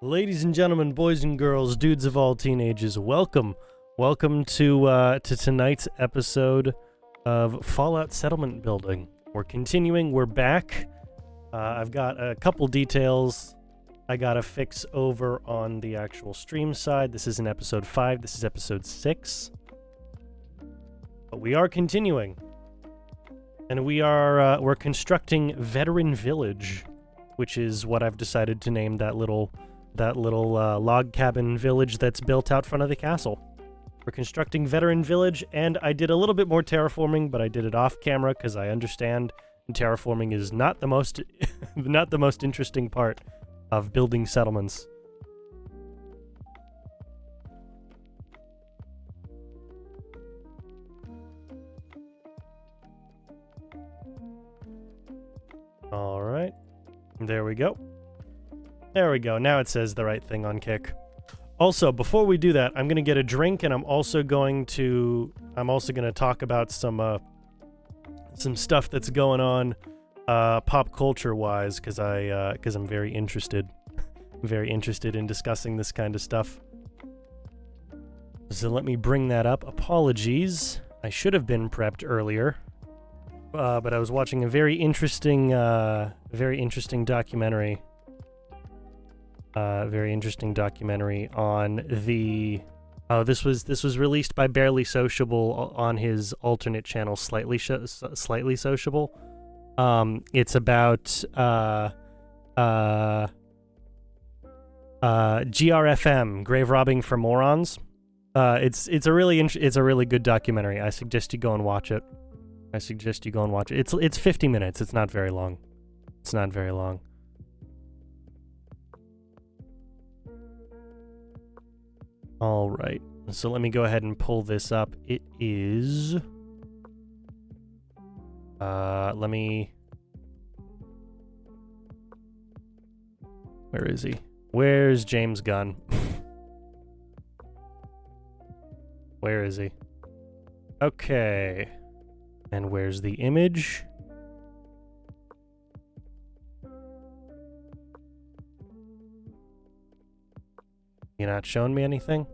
Ladies and gentlemen, boys and girls, dudes of all teenagers, welcome to tonight's episode of Fallout Settlement Building. We're continuing, we're back. I've got a couple details I gotta fix over on the actual stream side. This isn't episode 5, this is episode 6. But we are continuing. And we're constructing Veteran Village, which is what I've decided to name that little log cabin village that's built out front of the castle. We're constructing Veteran Village, and I did a little bit more terraforming, but I did it off camera because I understand terraforming is not the most not the most interesting part of building settlements. All right, there we go. There we go. Now it says the right thing on Kick. Also, before we do that, I'm going to get a drink, and I'm also going to talk about some stuff that's going on pop culture wise, because I'm very interested in discussing this kind of stuff. So let me bring that up. Apologies. I should have been prepped earlier. But I was watching a very interesting documentary. Very interesting documentary on the. Oh, this was released by Barely Sociable on his alternate channel, Slightly Sociable. It's about GRFM, Grave Robbing for Morons. It's a really good documentary. I suggest you go and watch it. It's 50 minutes. It's not very long. All right, so let me go ahead and pull this up. It is... Where is he? Where's James Gunn? Where is he? Okay. And where's the image? You not showing me anything?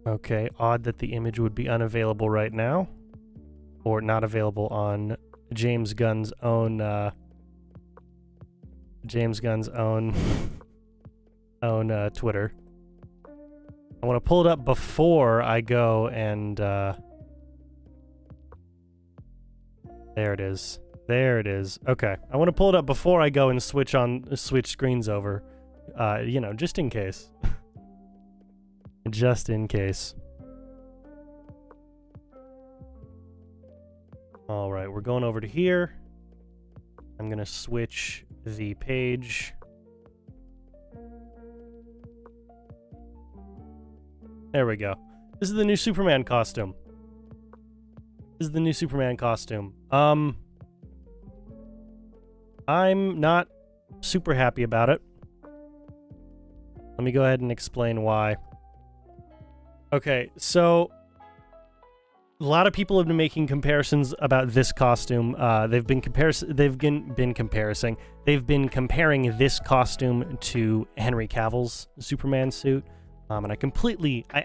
Okay, odd that the image would be unavailable right now. Or not available on James Gunn's own Twitter. I want to pull it up before I go and There it is. Okay. I want to pull it up before I go and switch screens over. Just in case. Just in case. All right, we're going over to here. I'm going to switch the page. There we go. This is the new Superman costume. I'm not super happy about it. Let me go ahead and explain why. Okay, so a lot of people have been making comparisons about this costume. They've been comparing this costume to Henry Cavill's Superman suit. And I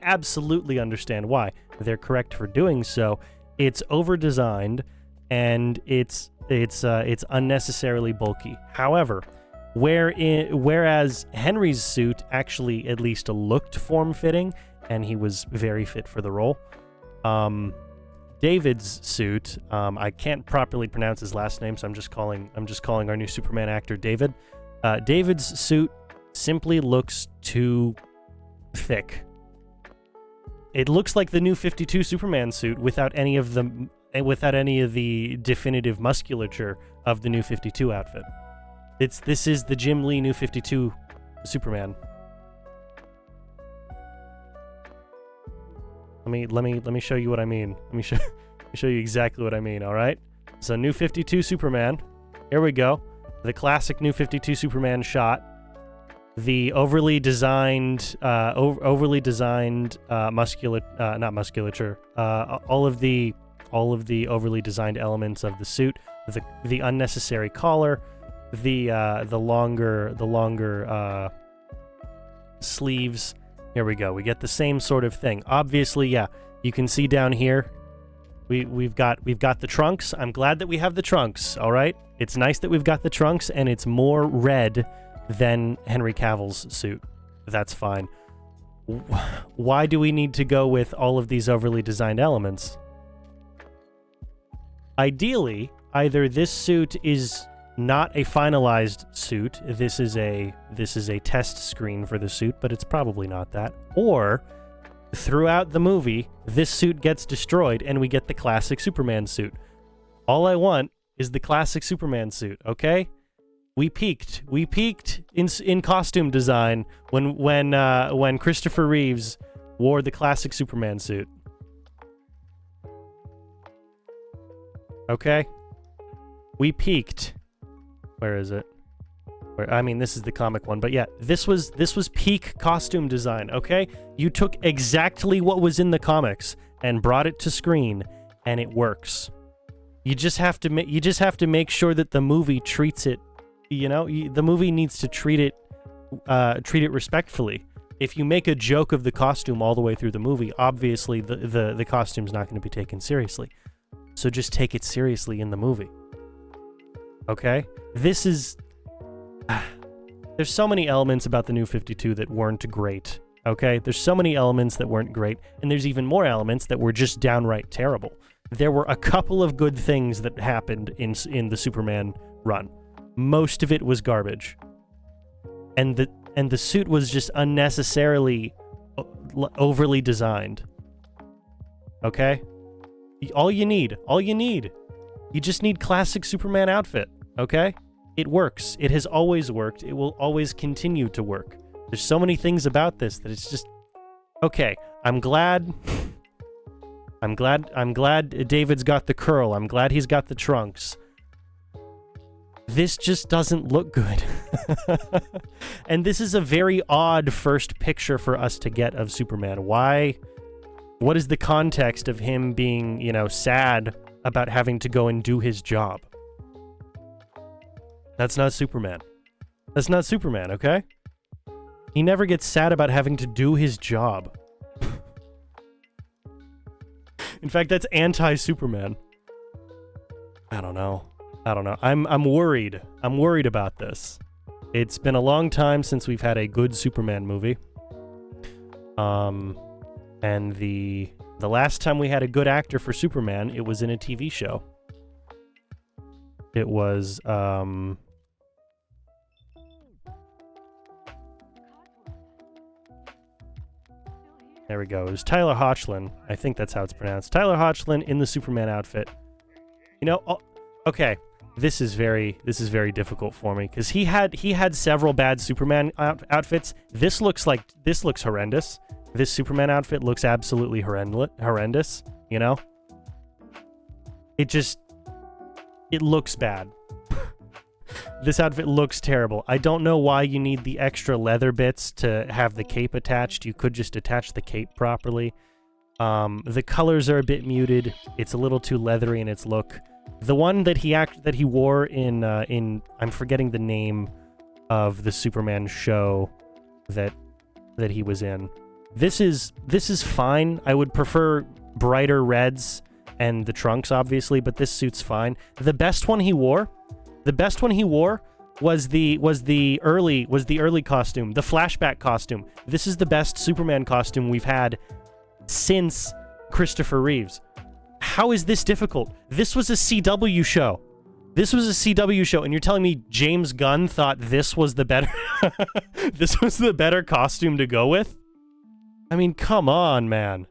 absolutely understand why. They're correct for doing so. It's over-designed, and it's unnecessarily bulky. However, whereas Henry's suit actually at least looked form-fitting, and he was very fit for the role, David's suit, I can't properly pronounce his last name, so I'm just calling our new Superman actor David. David's suit simply looks too thick. It looks like the new 52 Superman suit without any of the definitive musculature of the new 52 outfit. This is the Jim Lee new 52 Superman. Let me show you what I mean. Let me show you exactly what I mean, all right? So new 52 Superman. Here we go. The classic new 52 Superman shot. the overly designed not musculature, all of the overly designed elements of the suit, the unnecessary collar, the longer sleeves. Here we go. We get the same sort of thing. Obviously, yeah, you can see down here we've got the trunks. I'm glad that we have the trunks, all right? It's nice that we've got the trunks, and it's more red than Henry Cavill's suit. That's fine. Why do we need to go with all of these overly designed elements? Ideally, either this suit is not a finalized suit, this is a test screen for the suit, but it's probably not that, or throughout the movie, this suit gets destroyed and we get the classic Superman suit. All I want is the classic Superman suit, okay? We peaked in costume design when Christopher Reeves wore the classic Superman suit. Okay? We peaked. Where is it? This is the comic one, but yeah, this was peak costume design, okay? You took exactly what was in the comics and brought it to screen, and it works. You just have to make sure that the movie treats it, the movie needs to treat it respectfully. If you make a joke of the costume all the way through the movie, obviously the costume's not going to be taken seriously. So just take it seriously in the movie. Okay? This is... There's so many elements about the New 52 that weren't great, okay? There's so many elements that weren't great, and there's even more elements that were just downright terrible. There were a couple of good things that happened in the Superman run. Most of it was garbage. And the suit was just unnecessarily overly designed. Okay? All you need, you just need classic Superman outfit, okay? It works. It has always worked. It will always continue to work. There's so many things about this that it's just... Okay, I'm glad David's got the curl. I'm glad he's got the trunks. This just doesn't look good. And this is a very odd first picture for us to get of Superman. Why? What is the context of him being, sad about having to go and do his job? That's not Superman. That's not Superman, okay? He never gets sad about having to do his job. In fact, that's anti-Superman. I don't know. I'm worried. I'm worried about this. It's been a long time since we've had a good Superman movie. And the last time we had a good actor for Superman, it was in a TV show. It was, there we go. It was Tyler Hoechlin. I think that's how it's pronounced. Tyler Hoechlin in the Superman outfit. Okay. This is very difficult for me because he had several bad Superman outfits. This looks horrendous. This Superman outfit looks absolutely horrendous. It looks bad. This outfit looks terrible. I don't know why you need the extra leather bits to have the cape attached. You could just attach the cape properly. The colors are a bit muted. It's a little too leathery in its look. The one that he wore in I'm forgetting the name of the Superman show that he was in. This is fine. I would prefer brighter reds and the trunks, obviously, but this suit's fine. The best one he wore was the early costume, the flashback costume. This is the best Superman costume we've had since Christopher Reeves. How is this difficult? This was a CW show. And you're telling me James Gunn thought this was the better this was the better costume to go with? I mean, come on, man.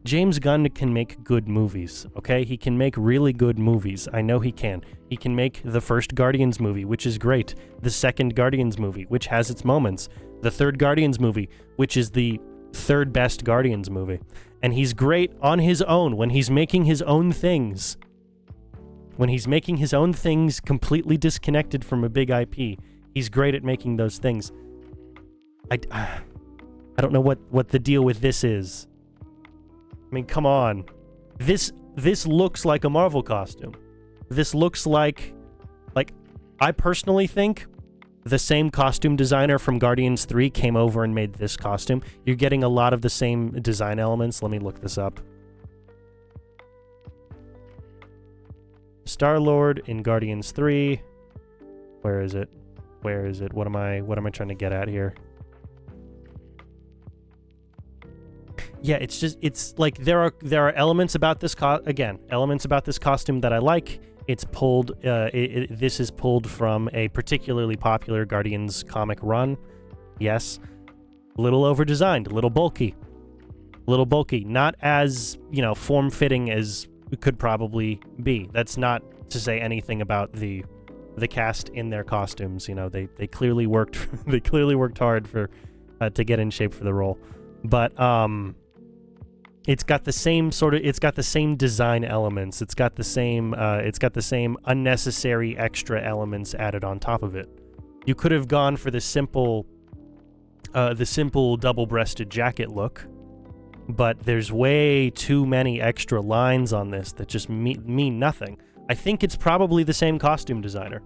James Gunn can make good movies, okay? He can make really good movies. I know he can. He can make the first Guardians movie, which is great. The second Guardians movie, which has its moments. The third Guardians movie, which is the third best Guardians movie. And he's great on his own when he's making his own things. When he's making his own things completely disconnected from a big IP, He's great at making those things. I don't know what the deal with this is. I mean, come on. This looks like a Marvel costume. This looks like I personally think the same costume designer from Guardians 3 came over and made this costume. You're getting a lot of the same design elements. Let me look this up. Star-Lord in Guardians 3. Where is it? Where is it? What am I trying to get at here? Yeah, it's like there are elements about this elements about this costume that I like. It's pulled this is pulled from a particularly popular Guardians comic run. Yes. A little over-designed, a little bulky. Not as, form-fitting as it could probably be. That's not to say anything about the cast in their costumes. They clearly worked hard for to get in shape for the role. But it's got the same design elements. It's got the same unnecessary extra elements added on top of it. You could have gone for the simple double-breasted jacket look, but there's way too many extra lines on this that just mean nothing. I think it's probably the same costume designer.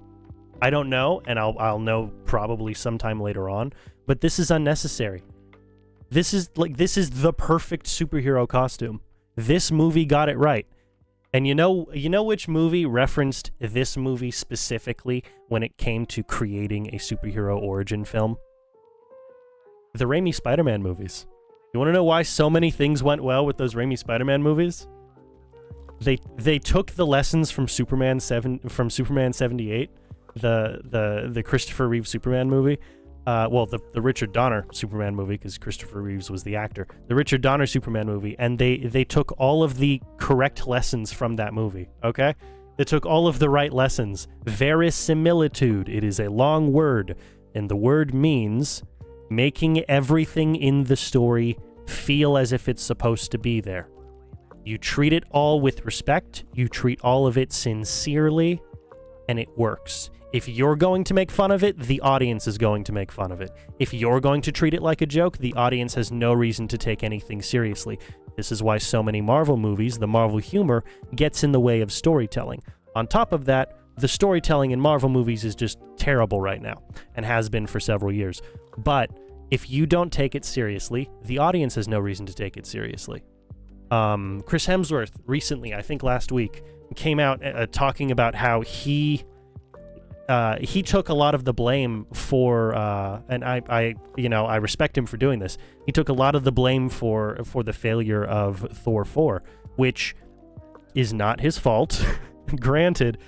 I don't know, and I'll know probably sometime later on, but this is unnecessary. This is the perfect superhero costume. This movie got it right. And you know which movie referenced this movie specifically when it came to creating a superhero origin film? The Raimi Spider-Man movies. You want to know why so many things went well with those Raimi Spider-Man movies? They took the lessons from Superman 78, the Christopher Reeve Superman movie. The Richard Donner Superman movie, because Christopher Reeves was the actor. The Richard Donner Superman movie, and they took all of the correct lessons from that movie, okay? They took all of the right lessons. Verisimilitude. It is a long word, and the word means making everything in the story feel as if it's supposed to be there. You treat it all with respect, you treat all of it sincerely, and it works. If you're going to make fun of it, the audience is going to make fun of it. If you're going to treat it like a joke, the audience has no reason to take anything seriously. This is why so many Marvel movies, the Marvel humor, gets in the way of storytelling. On top of that, the storytelling in Marvel movies is just terrible right now, and has been for several years. But if you don't take it seriously, the audience has no reason to take it seriously. Chris Hemsworth recently, I think last week, came out talking about how he took a lot of the blame for, and I respect him for doing this. He took a lot of the blame for the failure of Thor 4, which is not his fault. Granted,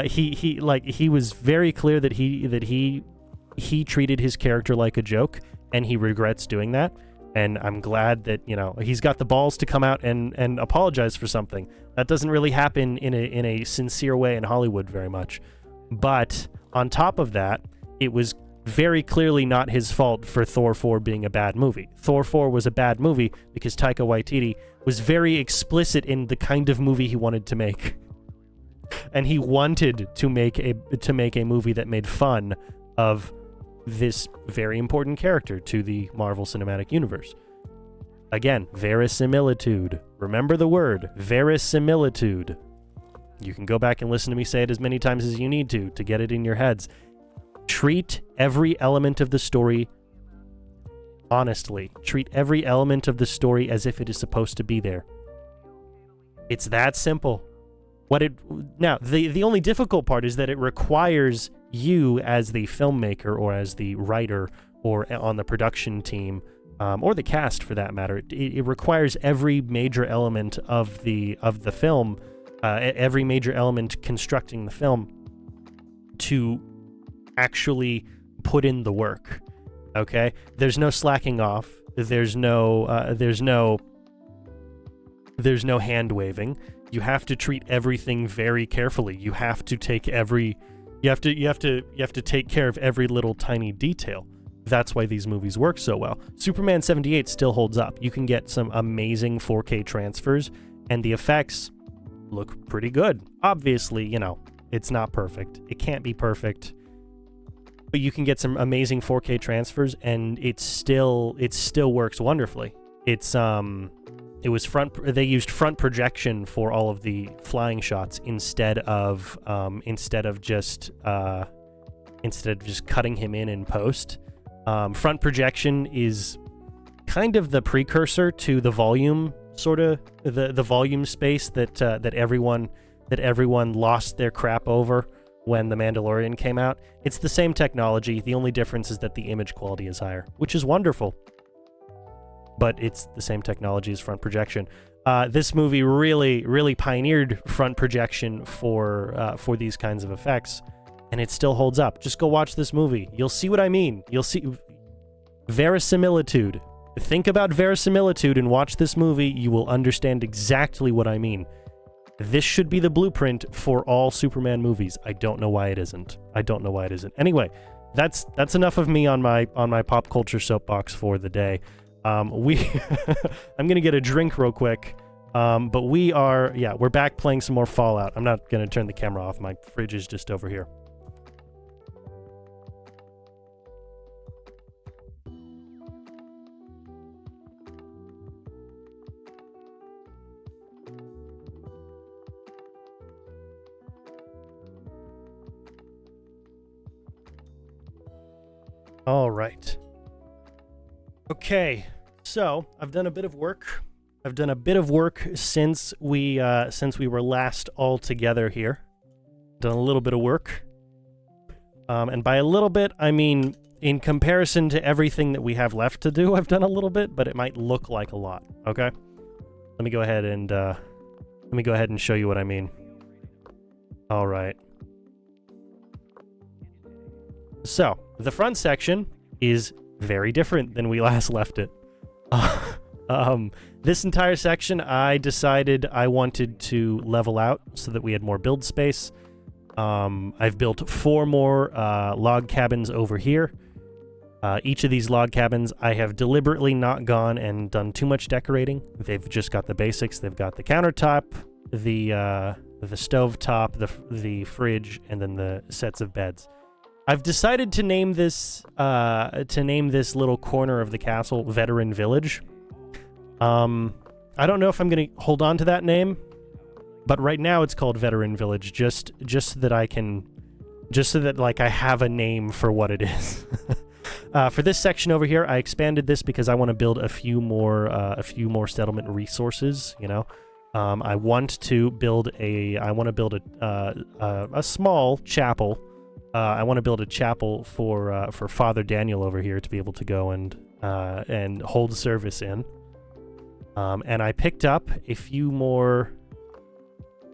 he was very clear that he treated his character like a joke, and he regrets doing that. And I'm glad that, he's got the balls to come out and apologize for something. That doesn't really happen in a sincere way in Hollywood very much. But on top of that, it was very clearly not his fault for Thor 4 being a bad movie. Thor 4 was a bad movie because Taika Waititi was very explicit in the kind of movie he wanted to make. And he wanted to make a movie that made fun of this very important character to the Marvel Cinematic Universe. Again, verisimilitude. Remember the word, verisimilitude. You can go back and listen to me say it as many times as you need to get it in your heads. Treat every element of the story honestly. Treat every element of the story as if it is supposed to be there. It's that simple. Now, the only difficult part is that it requires you as the filmmaker or as the writer or on the production team or the cast for that matter. It requires every major element of the film, every major element constructing the film to actually put in the work. Okay? There's no slacking off. There's no hand waving. You have to treat everything very carefully. You have to take you have to take care of every little tiny detail. That's why these movies work so well. Superman 78 still holds up. You can get some amazing 4K transfers, and the effects look pretty good. Obviously, it's not perfect. It can't be perfect. but you can get some amazing 4K transfers, and it still works wonderfully. They used front projection for all of the flying shots instead of just cutting him in post. Front projection is kind of the precursor to the volume, sort of the volume space that everyone lost their crap over when The Mandalorian came out. It's the same technology. The only difference is that the image quality is higher, which is wonderful. But it's the same technology as front projection. This movie really pioneered front projection for these kinds of effects, and it still holds up. Just go watch this movie. You'll see what I mean. You'll see verisimilitude. Think about verisimilitude and watch this movie. You will understand exactly what I mean. This should be the blueprint for all Superman movies. I don't know why it isn't. Anyway, that's enough of me on my pop culture soapbox for the day. I'm gonna get a drink real quick. But we're back playing some more Fallout. I'm not gonna turn the camera off. My fridge is just over here. All right. Okay, so I've done a bit of work. Since we were last all together here. Done a little bit of work. And by a little bit, I mean in comparison to everything that we have left to do, I've done a little bit, but it might look like a lot. Okay? Let me go ahead and show you what I mean. All right. So, the front section is very different than we last left it. This entire section, I decided I wanted to level out so that we had more build space. I've built 4 more log cabins over here. Each of these log cabins, I have deliberately not gone and done too much decorating. They've just got the basics. They've got the countertop, the stove top, the fridge, and then the sets of beds. I've decided to name this little corner of the castle Veteran Village. I don't know if I'm going to hold on to that name, but right now it's called Veteran Village, just so that I have a name for what it is. For this section over here, I expanded this because I want to build a few more settlement resources. You know, I want to build a small chapel. I want to build a chapel for Father Daniel over here to be able to go and hold service in. And I picked up a few more.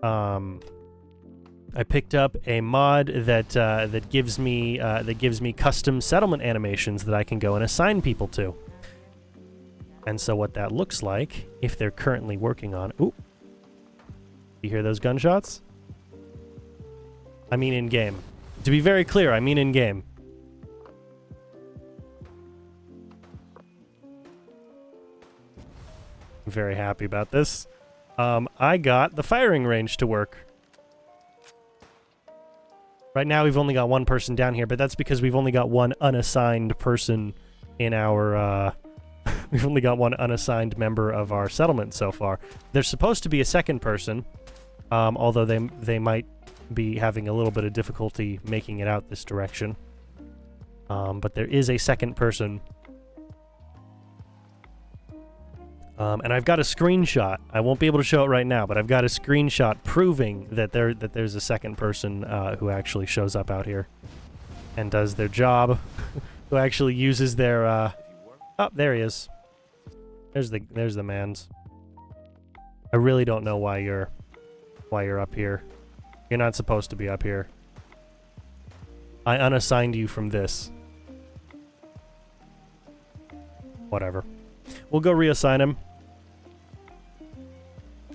I picked up a mod that gives me custom settlement animations that I can go and assign people to. And so what that looks like, if they're currently working on, ooh, you hear those gunshots? I mean in game. To be very clear, I mean in game. I'm very happy about this. I got the firing range to work. Right now we've only got one person down here, but that's because we've only got one unassigned person in our, we've only got one unassigned member of our settlement so far. There's supposed to be a second person, although they might be having a little bit of difficulty making it out this direction. But there is a second person. And I've got a screenshot. I won't be able to show it right now, but I've got a screenshot proving that there's a second person who actually shows up out here and does their job, who actually uses their oh, there he is. There's the mans. I really don't know why you're up here. You're not supposed to be up here. I unassigned you from this. Whatever. We'll go reassign him.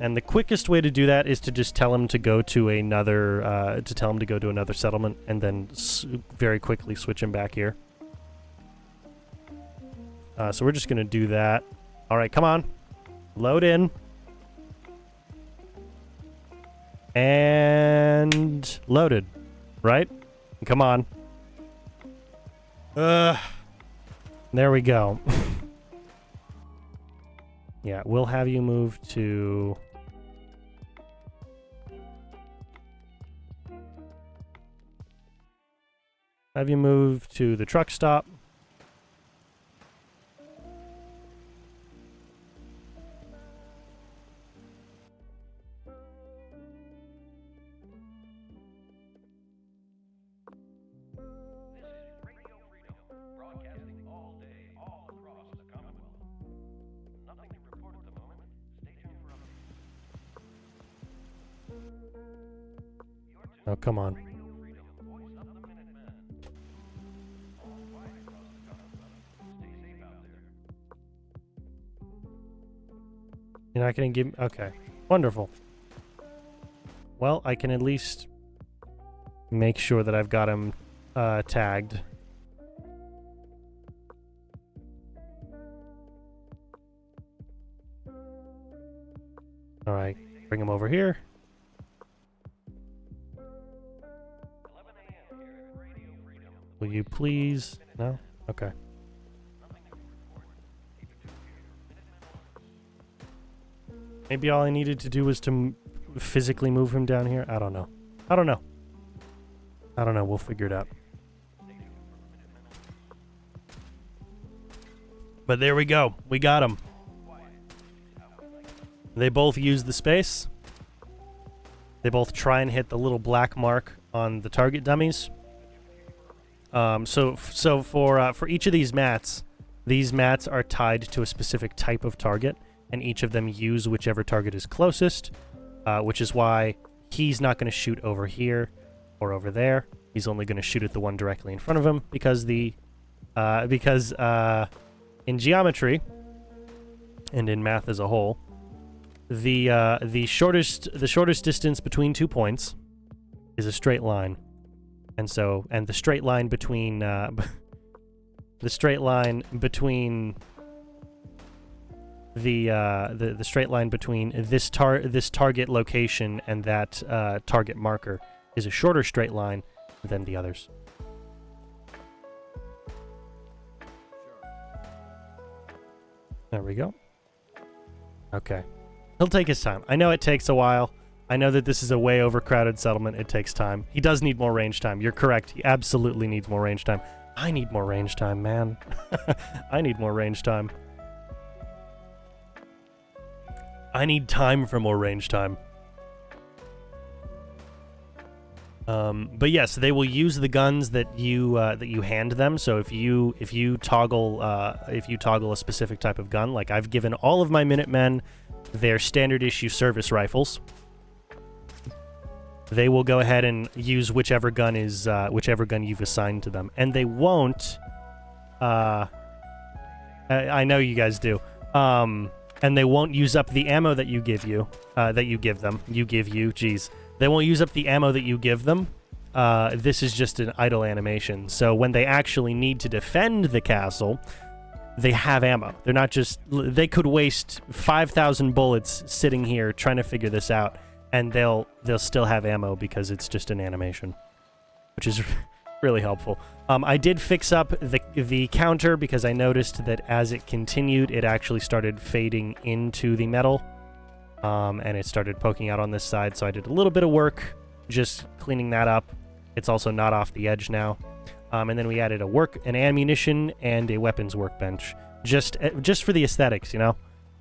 And the quickest way to do that is to just tell him to go to another settlement, and then very quickly switch him back here. So we're just gonna do that. All right, come on, load in, and loaded. Right? Come on. There we go. Yeah, we'll have you move to... Have you move to the truck stop. Oh, come on. You're not going to give me... Okay. Wonderful. Well, I can at least make sure that I've got him tagged. Alright. Bring him over here. Will you please? No? Okay. Maybe all I needed to do was to physically move him down here? I don't know. I don't know. I don't know. We'll figure it out. But there we go. We got him. They both use the space. They both try and hit the little black mark on the target dummies. So for each of these mats are tied to a specific type of target, and each of them use whichever target is closest, which is why he's not going to shoot over here or over there. He's only going to shoot at the one directly in front of him, because in geometry and in math as a whole, the shortest distance between 2 points is a straight line. And the straight line between the straight line between this target location and that target marker is a shorter straight line than the others. There we go. Okay. He'll take his time. I know it takes a while. I know that this is a way overcrowded settlement. It takes time. He does need more range time. You're correct. He absolutely needs more range time. I need more range time, man. I need more range time. I need time for more range time. But yes, they will use the guns that you hand them. So if you toggle a specific type of gun, like I've given all of my Minutemen their standard issue service rifles, they will go ahead and use whichever gun you've assigned to them, and they won't. I know you guys do. And they won't use up the ammo that you give them. Jeez, they won't use up the ammo that you give them. This is just an idle animation. So when they actually need to defend the castle, they have ammo. They're not just. They could waste 5,000 bullets sitting here trying to figure this out, and they'll still have ammo because it's just an animation, which is really helpful. I did fix up the counter because I noticed that as it continued, it actually started fading into the metal, and it started poking out on this side. So I did a little bit of work just cleaning that up. It's also not off the edge now. And then we added an ammunition and a weapons workbench, just for the aesthetics, you know.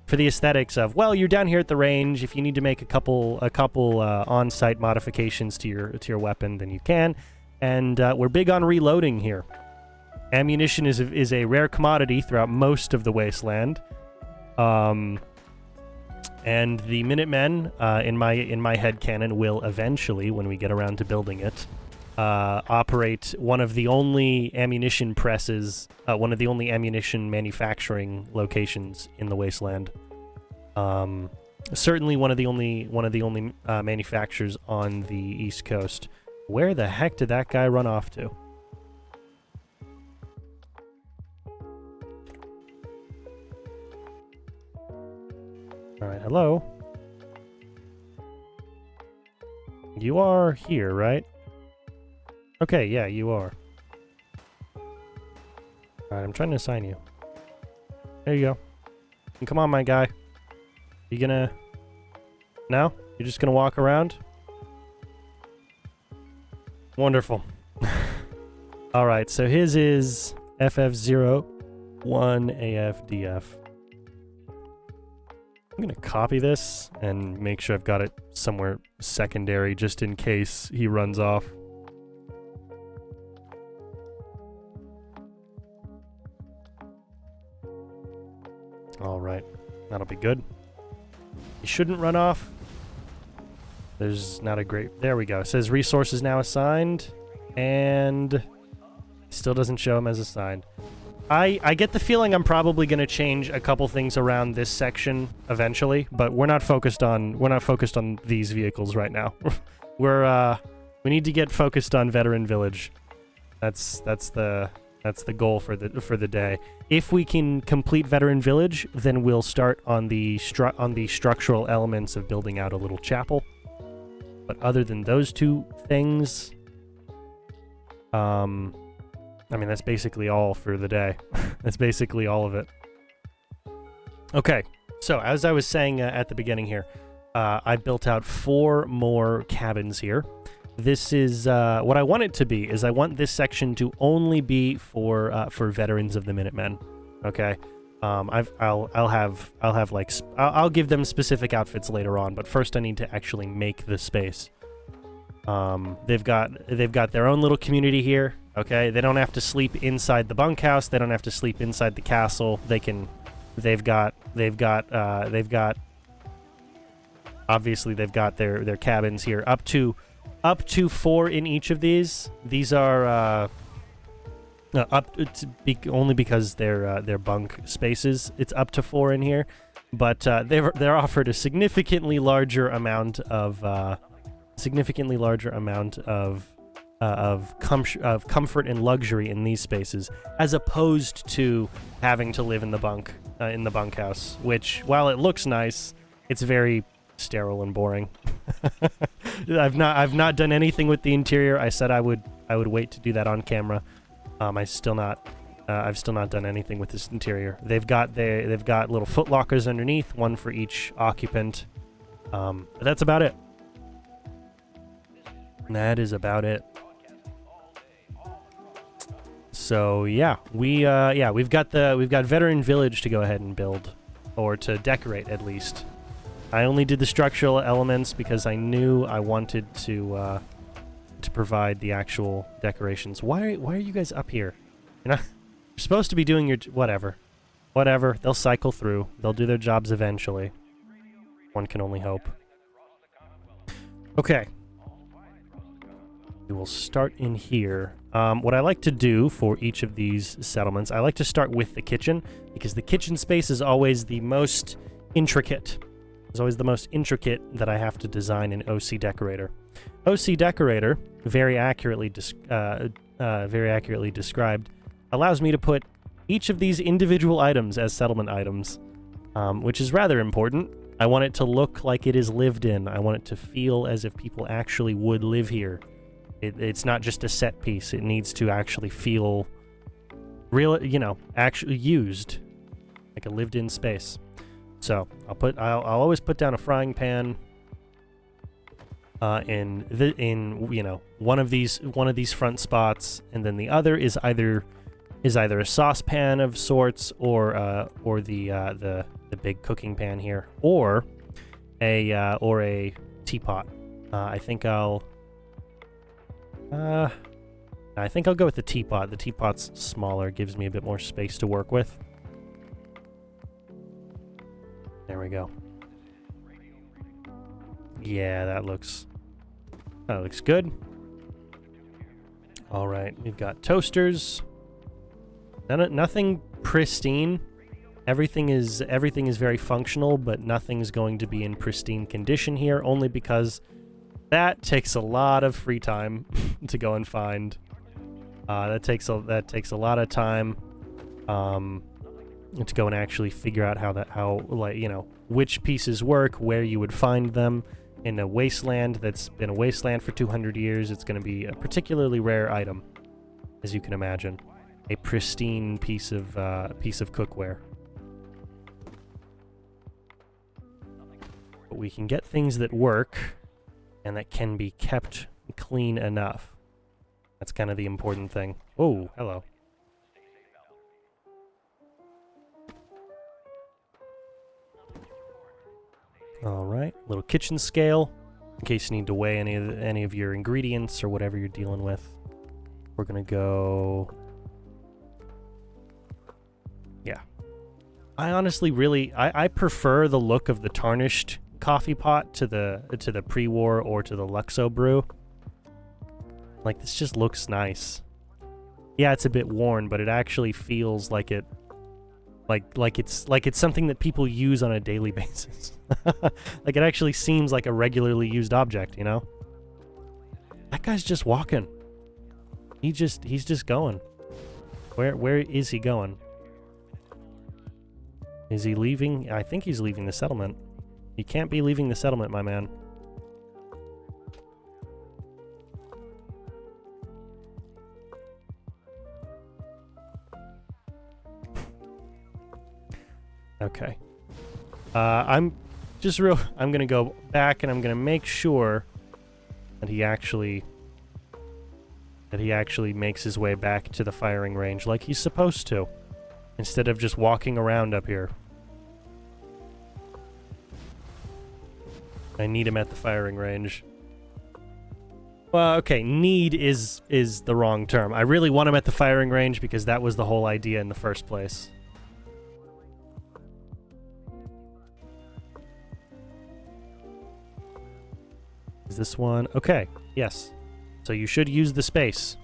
For the aesthetics of, well, you're down here at the range. If you need to make a couple on-site modifications to your weapon, then you can. And we're big on reloading here. Ammunition is a rare commodity throughout most of the wasteland. And the Minutemen, in my headcanon, will eventually, when we get around to building it, operate one of the only ammunition presses, one of the only ammunition manufacturing locations in the wasteland. Certainly one of the only manufacturers on the East Coast. Where the heck did that guy run off to? All right, hello. You are here, right? Okay, yeah, you are. Alright, I'm trying to assign you. There you go. And come on, my guy. You gonna... No? You're just gonna walk around? Wonderful. Alright, so his is FF01AFDF. I'm gonna copy this and make sure I've got it somewhere secondary just in case he runs off. Alright, that'll be good. He shouldn't run off. There's not a great... There we go. It says resources now assigned, and still doesn't show him as assigned. I get the feeling I'm probably going to change a couple things around this section eventually, but we're not focused on these vehicles right now. We need to get focused on Veteran Village. That's the goal for the day. If we can complete Veteran Village, then we'll start on the structural elements of building out a little chapel. But other than those two things, I mean, that's basically all for the day. That's basically all of it. Okay, so as I was saying at the beginning here, I built out 4 more cabins here. This is what I want it to be. Is I want this section to only be for veterans of the Minutemen. Okay, I'll give them specific outfits later on, but first I need to actually make the space. They've got their own little community here. Okay, they don't have to sleep inside the bunkhouse. They don't have to sleep inside the castle. They've got obviously they've got their cabins here up to 4 in each of these. These are only because they're bunk spaces. It's up to 4 in here, but they're offered a significantly larger amount of comfort and luxury in these spaces, as opposed to having to live in the bunkhouse, which, while it looks nice, it's very sterile and boring. I've not done anything with the interior. I said I would wait to do that on camera. I've still not done anything with this interior. They've got little foot lockers underneath, one for each occupant. But that's about it. That is about it. So yeah, we've got Veteran Village to go ahead and build, or to decorate at least. I only did the structural elements because I knew I wanted to provide the actual decorations. Why are you guys up here? You're supposed to be doing your whatever. They'll cycle through. They'll do their jobs eventually. One can only hope. Okay. We will start in here. What I like to do for each of these settlements, I like to start with the kitchen, because the kitchen space is always the most intricate. It's always the most intricate that I have to design in OC Decorator. OC Decorator, very accurately described, allows me to put each of these individual items as settlement items, which is rather important. I want it to look like it is lived in. I want it to feel as if people actually would live here. It's not just a set piece. It needs to actually feel real, actually used, like a lived-in space. So I'll always put down a frying pan in one of these front spots, and then the other is either a saucepan of sorts, or the big cooking pan here, or a teapot. I think I'll go with the teapot. The teapot's smaller, gives me a bit more space to work with. There we go. Yeah, that looks good. All right, we've got toasters. Nothing pristine. Everything is very functional, but nothing's going to be in pristine condition here, only because that takes a lot of free time to go and find. That takes a lot of time to go and actually figure out which pieces work, where you would find them. In a wasteland that's been a wasteland for 200 years, it's going to be a particularly rare item, as you can imagine. pristine piece of cookware. But we can get things that work and that can be kept clean enough. That's kind of the important thing. Oh, hello. All right, little kitchen scale in case you need to weigh any of your ingredients or whatever you're dealing with. We're gonna go. Yeah, I honestly really I prefer the look of the tarnished coffee pot to the pre-war or to the Luxo brew. Like, this just looks nice. Yeah, it's a bit worn, but it actually feels like it. Like it's something that people use on a daily basis. Like, it actually seems like a regularly used object, you know? That guy's just walking. He's just going. Where is he going? Is he leaving? I think he's leaving the settlement. You can't be leaving the settlement, my man. Okay. I'm gonna go back and I'm gonna make sure that he actually makes his way back to the firing range like he's supposed to, instead of just walking around up here. I need him at the firing range. Well, okay, need is the wrong term. I really want him at the firing range because that was the whole idea in the first place. Is this one? Okay, yes. So you should use the space.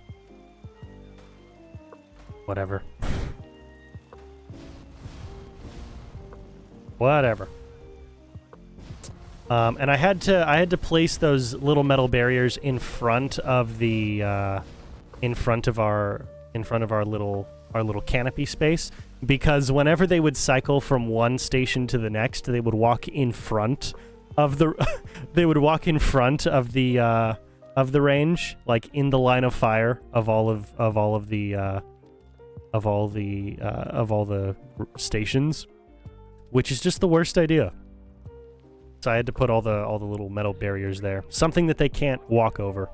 Whatever. Whatever. And I had to place those little metal barriers in front of the in front of our little canopy space, because whenever they would cycle from one station to the next, they would walk in front of the they would walk in front of the range, like in the line of fire of all the stations, which is just the worst idea. So I had to put all the little metal barriers there, something that they can't walk over.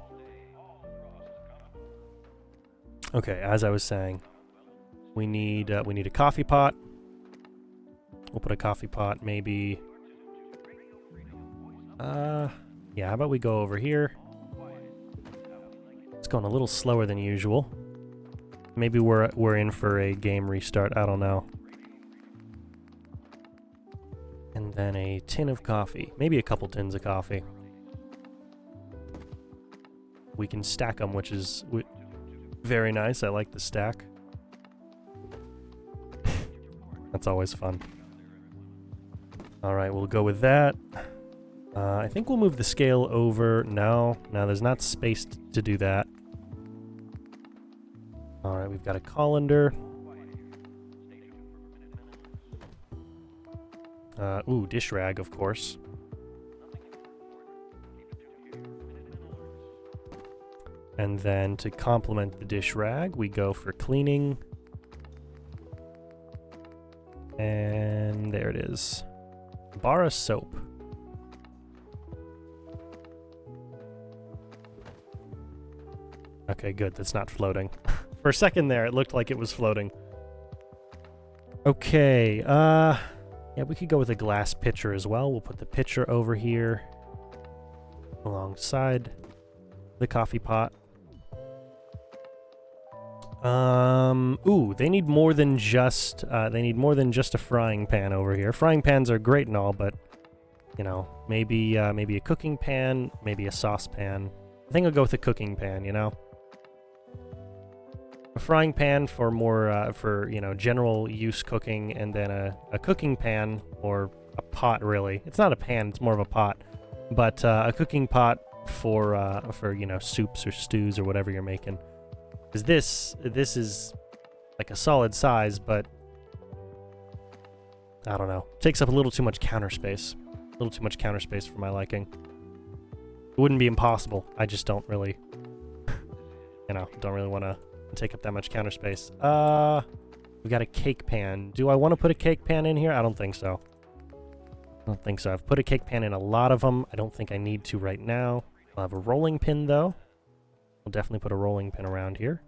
Okay, as I was saying, we need a coffee pot. We'll put a coffee pot, maybe. Yeah, how about we go over here? It's going a little slower than usual. Maybe we're in for a game restart, I don't know. And then a tin of coffee. Maybe a couple tins of coffee. We can stack them, which is very nice. I like the stack. That's always fun. Alright, we'll go with that. I think we'll move the scale over. No, there's not space to do that. Alright, we've got a colander. Ooh, dish rag, of course. And then to complement the dish rag, we go for cleaning. And there it is. Bar of soap. Okay, good. That's not floating. For a second there, it looked like it was floating. Okay, yeah, we could go with a glass pitcher as well. We'll put the pitcher over here alongside the coffee pot. Ooh, they need more than just a frying pan over here. Frying pans are great and all, but you know, maybe a cooking pan, maybe a saucepan. I think I'll go with a cooking pan, you know. A frying pan for more, for, you know, general use cooking, and then a cooking pan, or a pot, really. It's not a pan, it's more of a pot. But a cooking pot for, you know, soups or stews or whatever you're making. Because this is like a solid size, but I don't know. Takes up a little too much counter space. A little too much counter space for my liking. It wouldn't be impossible. I just don't really, you know, don't really want to take up that much counter space. We got a cake pan. Do I want to put a cake pan in here? I don't think so. I don't think so. I've put a cake pan in a lot of them. I don't think I need to right now. I'll have a rolling pin, though. We'll definitely put a rolling pin around here.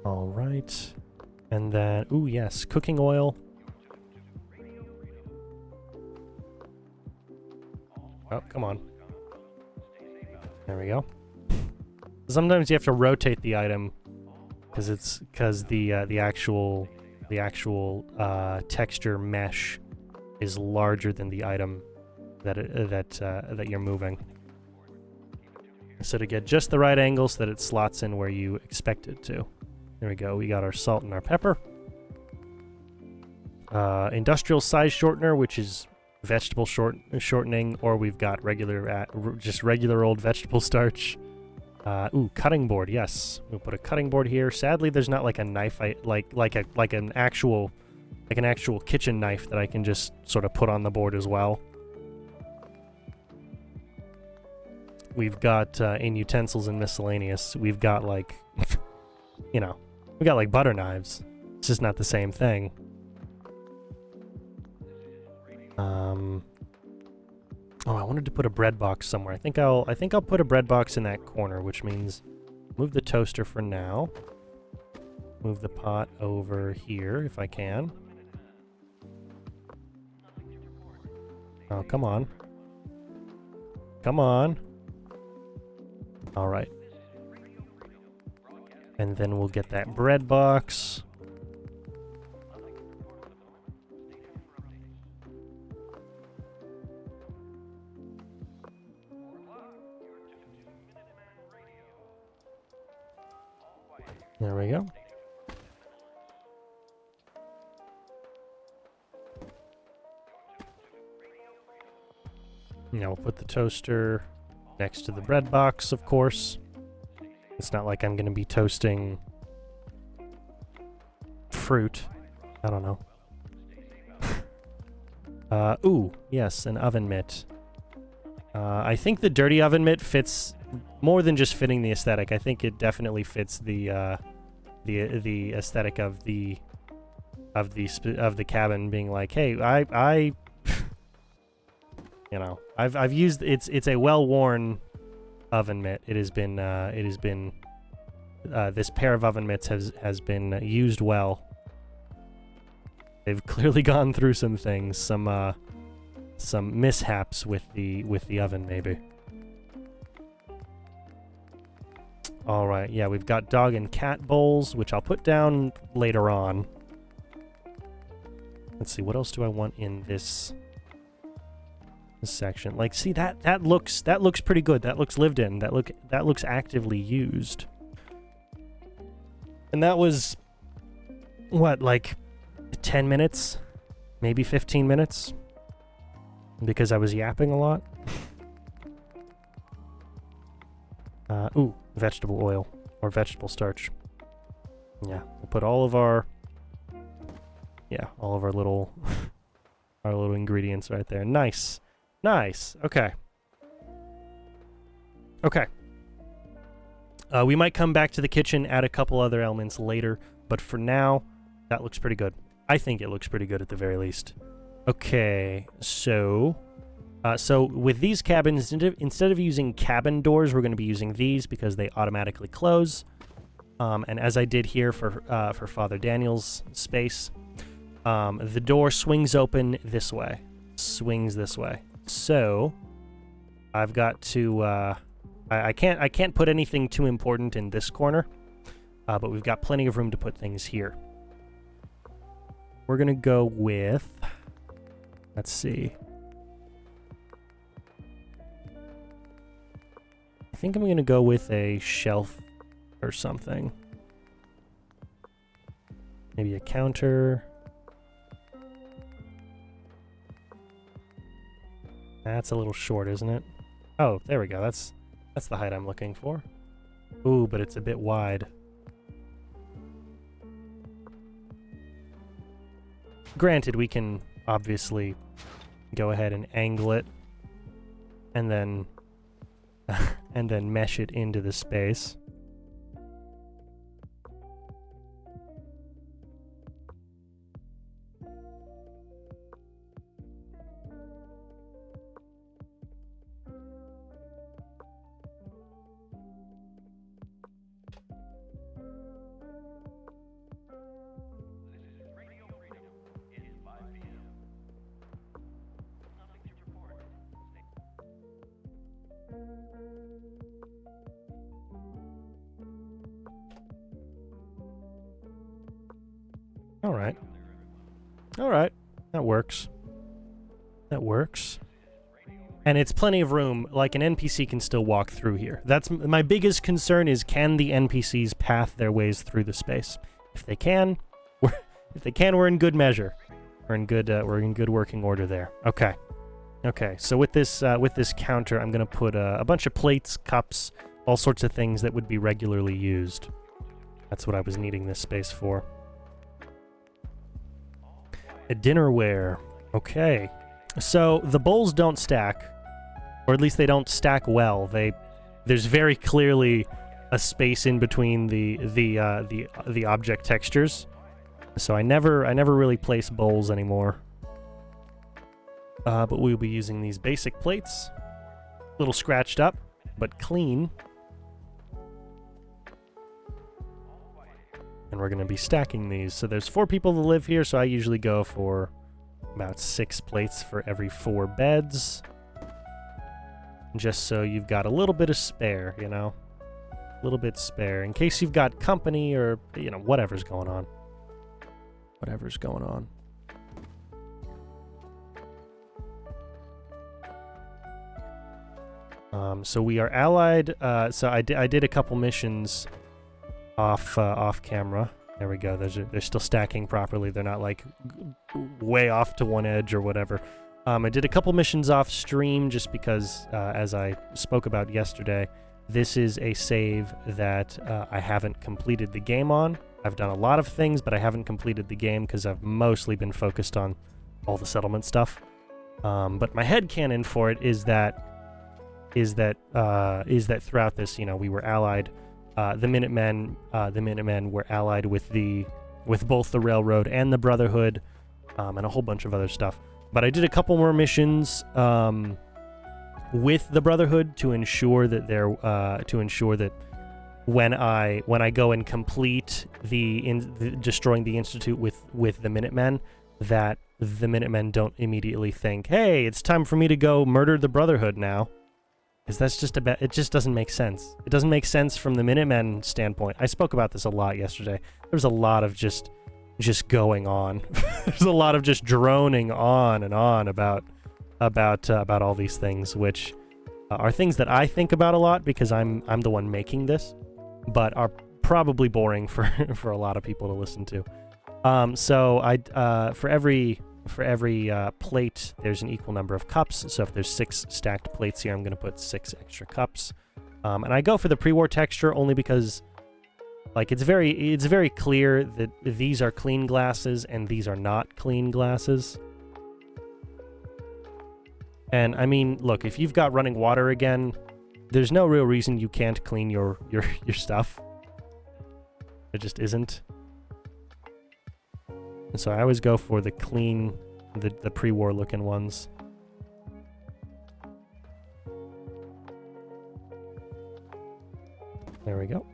All right. And then, ooh, yes, cooking oil. Oh, come on. There we go. Sometimes you have to rotate the item because the actual texture mesh is larger than the item that you're moving. So to get just the right angle so that it slots in where you expect it to. There we go. We got our salt and our pepper. Industrial size shortener, which is vegetable shortening, or we've got just regular old vegetable starch. Ooh, cutting board. Yes, we'll put a cutting board here. Sadly, there's not like a knife, like an actual kitchen knife that I can just sort of put on the board as well. We've got in utensils and miscellaneous. We've got like, you know, we got like butter knives. It's just not the same thing. Oh, I wanted to put a bread box somewhere. I think I'll put a bread box in that corner, which means move the toaster for now. Move the pot over here if I can. Oh, come on. Come on. All right. And then we'll get that bread box. There we go. Now we'll put the toaster next to the bread box, of course. It's not like I'm going to be toasting fruit. I don't know. Ooh, yes, an oven mitt. I think the dirty oven mitt fits more than just fitting the aesthetic. I think it definitely fits the aesthetic of the cabin, being like, hey, I you know, I've used it's a well-worn oven mitt. It has been this pair of oven mitts has been used well. They've clearly gone through some things, some mishaps with the oven, maybe. All right, yeah, we've got dog and cat bowls, which I'll put down later on. Let's see, what else do I want in this section? Like, see, that looks pretty good. That looks lived in. That looks actively used. And that was what, like 10 minutes, maybe 15 minutes, because I was yapping a lot. Ooh, vegetable oil or vegetable starch. Yeah, we'll put all of our little our little ingredients right there. Nice. Nice. Okay. Okay. We might come back to the kitchen, add a couple other elements later, but for now, that looks pretty good. I think it looks pretty good at the very least. Okay, so with these cabins, instead of using cabin doors, we're going to be using these because they automatically close. And as I did here for Father Daniel's space, the door swings open this way, swings this way. So I've got to I can't put anything too important in this corner, but we've got plenty of room to put things here. We're gonna go with, let's see, I think I'm gonna go with a shelf or something. Maybe a counter. That's a little short, isn't it? Oh, there we go. That's the height I'm looking for. Ooh, but it's a bit wide. Granted, we can obviously go ahead and angle it and then and then mesh it into the space. Alright. Alright. That works. That works. And it's plenty of room. Like, an NPC can still walk through here. That's my biggest concern is, can the NPCs path their ways through the space? If they can, we're in good measure. We're in good working order there. Okay. Okay, so with this counter, I'm gonna put a bunch of plates, cups, all sorts of things that would be regularly used. That's what I was needing this space for. A dinnerware. Okay. So the bowls don't stack, or at least they don't stack well. There's very clearly a space in between the object textures. So I never really place bowls anymore. But we'll be using these basic plates. A little scratched up, but clean. And we're going to be stacking these. So there's 4 people that live here, so I usually go for about 6 plates for every 4 beds. Just so you've got a little bit of spare, you know? A little bit spare, in case you've got company or, you know, whatever's going on. Whatever's going on. So we are allied. So I did a couple missions off camera. There we go. They're still stacking properly. They're not like way off to one edge or whatever. I did a couple missions off stream just because, as I spoke about yesterday, this is a save that I haven't completed the game on. I've done a lot of things, but I haven't completed the game because I've mostly been focused on all the settlement stuff. But my headcanon for it is that throughout this, you know, we were allied. The Minutemen were allied with both the Railroad and the Brotherhood, and a whole bunch of other stuff. But I did a couple more missions with the Brotherhood to ensure that when I go and complete destroying the Institute with the Minutemen, that the Minutemen don't immediately think, "Hey, it's time for me to go murder the Brotherhood now." Because that's just it just doesn't make sense. It doesn't make sense from the Minutemen standpoint. I spoke about this a lot yesterday. There's a lot of just going on. There's a lot of just droning on and on about all these things, which are things that I think about a lot because I'm the one making this, but are probably boring for a lot of people to listen to. So for every plate, there's an equal number of cups. So if there's 6 stacked plates here, I'm going to put 6 extra cups. And I go for the pre-war texture only because, like, it's very clear that these are clean glasses and these are not clean glasses. And I mean, look, if you've got running water again, there's no real reason you can't clean your stuff. There just isn't. And so I always go for the clean, the pre-war looking ones. There we go.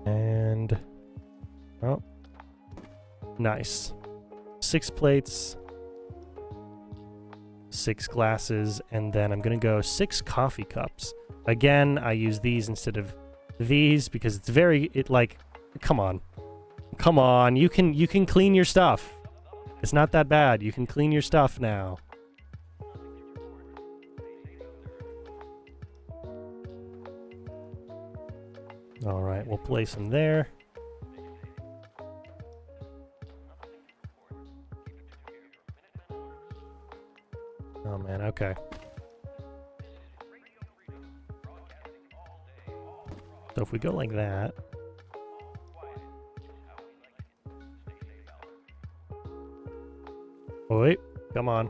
And, oh, nice. 6 plates, 6 glasses, and then I'm gonna go 6 coffee cups. Again, I use these instead of these because it's like, come on, you can clean your stuff. It's not that bad. You can clean your stuff now. All right, we'll place them there. Oh man, okay. So if we go like that, Wait, come on.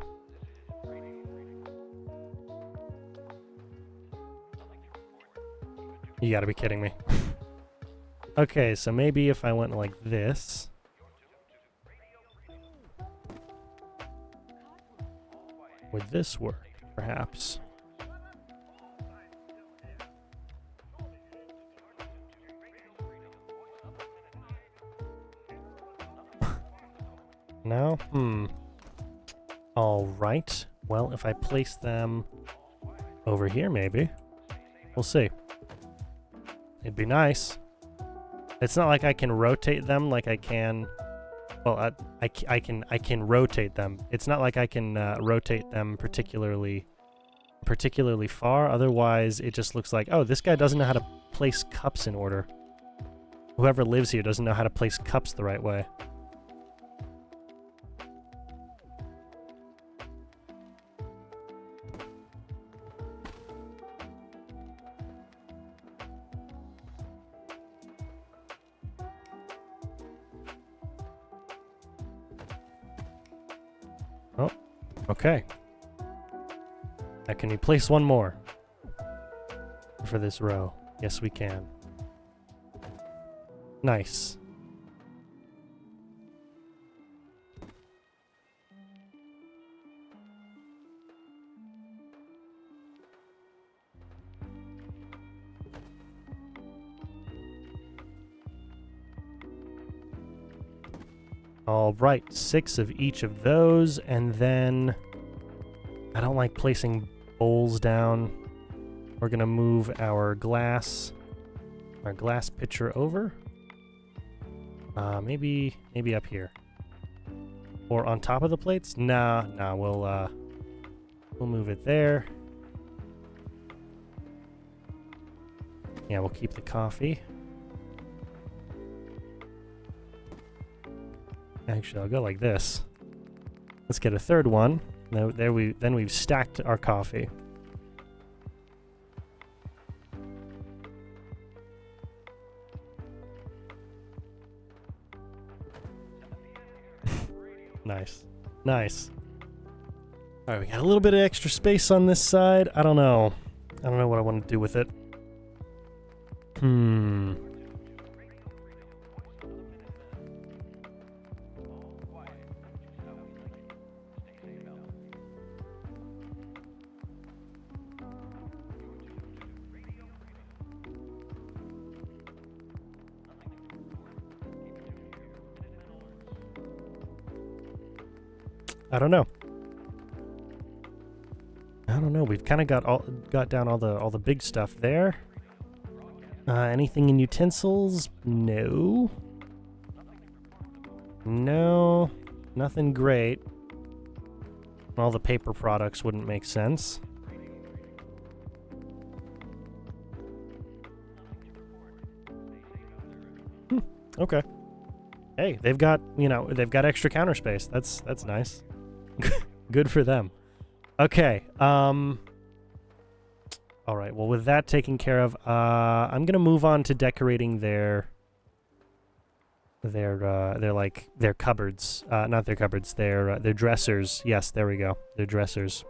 You gotta be kidding me. Okay, so maybe if I went like this. Would this work, perhaps? No? Alright. Well, if I place them over here, maybe. We'll see. It'd be nice. It's not like I can rotate them like I can... Well, I can rotate them. It's not like I can rotate them particularly far. Otherwise, it just looks like, oh, this guy doesn't know how to place cups in order. Whoever lives here doesn't know how to place cups the right way. Oh, okay. Now can we place one more for this row? Yes, we can. Nice. All right, 6 of each of those, and then I don't like placing bowls down. We're gonna move our glass pitcher over. Maybe up here, or on top of the plates. Nah, we'll move it there. Yeah, we'll keep the coffee. Actually, I'll go like this. Let's get a third one. Then we've stacked our coffee. Nice. Nice. All right, we got a little bit of extra space on this side. I don't know what I want to do with it. I don't know. We've kind of got down all the big stuff there. Anything in utensils? No. No, nothing great. All the paper products wouldn't make sense. Okay. Hey, they've got extra counter space. That's nice. Good for them. Okay. All right. Well, with that taken care of, I'm gonna move on to decorating their cupboards. Not their cupboards. Their dressers. Yes, there we go. Their dressers.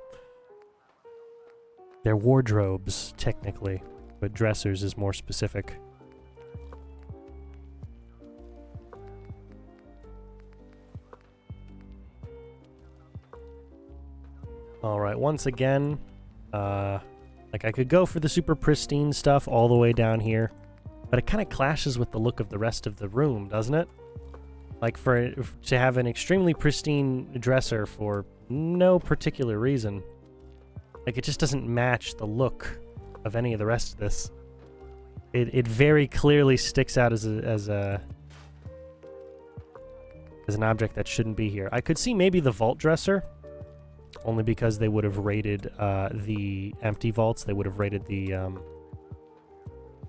Their wardrobes, technically, but dressers is more specific. Alright, once again, like I could go for the super pristine stuff all the way down here, but it kind of clashes with the look of the rest of the room, doesn't it? Like to have an extremely pristine dresser for no particular reason. Like it just doesn't match the look of any of the rest of this. It very clearly sticks out as an object that shouldn't be here. I could see maybe the vault dresser, only because they would have raided the empty vaults. They would have raided the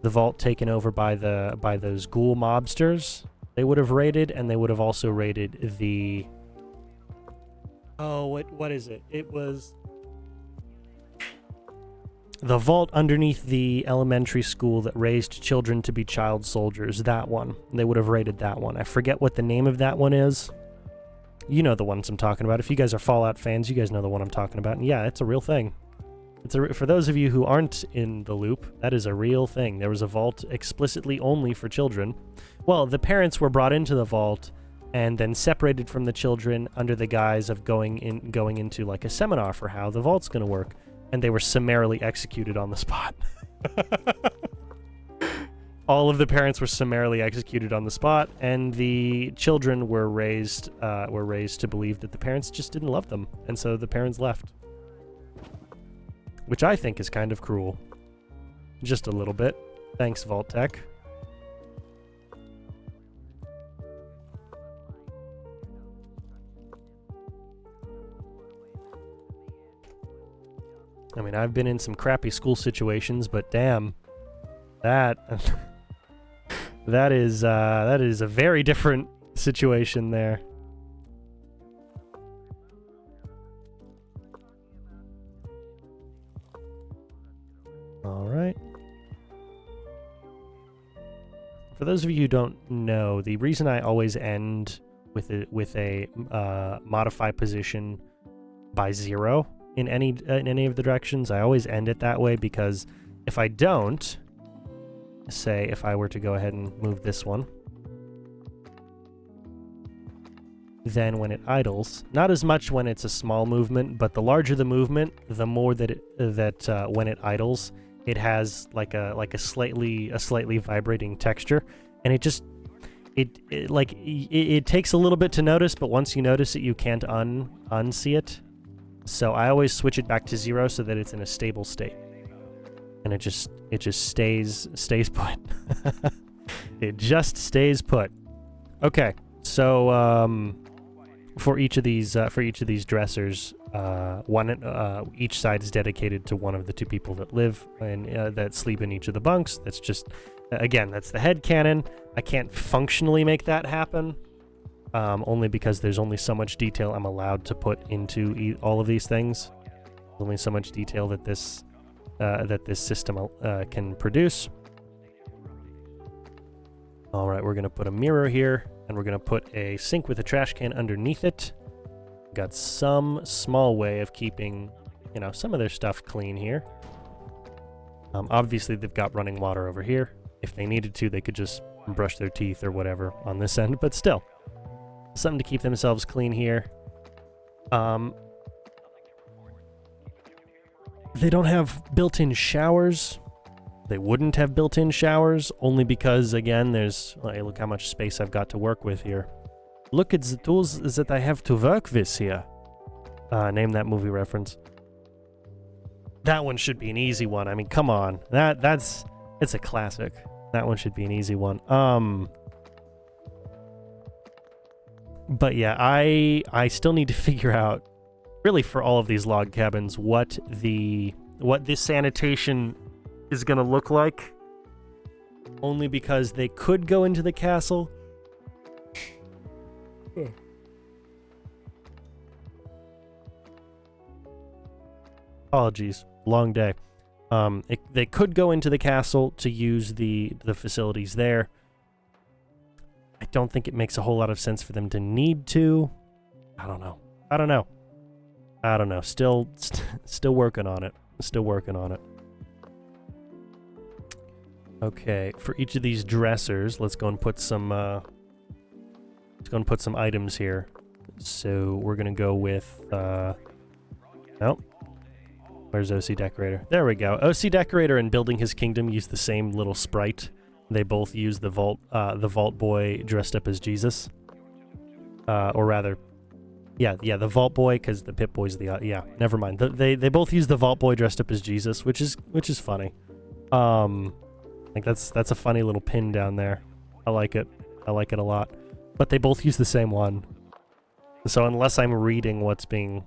vault taken over by those ghoul mobsters. They would have raided, and they would have also raided the... Oh, what is it? It was the vault underneath the elementary school that raised children to be child soldiers. That one. They would have raided that one. I forget what the name of that one is. You know the ones I'm talking about. If you guys are Fallout fans, you guys know the one I'm talking about. And yeah, it's a real thing. For those of you who aren't in the loop, that is a real thing. There was a vault explicitly only for children. Well, the parents were brought into the vault and then separated from the children under the guise of going into like a seminar for how the vault's going to work, and they were summarily executed on the spot. All of the parents were summarily executed on the spot, and the children were raised to believe that the parents just didn't love them, and so the parents left. Which I think is kind of cruel. Just a little bit. Thanks, Vault-Tec. I mean, I've been in some crappy school situations, but damn, that that is a very different situation there. All right. For those of you who don't know, the reason I always end with a modify position by 0 in any of the directions, I always end it that way, because if I don't, say if I were to go ahead and move this one, then when it idles, not as much when it's a small movement, but the larger the movement, the more that when it idles, it has like a slightly vibrating texture, and it takes a little bit to notice, but once you notice it, you can't unsee it. So I always switch it back to 0 so that it's in a stable state, and it just stays put. It just stays put. Okay, so for each of these dressers, each side is dedicated to one of the two people that live and that sleep in each of the bunks. That's just, again, that's the headcanon. I can't functionally make that happen, only because there's only so much detail I'm allowed to put into all of these things. There's only so much detail that this system can produce. All right, we're gonna put a mirror here, and we're gonna put a sink with a trash can underneath it. Got some small way of keeping, some of their stuff clean here. Obviously, they've got running water over here. If they needed to, they could just brush their teeth or whatever on this end, but still, something to keep themselves clean here. They don't have built-in showers. They wouldn't have built-in showers, only because, again, look how much space I've got to work with here. Look at the tools that I have to work with here. Name that movie reference. That one should be an easy one. I mean, come on. It's a classic. That one should be an easy one. But yeah, I still need to figure out, really for all of these log cabins, what this sanitation is going to look like. Only because they could go into the castle. Apologies, long day. They could go into the castle to use the facilities there. I don't think it makes a whole lot of sense for them to need to. I don't know. Still working on it. Okay, for each of these dressers, let's go and put some items here. So we're gonna go with where's OC Decorator? There we go. OC Decorator and Building His Kingdom use the same little sprite. They both use the Vault Boy dressed up as Jesus. Or rather, the Vault Boy, because the Pip Boy's never mind. They both use the Vault Boy dressed up as Jesus, which is funny. Like that's a funny little pin down there. I like it a lot. But they both use the same one. So unless I'm reading what's being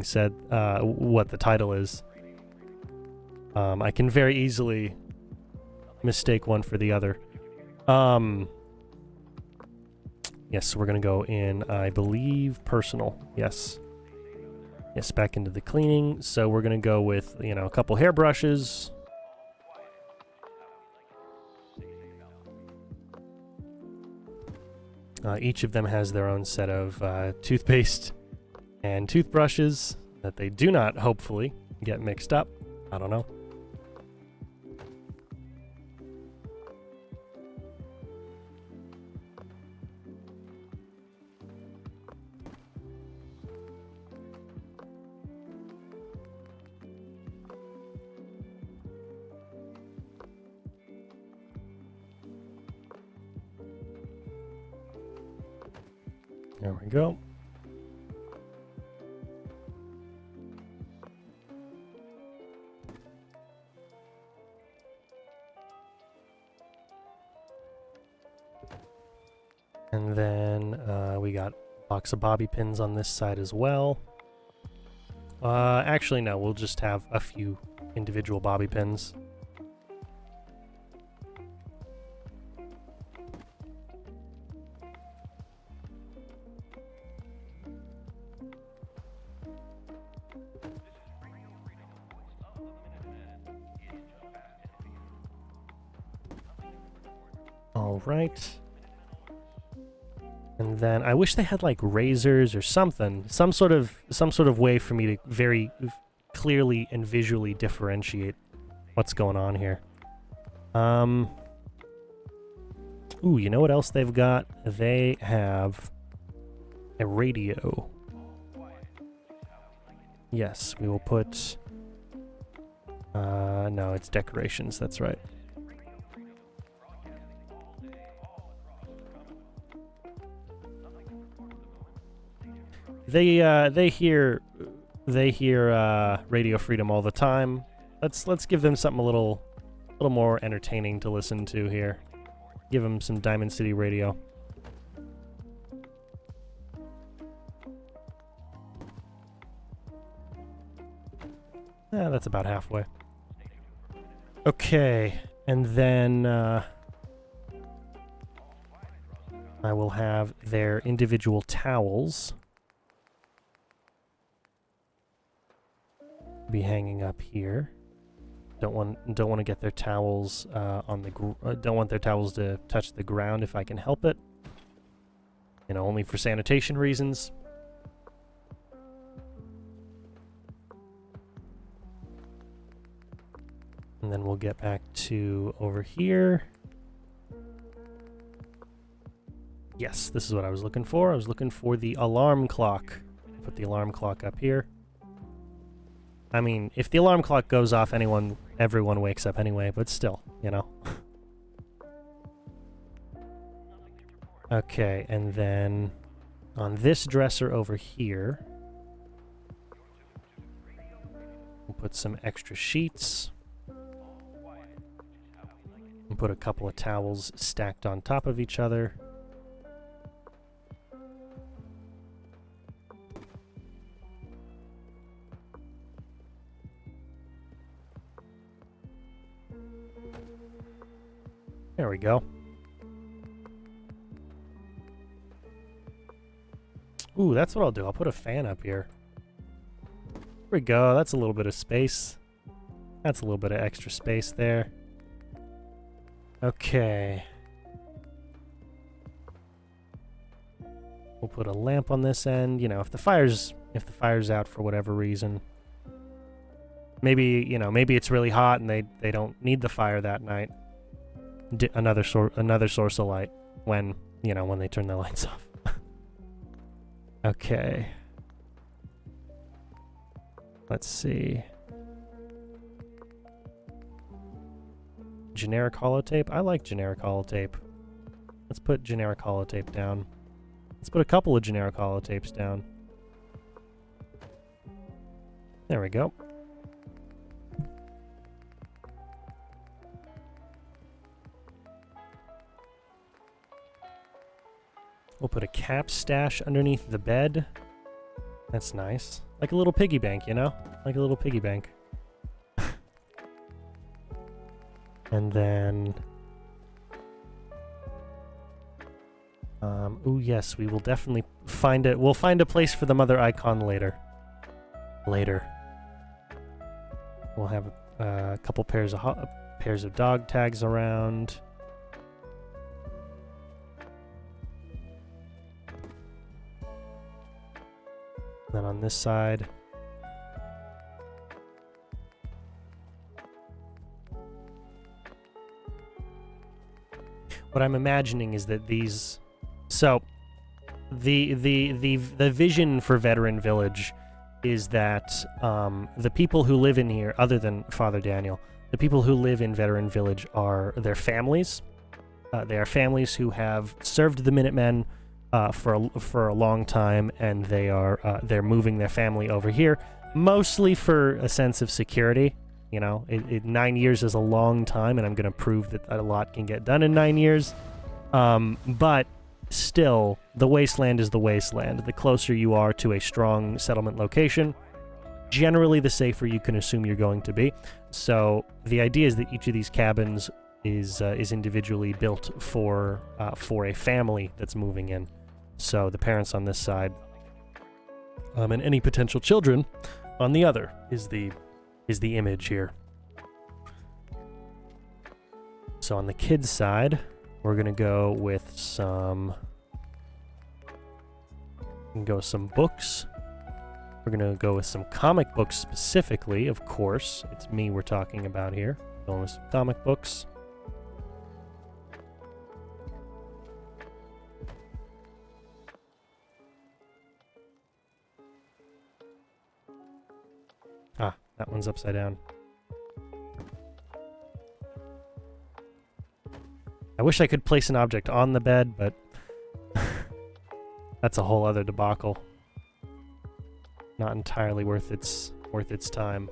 said, what the title is, I can very easily mistake one for the other. Yes, we're gonna go in, I believe, personal. Yes, back into the cleaning. So we're gonna go with, a couple hairbrushes. Each of them has their own set of toothpaste and toothbrushes that they do not, hopefully, get mixed up. I don't know. There we go. And then we got a box of bobby pins on this side as well. Actually, no, we'll just have a few individual bobby pins. All right. And then I wish they had like razors or something, some sort of way for me to very clearly and visually differentiate what's going on here. Ooh, you know what else they've got? They have a radio. Yes, we will put no, it's decorations, that's right. They hear Radio Freedom all the time. Let's give them something a little more entertaining to listen to here. Give them some Diamond City Radio. That's about halfway. Okay, and then I will have their individual towels be hanging up here. Don't want to get their towels on the don't want their towels to touch the ground if I can help it. You know, only for sanitation reasons. And then we'll get back to over here. Yes, this is what I was looking for. I was looking for the alarm clock. Put the alarm clock up here. I mean, if the alarm clock goes off, everyone wakes up anyway, but still, you know. Okay, and then on this dresser over here, we'll put some extra sheets. And put a couple of towels stacked on top of each other. There we go. Ooh, that's what I'll do. I'll put a fan up here. There we go. That's a little bit of space. That's a little bit of extra space there. Okay. We'll put a lamp on this end. You know, if the fire's out for whatever reason, maybe it's really hot and they don't need the fire that night. Another source of light when they turn the lights off. Okay. Let's see. Generic holotape? I like generic holotape. Let's put generic holotape down. Let's put a couple of generic holotapes down. There we go. We'll put a cap stash underneath the bed. That's nice. Like a little piggy bank, you know? Like a little piggy bank. And then... ooh, yes, we will definitely find it. We'll find a place for the mother icon later. We'll have a couple pairs of dog tags around. And then on this side, what I'm imagining is that these, so the vision for Veteran Village is that the people who live in here, other than Father Daniel, the people who live in Veteran Village are their families. They are families who have served the Minutemen for a long time, and they're moving their family over here, mostly for a sense of security. You know, 9 years is a long time, and I'm going to prove that a lot can get done in 9 years. But still, the wasteland is the wasteland. The closer you are to a strong settlement location, generally the safer you can assume you're going to be. So the idea is that each of these cabins is individually built for a family that's moving in. So the parents on this side, and any potential children on the other is the image here. So on the kids' side, we're gonna go with some books. We're gonna go with some comic books specifically, of course. It's me we're talking about here. Going with some comic books. Ah, that one's upside down. I wish I could place an object on the bed, but that's a whole other debacle. Not entirely worth its time.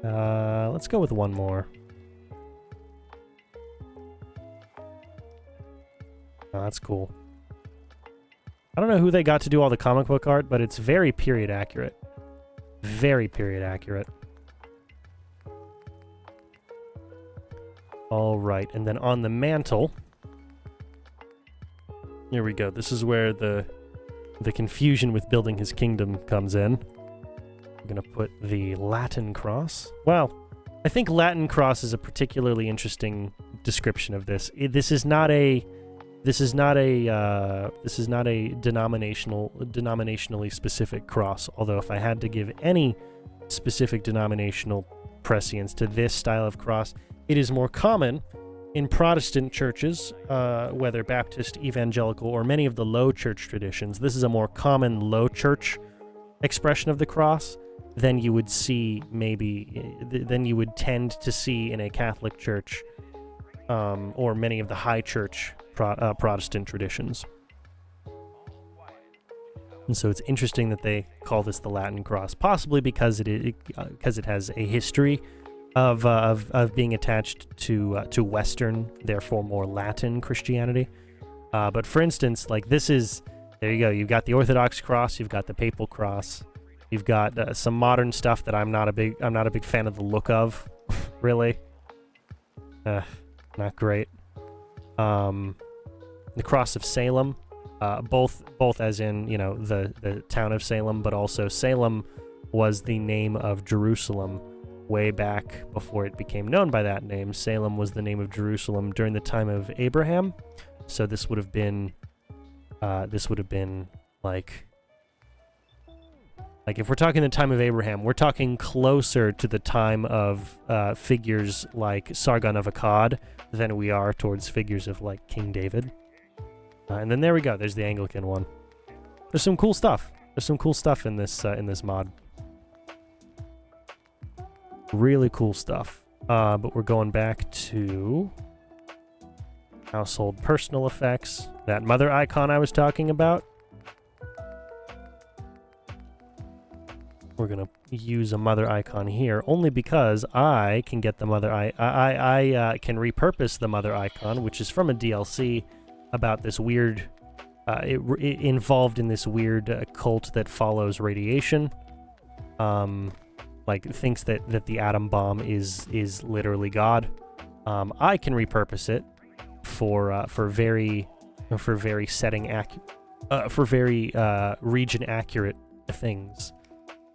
Let's go with one more. Oh, that's cool. I don't know who they got to do all the comic book art, but it's very period accurate. Very period accurate. All right, and then on the mantle, here we go. This is where the confusion with building his kingdom comes in. I'm gonna put the Latin cross. Well, I think Latin cross is a particularly interesting description of this. This is not a denominationally specific cross. Although, if I had to give any specific denominational prescience to this style of cross, it is more common in Protestant churches, whether Baptist, evangelical, or many of the low church traditions. This is a more common low church expression of the cross than you would see than you would tend to see in a Catholic church, or many of the high church Protestant traditions. And so it's interesting that they call this the Latin cross, possibly because it has a history of being attached to Western, therefore more Latin Christianity. But for instance, like this is, there you go. You've got the Orthodox cross, you've got the Papal cross, you've got some modern stuff that I'm not a big fan of the look of, really. Not great. The Cross of Salem, both as in, you know, the town of Salem, but also Salem was the name of Jerusalem way back before it became known by that name. Salem was the name of Jerusalem during the time of Abraham. So this would have been like if we're talking the time of Abraham, we're talking closer to the time of figures like Sargon of Akkad than we are towards figures of like King David. And then there we go. There's the Anglican one. There's some cool stuff. There's some cool stuff in this mod. Really cool stuff. But we're going back to household personal effects. That mother icon I was talking about. We're gonna use a mother icon here only because I can get the mother I can repurpose the mother icon, which is from a DLC about this weird involved in this weird cult that follows radiation. Like thinks that the atom bomb is literally God. I can repurpose it for very region accurate things.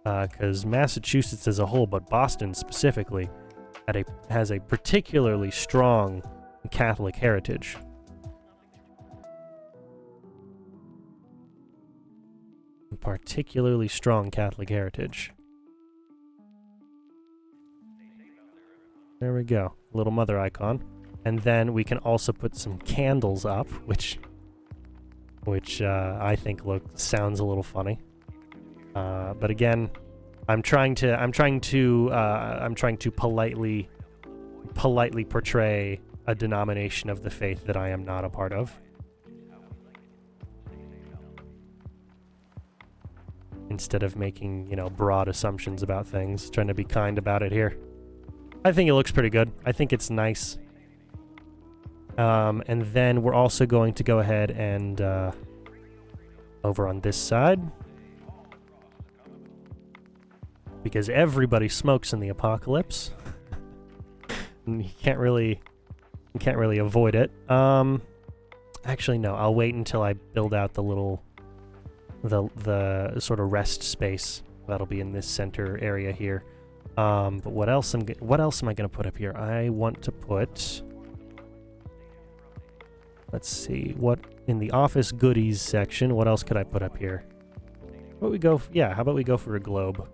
Because Massachusetts as a whole, but Boston specifically, has a particularly strong Catholic heritage. particularly strong Catholic heritage. There we go. Little mother icon. And then we can also put some candles up, which I think sounds a little funny. But again, I'm trying to politely portray a denomination of the faith that I am not a part of. Instead of making, broad assumptions about things, trying to be kind about it here. I think it looks pretty good. I think it's nice. And then we're also going to go ahead and over on this side, because everybody smokes in the apocalypse. And you can't really avoid it. Actually, no. I'll wait until I build out the sort of rest space that'll be in this center area here. But what else am I going to put up here? I want to put. Let's see what in the office goodies section. What else could I put up here? How about we go for a globe?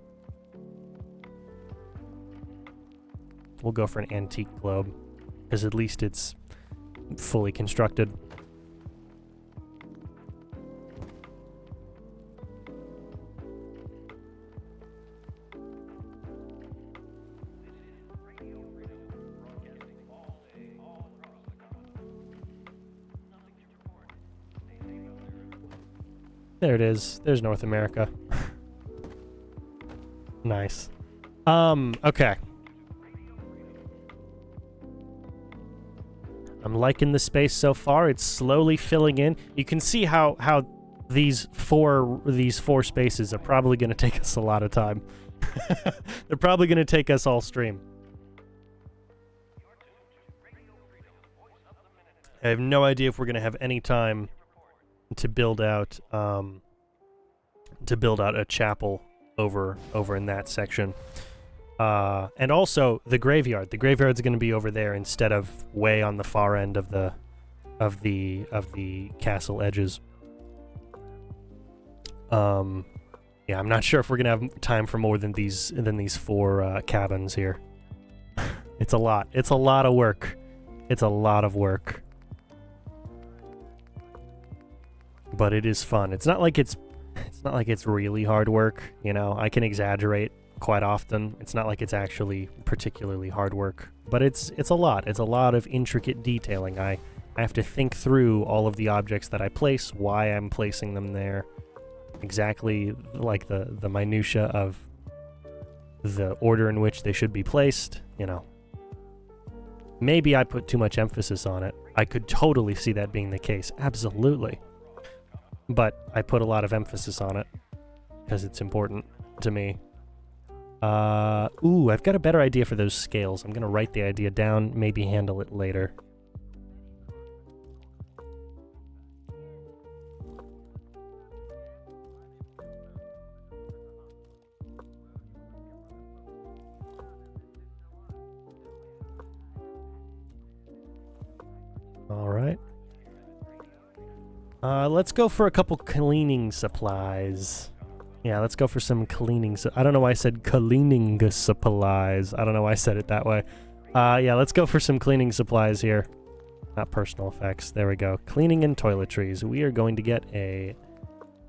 We'll go for an antique globe, because at least it's fully constructed. There it is. There's North America. Nice. Okay. I'm liking the space so far. It's slowly filling in. You can see how these four spaces are probably going to take us a lot of time. They're probably going to take us all stream. I have no idea if we're going to have any time to build out a chapel over in that section. And also the graveyard. The graveyard's going to be over there instead of way on the far end of the castle edges. Yeah, I'm not sure if we're going to have time for more than these four cabins here. It's a lot. It's a lot of work. It's a lot of work. But it is fun. It's not like it's really hard work, I can exaggerate quite often. It's not like it's actually particularly hard work, but it's a lot. It's a lot of intricate detailing. I have to think through all of the objects that I place, why I'm placing them there, exactly like the minutia of the order in which they should be placed, Maybe I put too much emphasis on it. I could totally see that being the case. Absolutely. But I put a lot of emphasis on it because it's important to me. Ooh, I've got a better idea for those scales. I'm going to write the idea down, maybe handle it later. All right. Let's go for a couple cleaning supplies. Yeah, let's go for some cleaning. I don't know why I said cleaning supplies. I don't know why I said it that way. Yeah, let's go for some cleaning supplies here. Not personal effects. There we go. Cleaning and toiletries. We are going to get a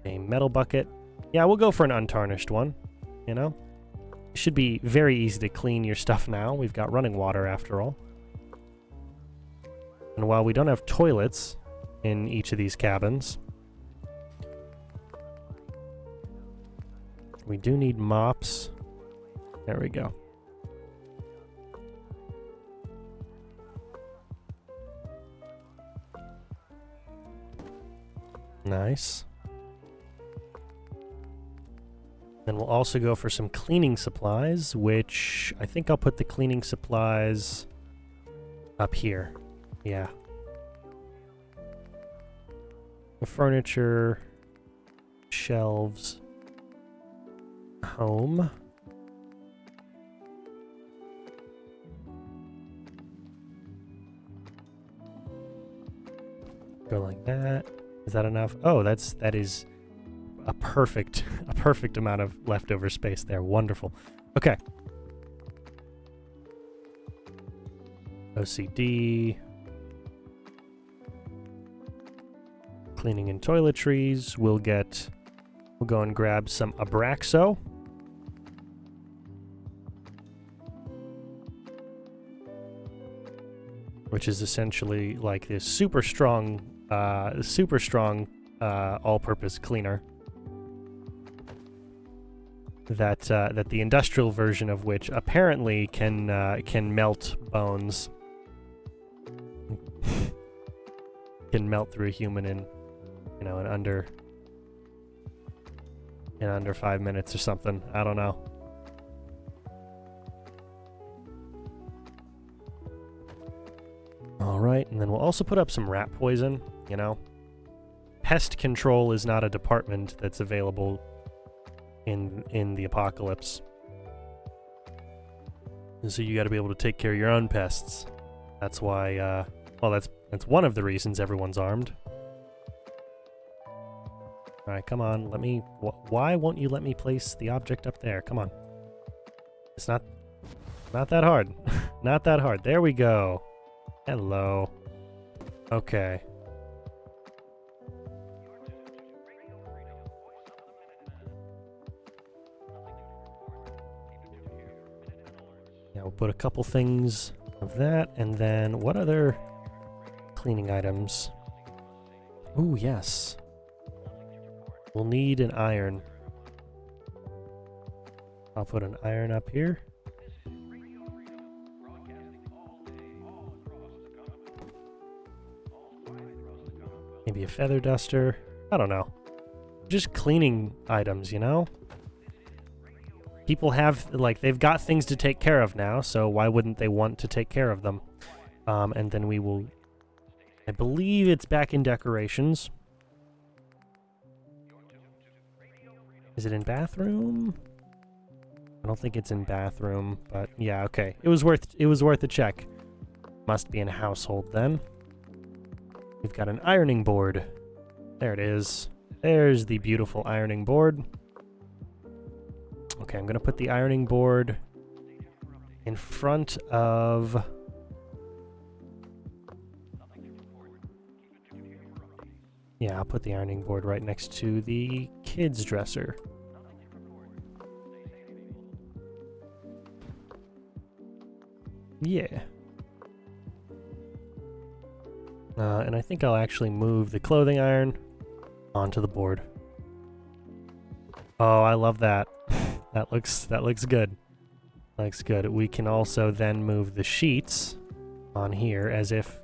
metal bucket. Yeah, we'll go for an untarnished one. It should be very easy to clean your stuff now. We've got running water after all. And while we don't have toilets in each of these cabins, we do need mops. There we go. Nice. Then we'll also go for some cleaning supplies, which I think I'll put the cleaning supplies up here. Yeah. The furniture, shelves, home. Go like that. Is that enough? Oh, that is a perfect amount of leftover space there. Wonderful. Okay. OCD. Cleaning and toiletries. We'll go and grab some Abraxo. Which is essentially like this super strong all-purpose cleaner. That the industrial version of which apparently can melt bones. Can melt through a human in under 5 minutes or something. I don't know. All right, and then we'll also put up some rat poison. Pest control is not a department that's available in the apocalypse. And so you got to be able to take care of your own pests. That's why. Well, that's one of the reasons everyone's armed. All right, come on. Why won't you let me place the object up there? Come on. It's not that hard. Not that hard. There we go. Hello. Okay. Yeah, we'll put a couple things of that, and then what other cleaning items? Ooh, yes. We'll need an iron. I'll put an iron up here. Maybe a feather duster. I don't know. Just cleaning items, People have, they've got things to take care of now, so why wouldn't they want to take care of them? And then we will... I believe it's back in decorations. Is it in bathroom? I don't think it's in bathroom, but yeah, okay. It was worth a check. Must be in household then. We've got an ironing board. There it is. There's the beautiful ironing board. Okay, I'm gonna put the ironing board in front of... Yeah, I'll put the ironing board right next to the kids' dresser. Yeah. And I think I'll actually move the clothing iron onto the board. Oh, I love that. That looks good. Looks good. We can also then move the sheets on here as if,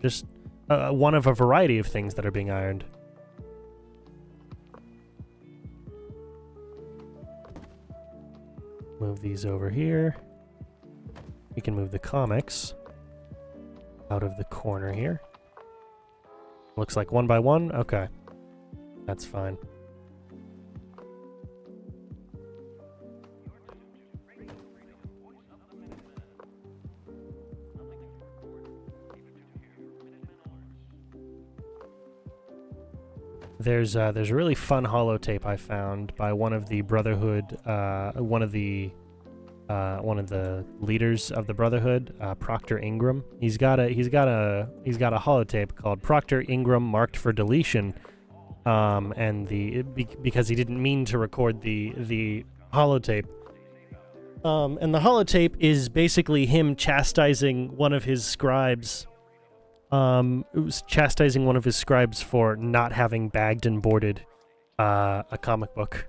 just one of a variety of things that are being ironed. Move these over here. We can move the comics out of the corner here. Looks like one by one? Okay. That's fine. There's a really fun holotape I found by one of the Brotherhood, one of the leaders of the Brotherhood, Proctor Ingram. He's got a holotape called Proctor Ingram Marked for Deletion, because he didn't mean to record the holotape. And the holotape is basically him chastising one of his scribes. It was chastising one of his scribes for not having bagged and boarded a comic book.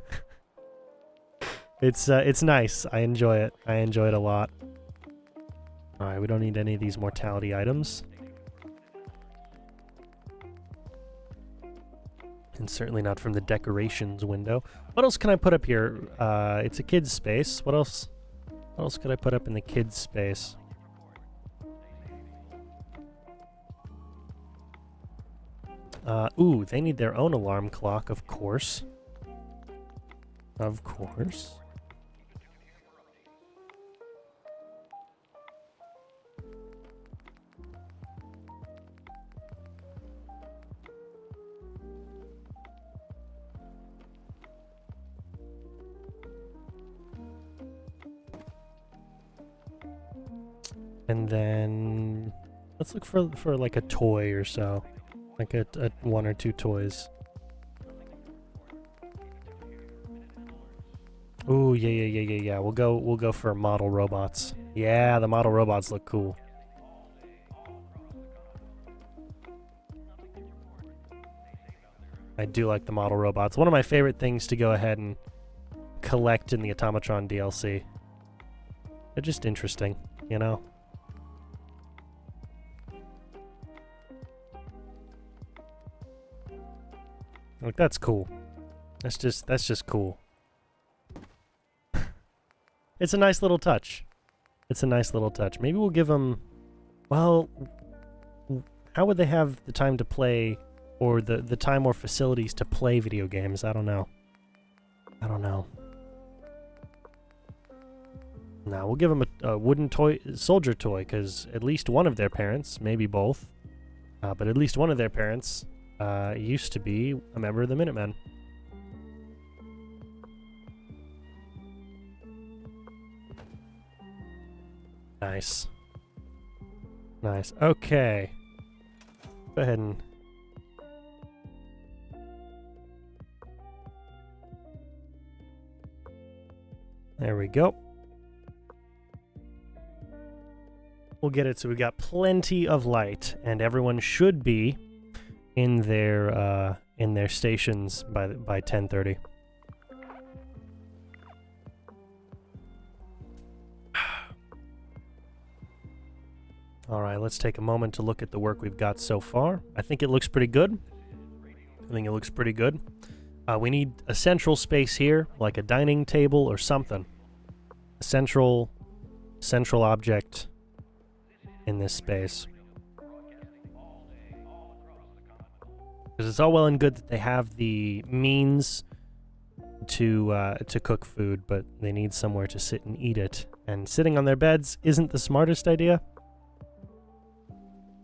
It's nice. I enjoy it. I enjoy it a lot. Alright, we don't need any of these mortality items. And certainly not from the decorations window. What else can I put up here? It's a kid's space. What else could I put up in the kids' space? Ooh, they need their own alarm clock, of course. Of course. And then let's look for like a toy or so. Like a one or two toys. Ooh, yeah. We'll go for model robots. Yeah, the model robots look cool. I do like the model robots. One of my favorite things to go ahead and collect in the Automatron DLC. They're just interesting, you know? Like, that's cool. That's just cool. It's a nice little touch. It's a nice little touch. Maybe we'll give them... Well, how would they have the time to play, or the time or facilities to play video games? I don't know. I don't know. No, we'll give them a wooden toy, soldier toy, because at least one of their parents, maybe both, but at least one of their parents used to be a member of the Minutemen. Nice. Nice. Okay. Go ahead and... There we go. We'll get it so we got plenty of light, and everyone should be in their stations by 10:30. All right, let's take a moment to look at the work we've got so far. I think it looks pretty good. We need a central space here, like a dining table or something. A central object in this space. Because it's all well and good that they have the means to cook food, but they need somewhere to sit and eat it. And sitting on their beds isn't the smartest idea.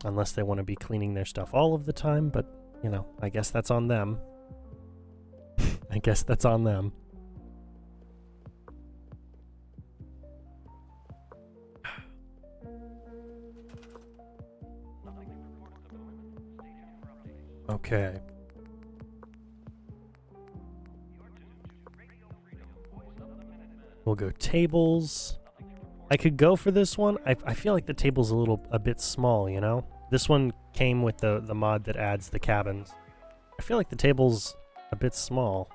Unless they want to be cleaning their stuff all of the time, but, you know, I guess that's on them. I guess that's on them. Okay. We'll go tables. I could go for this one. I feel like the table's a bit small, you know? This one came with the mod that adds the cabins. I feel like the table's a bit small.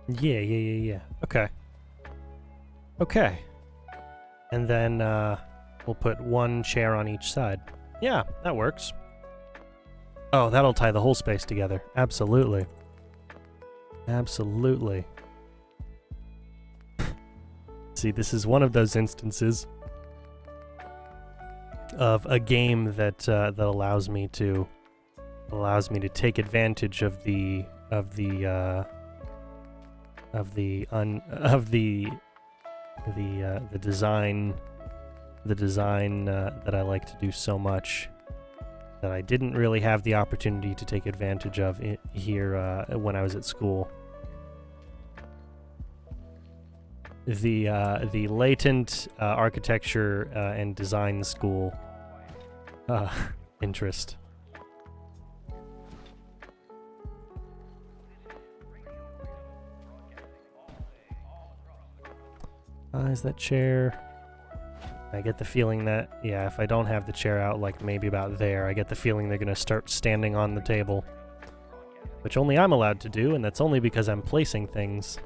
Yeah. Okay. And then we'll put one chair on each side. Yeah, that works. Oh, that'll tie the whole space together. Absolutely. See, this is one of those instances of a game that allows me to take advantage of the design that I like to do so much that I didn't really have the opportunity to take advantage of here when I was at school. The latent architecture and design school interest. Is that chair? I get the feeling that, yeah, if I don't have the chair out, like maybe about there, I get the feeling they're going to start standing on the table. Which only I'm allowed to do, and that's only because I'm placing things.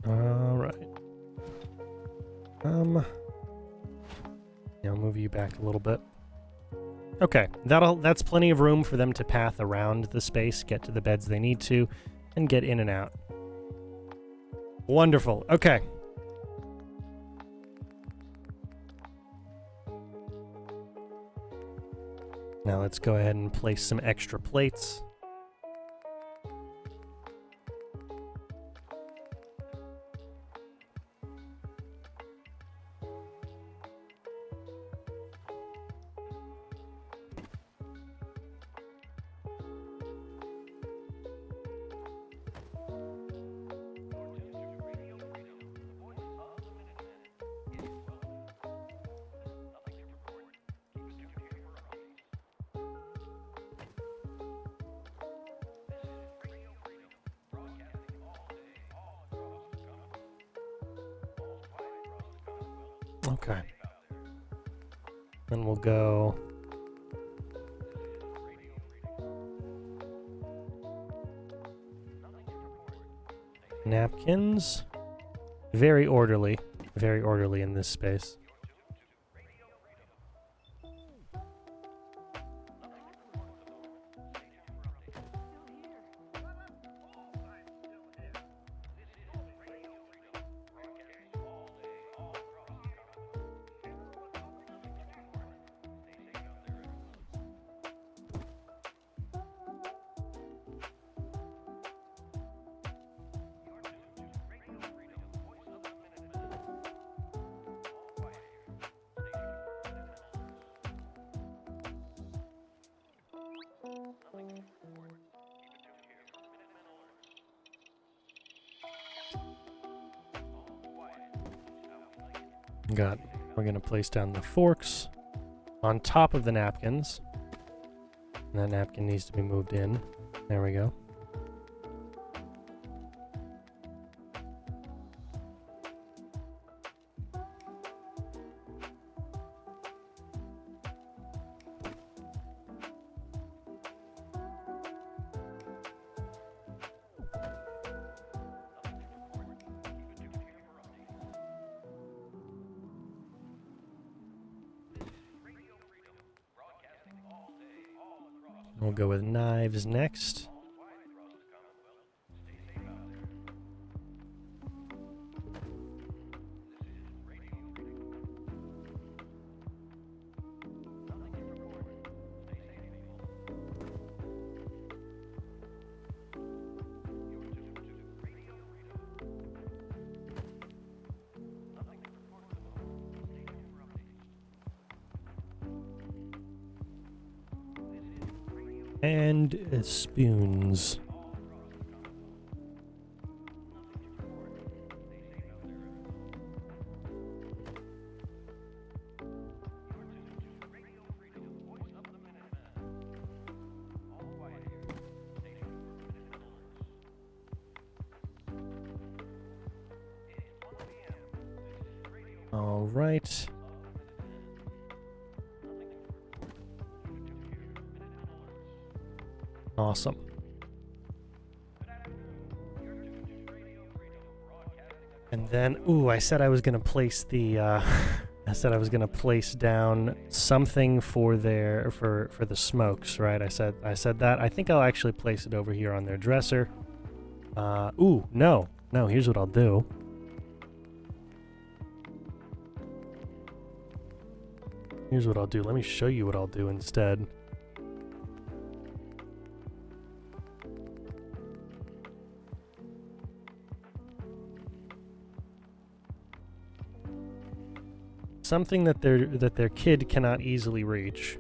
All right. Yeah, I'll move you back a little bit. Okay, that's plenty of room for them to path around the space, get to the beds they need to, and get in and out. Wonderful. Okay. Now let's go ahead and place some extra plates. Okay. Then we'll go napkins. Very orderly in this space. We're gonna place down the forks on top of the napkins. And that napkin needs to be moved in. There we go. We'll go with knives next. And spoons. All right. Awesome. And then, ooh, I said I was gonna place the, I said I was gonna place down something for their, for the smokes, right? I said that. I think I'll actually place it over here on their dresser. Ooh, no, here's what I'll do. Here's what I'll do. Let me show you what I'll do instead. Something that their kid cannot easily reach.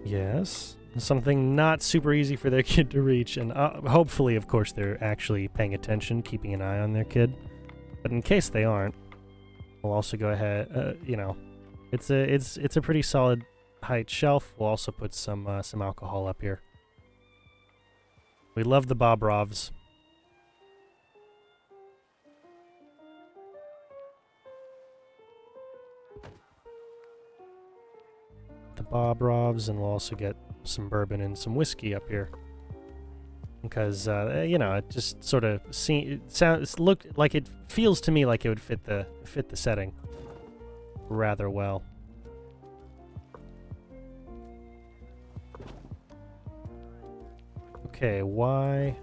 Yes. Something not super easy for their kid to reach, and hopefully, of course, they're actually paying attention, keeping an eye on their kid. But in case they aren't, we'll also go ahead. You know, it's a pretty solid height shelf. We'll also put some alcohol up here. We love the Bobrovs. The Bobrovs, and we'll also get some bourbon and some whiskey up here. Because, you know, it just sort of looked like, it feels to me like it would fit the setting rather well. Okay, why?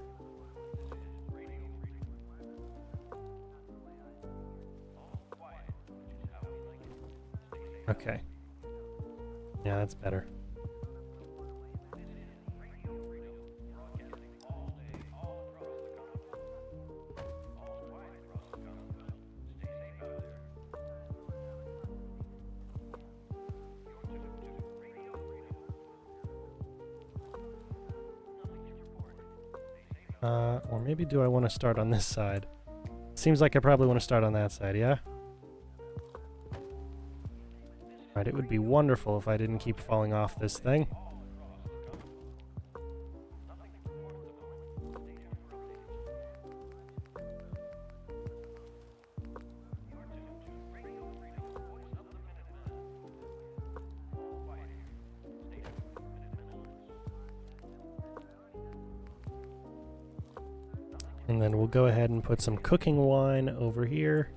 Okay. Yeah, that's better. Or maybe do I want to start on this side? Seems like I probably want to start on that side, yeah? Right, it would be wonderful if I didn't keep falling off this thing. And then we'll go ahead and put some cooking wine over here.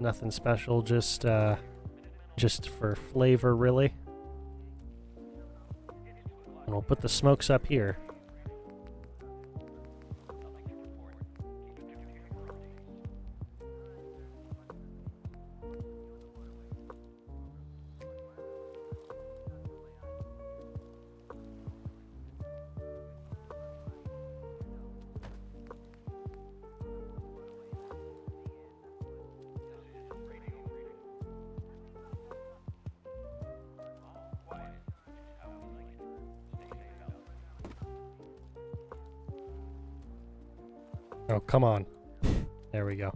Nothing special, just for flavor, really. And we'll put the smokes up here. Oh, come on. There we go.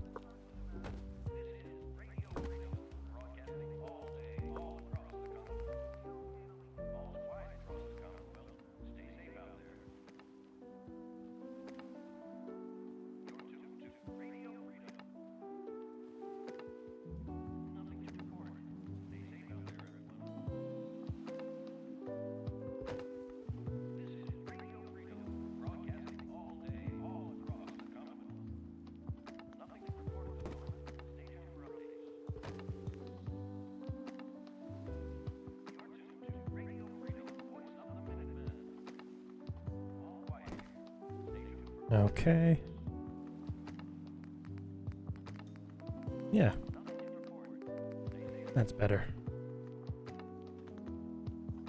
Okay. Yeah. That's better.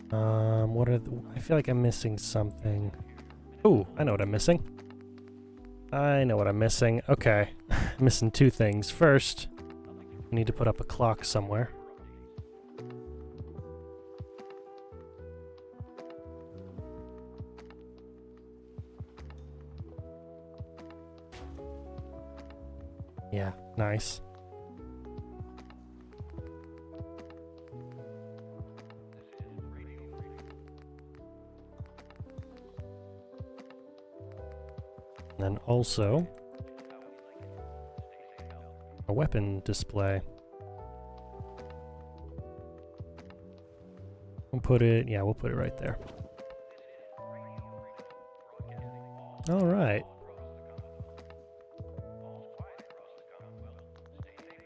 What are I feel like I'm missing something. Ooh, I know what I'm missing. I know what I'm missing. Okay. I'm missing two things. First, I need to put up a clock somewhere. Yeah, nice. And also a weapon display. We'll put it, yeah, we'll put it right there. All right.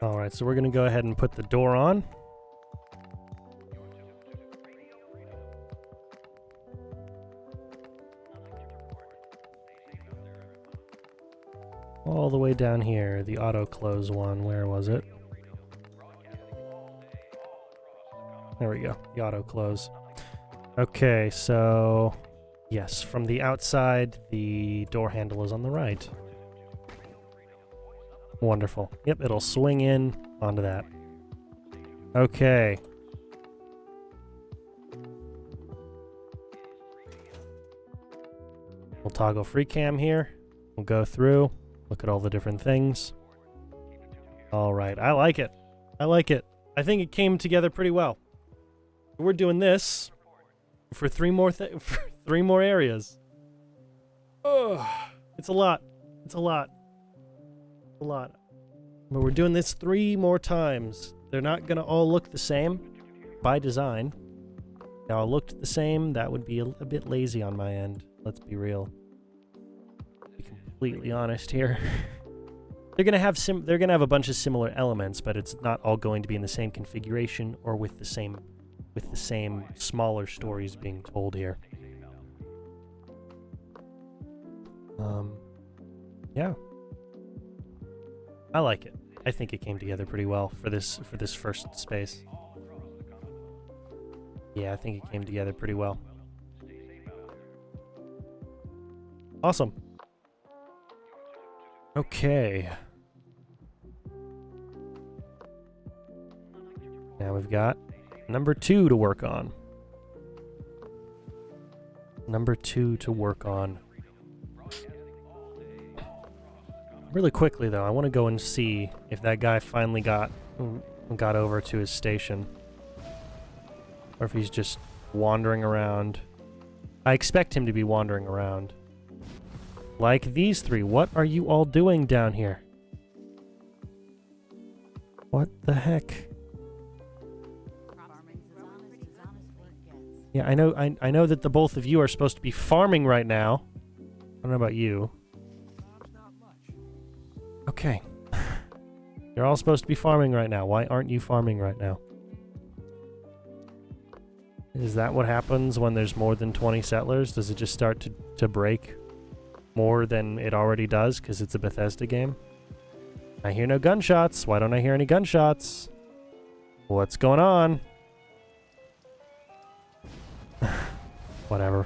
All right, so we're going to go ahead and put the door on. All the way down here, the auto close one, where was it? There we go, the auto close. Okay, so yes, from the outside, the door handle is on the right. Wonderful. Yep, it'll swing in onto that. Okay. We'll toggle free cam here. We'll go through, look at all the different things. All right, I like it. I like it. I think it came together pretty well. We're doing this for three more areas. Oh, it's a lot. It's a lot. A lot. But we're doing this 3 more times. they're not gonna all look the same by design. They all looked the same. That would be a bit lazy on my end. Let's be real. Be completely honest here. They're gonna have a bunch of similar elements, but it's not all going to be in the same configuration or with the same smaller stories being told here. Yeah. I like it. I think it came together pretty well for this first space. Yeah, I think it came together pretty well. Awesome. Okay. Now we've got number 2 to work on. Number 2 to work on. Really quickly, though, I want to go and see if that guy finally got over to his station. Or if he's just wandering around. I expect him to be wandering around. Like these 3. What are you all doing down here? What the heck? Yeah, I know that the both of you are supposed to be farming right now. I don't know about you. Okay. You're all supposed to be farming right now. Why aren't you farming right now? Is that what happens when there's more than 20 settlers? Does it just start to break more than it already does because it's a Bethesda game? I hear no gunshots. Why don't I hear any gunshots? What's going on? Whatever.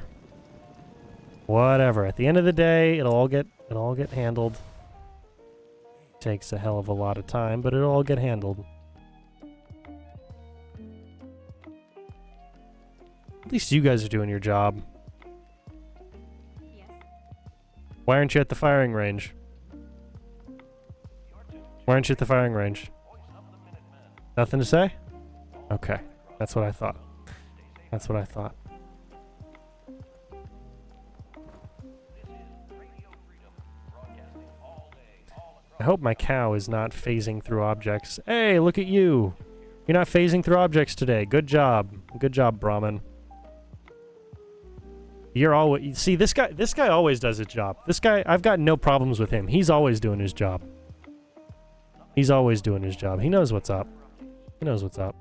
Whatever. At the end of the day, it'll all get handled. Takes a hell of a lot of time, but it'll all get handled. At least you guys are doing your job. Why aren't you at the firing range? Why aren't you at the firing range? Nothing to say? Okay. That's what I thought. That's what I thought. I hope my cow is not phasing through objects. Hey, look at you! You're not phasing through objects today. Good job. Good job, Brahmin. You're always... See, this guy always does his job. This guy, I've got no problems with him. He's always doing his job. He's always doing his job. He knows what's up. He knows what's up.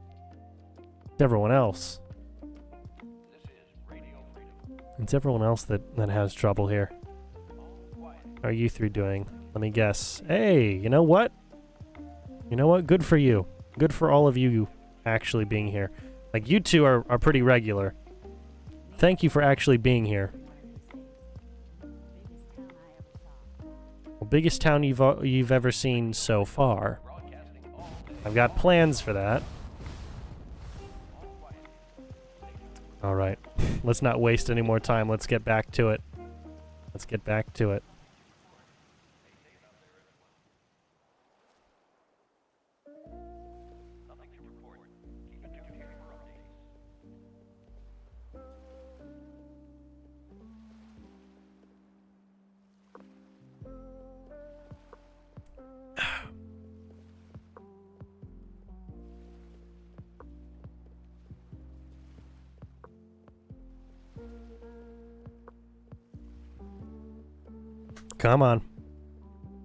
It's everyone else. It's everyone else that has trouble here. How are you 3 doing? Let me guess. Hey, you know what? You know what? Good for you. Good for all of you actually being here. Like, you 2 are pretty regular. Thank you for actually being here. Well, biggest town you've ever seen so far. I've got plans for that. All right. Let's not waste any more time. Let's get back to it. Let's get back to it. Come on.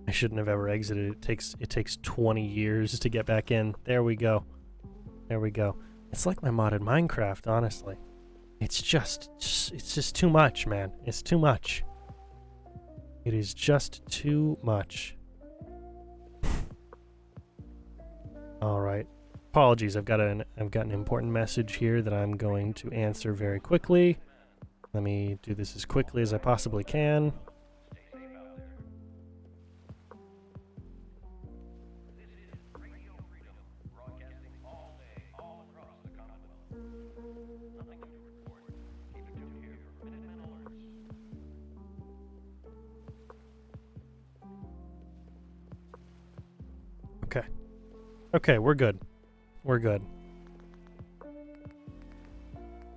I shouldn't have ever exited. It takes 20 years to get back in. There we go. There we go. It's like my modded Minecraft, honestly. It's just too much, man. It's too much. It is just too much. All right. Apologies. I've got an important message here that I'm going to answer very quickly. Let me do this as quickly as I possibly can. Okay. Okay, we're good. We're good.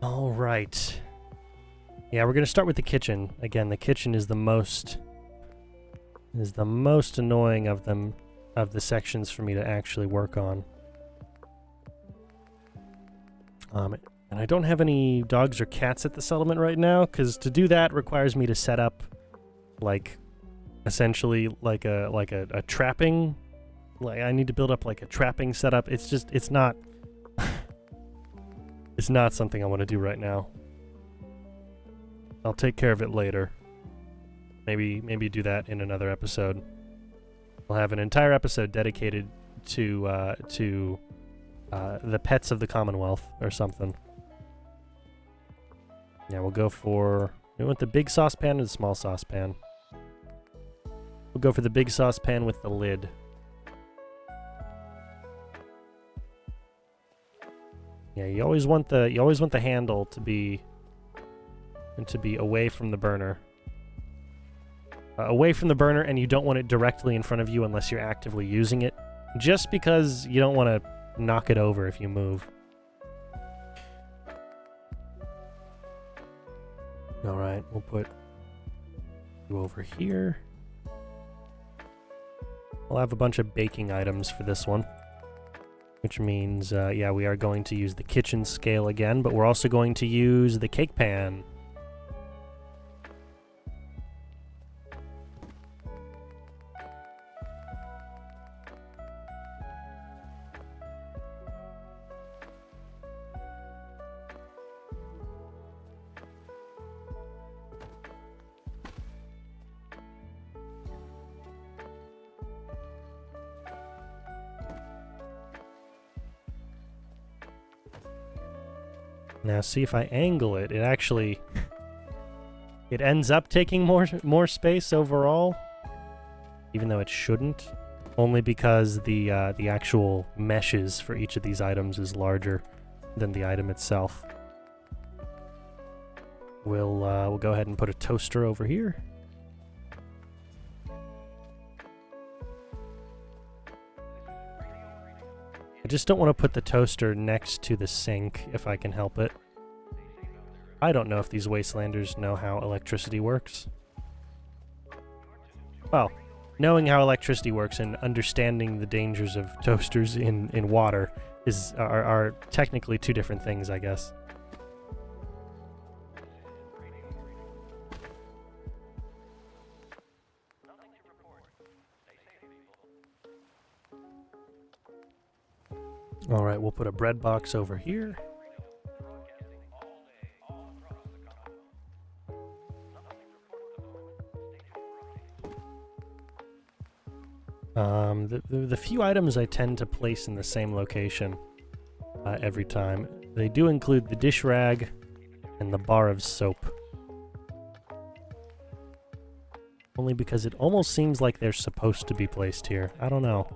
All right. Yeah, we're going to start with the kitchen. Again, the kitchen is the most annoying of them, of the sections for me to actually work on. And I don't have any dogs or cats at the settlement right now, because to do that requires me to set up, like, essentially like a trapping. Like, I need to build up like a trapping setup. It's not it's not something I want to do right now. I'll take care of it later. Maybe do that in another episode. We'll have an entire episode dedicated to the pets of the Commonwealth or something. Yeah, we'll go for... We want the big saucepan or the small saucepan? We'll go for the big saucepan with the lid. Yeah, you always want the handle to be away from the burner. Away from the burner, and you don't want it directly in front of you unless you're actively using it. Just because you don't want to knock it over if you move. Alright, we'll put you over here. We'll have a bunch of baking items for this one. Which means, yeah, we are going to use the kitchen scale again, but we're also going to use the cake pan. Now see if I angle it, it actually it ends up taking more space overall, even though it shouldn't, only because the actual meshes for each of these items is larger than the item itself. We'll go ahead and put a toaster over here. I just don't want to put the toaster next to the sink if I can help it. I don't know if these wastelanders know how electricity works. Well, knowing how electricity works and understanding the dangers of toasters in water are technically two different things, I guess. Alright, we'll put a bread box over here. The few items I tend to place in the same location every time, they do include the dish rag and the bar of soap. Only because it almost seems like they're supposed to be placed here. I don't know.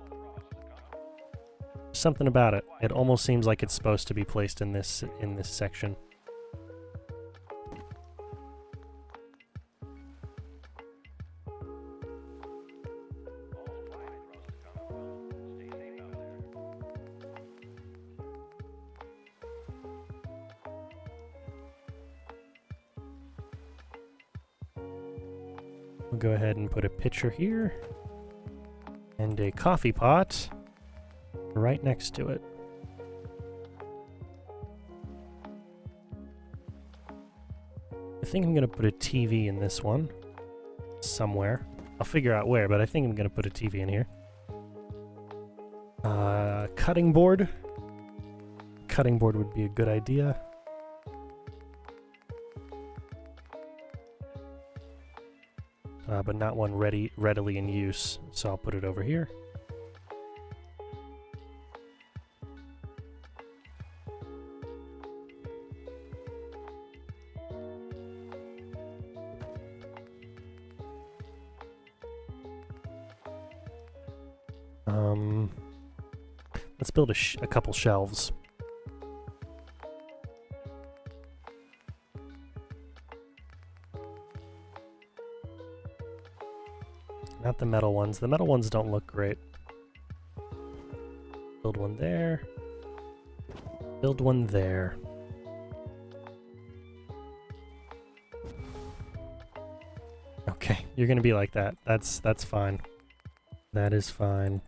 Something about it. It almost seems like it's supposed to be placed in this section. We'll go ahead and put a pitcher here and a coffee pot right next to it. I think I'm going to put a TV in this one somewhere. I'll figure out where, but I think I'm going to put a TV in here. Cutting board. Cutting board would be a good idea. But not one readily in use, so I'll put it over here. Let's build a couple shelves. Not the metal ones. The metal ones don't look great. Build one there. Build one there. Okay, you're gonna be like that. That's fine. That is fine.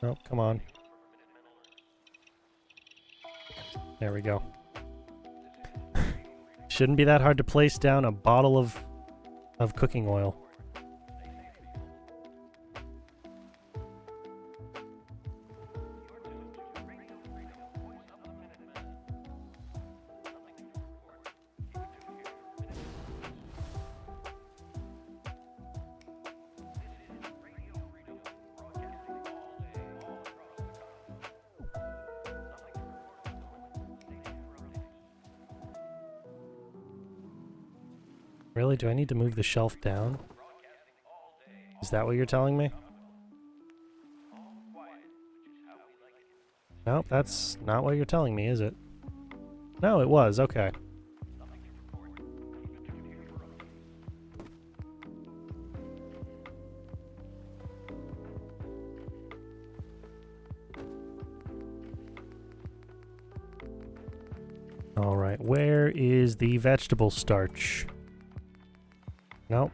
Oh, come on. There we go. Shouldn't be that hard to place down a bottle of cooking oil. Really? Do I need to move the shelf down? Is that what you're telling me? Nope, that's not what you're telling me, is it? No, it was. Okay. All right, where is the vegetable starch? Nope.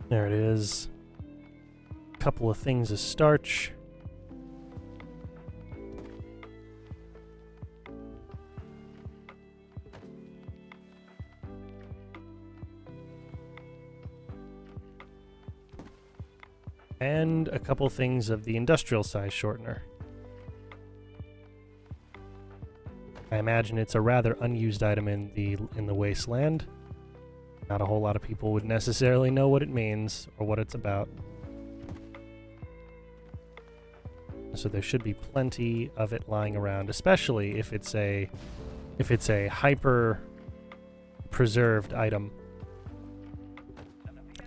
There it is. A couple of things of starch. And a couple things of the industrial size shortener. I imagine it's a rather unused item in the wasteland. Not a whole lot of people would necessarily know what it means or what it's about. So there should be plenty of it lying around, especially if it's a hyper preserved item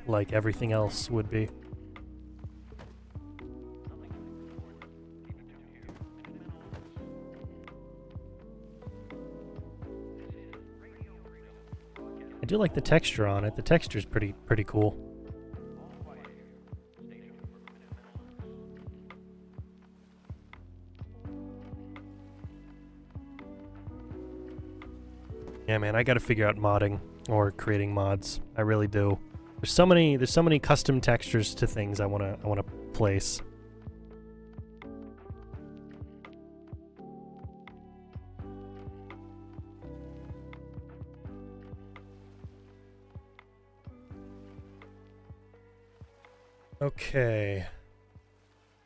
like everything else would be. I do like the texture on it. The texture's pretty cool. Yeah, man, I gotta figure out modding or creating mods. I really do. There's so many custom textures to things I wanna place. Okay.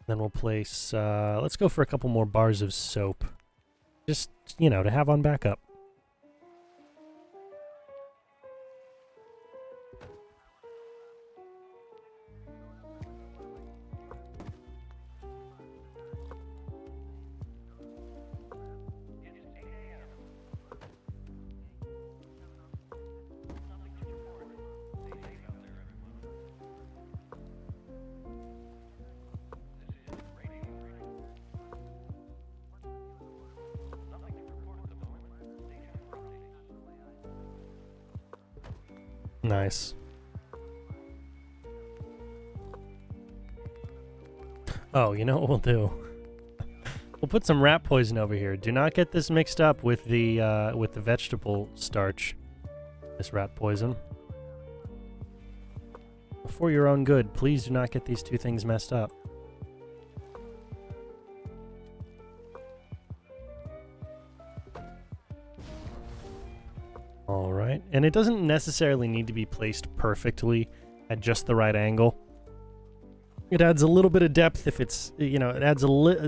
Then we'll place, let's go for a couple more bars of soap. Just, you know, to have on backup. Nice. Oh, you know what we'll do? We'll put some rat poison over here. Do not get this mixed up with the vegetable starch. This rat poison. For your own good, please do not get these two things messed up. Alright, and it doesn't necessarily need to be placed perfectly at just the right angle. It adds a little bit of depth if it's, you know, it adds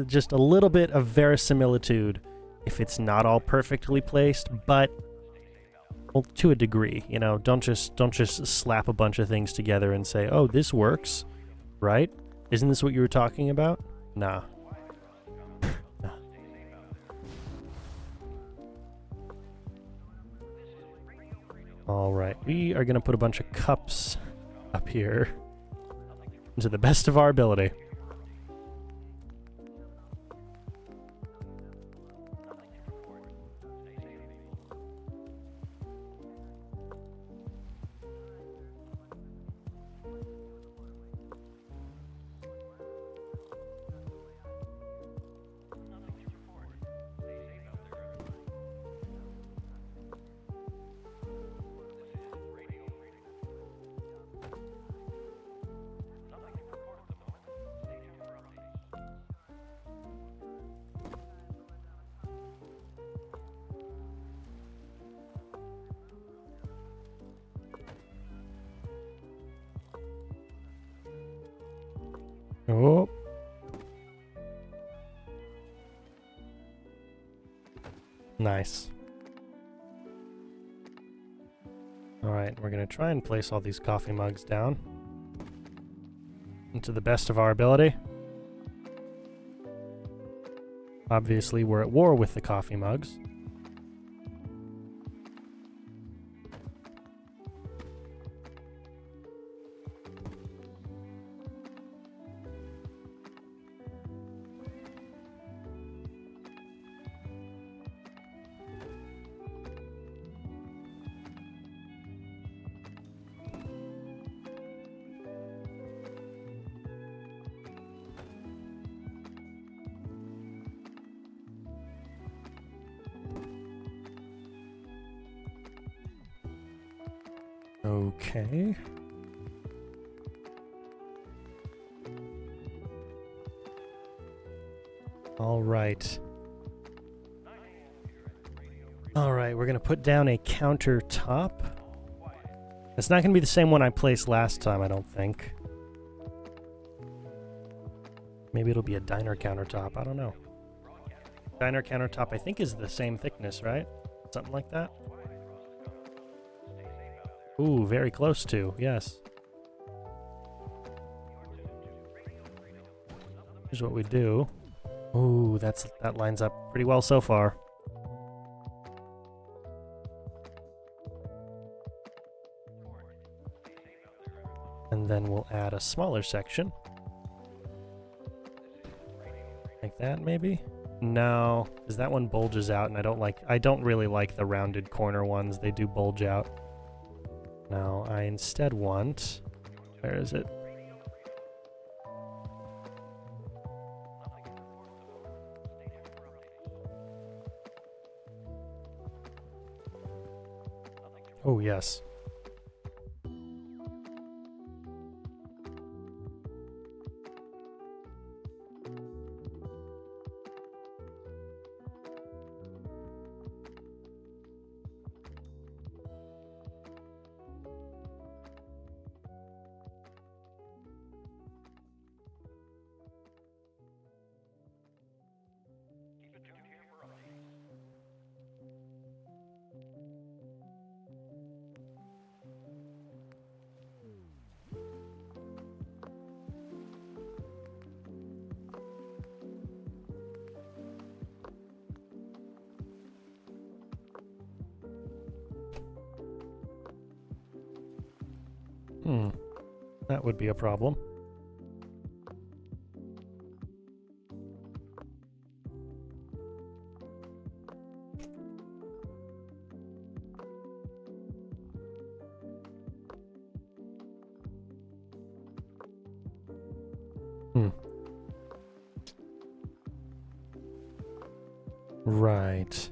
just a little bit of verisimilitude if it's not all perfectly placed, but well, to a degree, you know, don't just slap a bunch of things together and say, "Oh, this works." Right? Isn't this what you were talking about? Nah. Alright, we are going to put a bunch of cups up here to the best of our ability. Oh. Nice. Alright, we're going to try and place all these coffee mugs down. And to the best of our ability. Obviously, we're at war with the coffee mugs. Okay. All right. All right, we're going to put down a countertop. It's not going to be the same one I placed last time, I don't think. Maybe it'll be a diner countertop, I don't know. Diner countertop, I think, is the same thickness, right? Something like that? Ooh, very close to, yes. Here's what we do. Ooh, that lines up pretty well so far. And then we'll add a smaller section. Like that, maybe? No, because that one bulges out, and I don't really like the rounded corner ones. They do bulge out. Now, I instead want... Where is it? Oh, yes. That would be a problem. Right.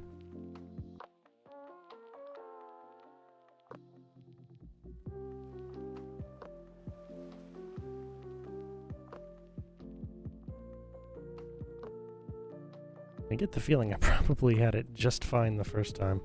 I get the feeling I probably had it just fine the first time.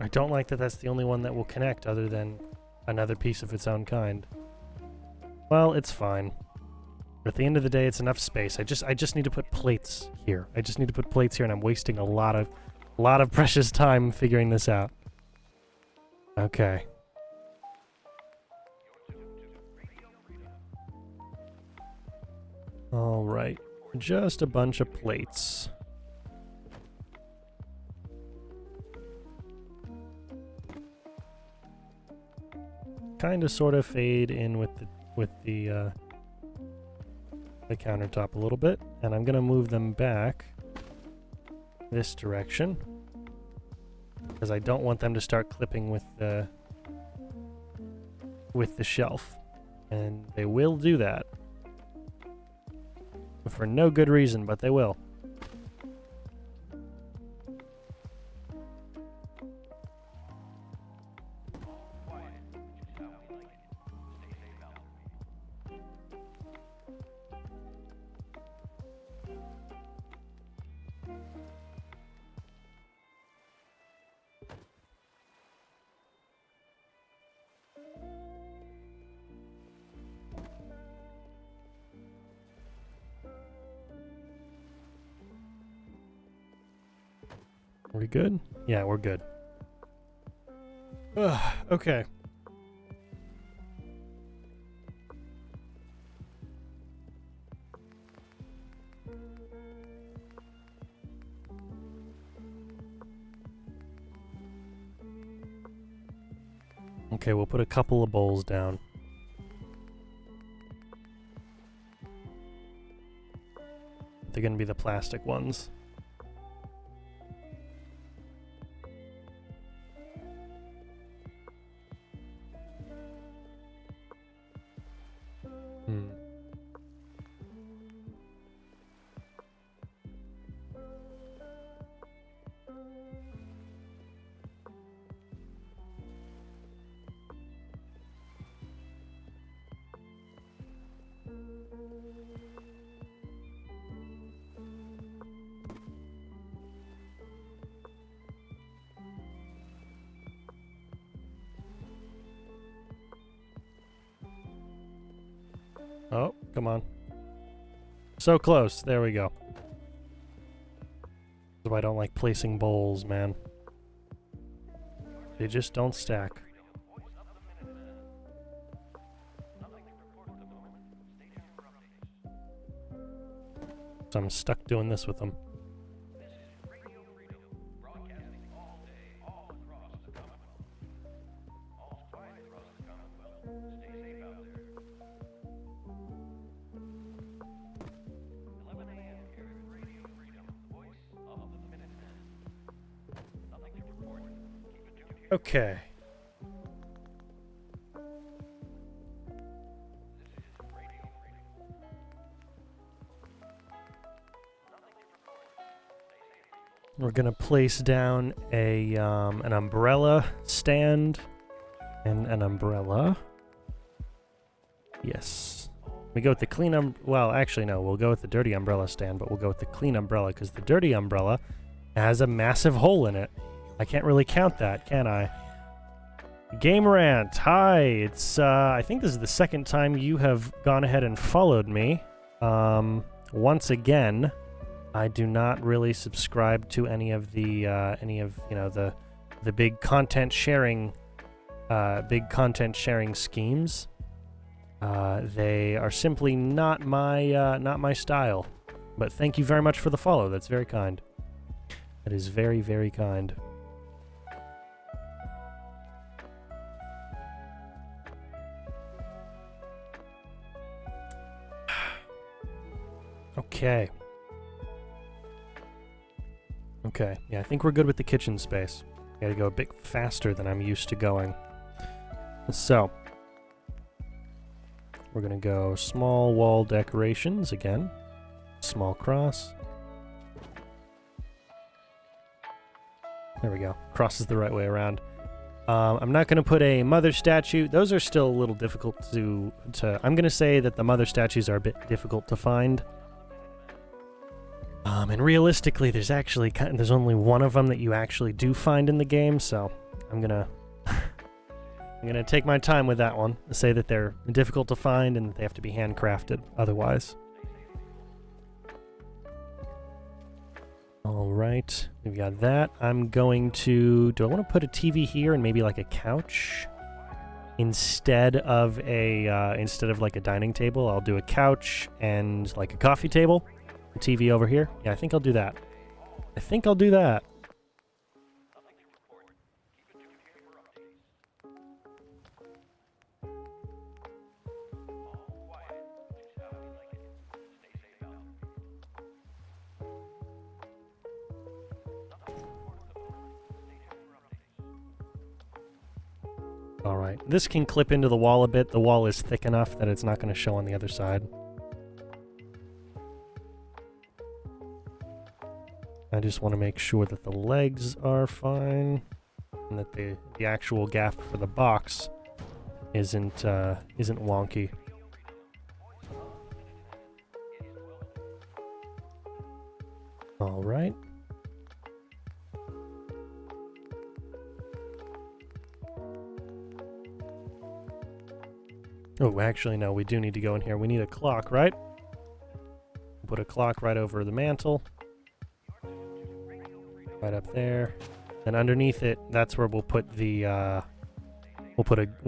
I don't like that that's the only one that will connect other than another piece of its own kind. Well, it's fine. At the end of the day, it's enough space. I just need to put plates here. I just need to put plates here, and I'm wasting a lot of precious time figuring this out. Okay. All right. Just a bunch of plates. Kind of sort of fade in with the countertop a little bit, and I'm gonna move them back this direction because I don't want them to start clipping with the shelf, and they will do that for no good reason, but they will. Are we good? Yeah, we're good. Ugh, okay. Okay, we'll put a couple of bowls down. They're gonna be the plastic ones. Oh, come on. So close. There we go. That's why I don't like placing bowls, man. They just don't stack. So I'm stuck doing this with them. Okay. We're gonna place down a an umbrella stand and an umbrella. Yes. We go with the clean well, actually no, we'll go with the dirty umbrella stand, but we'll go with the clean umbrella because the dirty umbrella has a massive hole in it. I can't really count that, can I? Game Rant, hi. It's I think this is the second time you have gone ahead and followed me. Once again, I do not really subscribe to any of the the big content sharing schemes. They are simply not my style. But thank you very much for the follow. That's very kind. That is very, very kind. Okay. Okay, yeah, I think we're good with the kitchen space. Gotta go a bit faster than I'm used to going. So, we're gonna go small wall decorations again. Small cross. There we go. Cross is the right way around. I'm not gonna put a mother statue. Those are still a little difficult to I'm gonna say that the mother statues are a bit difficult to find. And realistically, there's actually there's only one of them that you actually do find in the game, so I'm gonna I'm going to take my time with that one. Say that they're difficult to find and that they have to be handcrafted otherwise. All right, we've got that. I'm going to... Do I want to put a TV here and maybe like a couch? Instead of like a dining table, I'll do a couch and like a coffee table. A TV over here. Yeah, I think I'll do that. I think I'll do that. Alright, this can clip into the wall a bit. The wall is thick enough that it's not going to show on the other side. I just want to make sure that the legs are fine and that the actual gap for the box isn't wonky. Alright. Oh, actually, no, we do need to go in here. We need a clock, right? Put a clock right over the mantle. Right up there. And underneath it, that's where we'll put the, we'll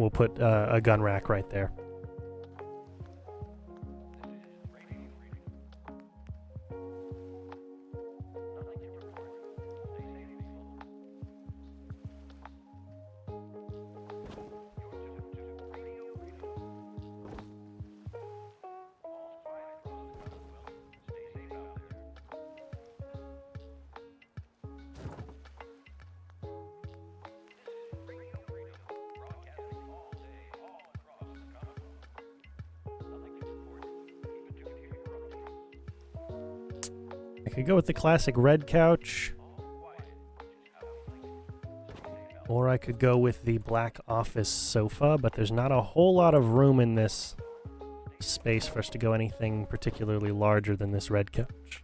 put a gun rack right there. I could go with the classic red couch. Or I could go with the black office sofa, but there's not a whole lot of room in this space for us to go anything particularly larger than this red couch.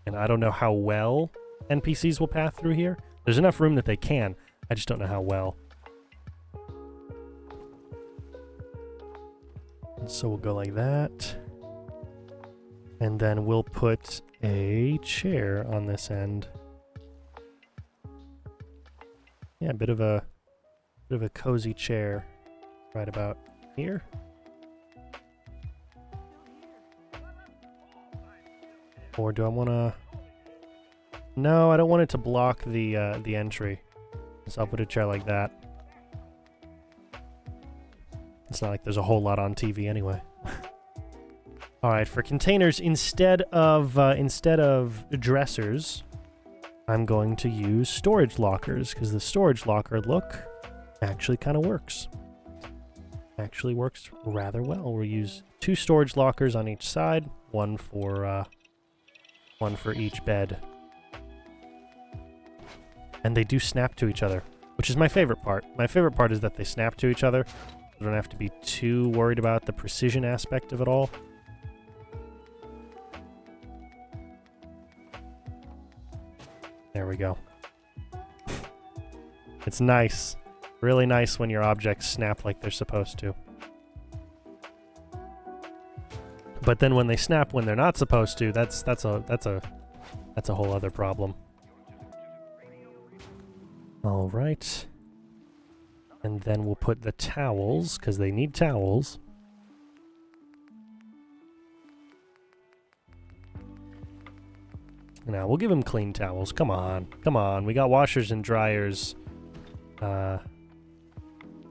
And I don't know how well NPCs will pass through here. There's enough room that they can. I just don't know how well. So we'll go like that. And then we'll put a chair on this end. Yeah, a bit of a cozy chair right about here. Or do I want to... No, I don't want it to block the entry. So I'll put a chair like that. It's not like there's a whole lot on TV anyway. Alright, for containers, instead of dressers, I'm going to use storage lockers, because the storage locker look actually kind of works. Actually works rather well. We'll use 2 storage lockers on each side, one for each bed. And they do snap to each other, which is my favorite part. My favorite part is that they snap to each other. I don't have to be too worried about the precision aspect of it all. There we go. It's nice. Really nice when your objects snap like they're supposed to. But then when they snap when they're not supposed to, that's a whole other problem. All right. And then we'll put the towels, because they need towels. Now, we'll give them clean towels. Come on. Come on. We got washers and dryers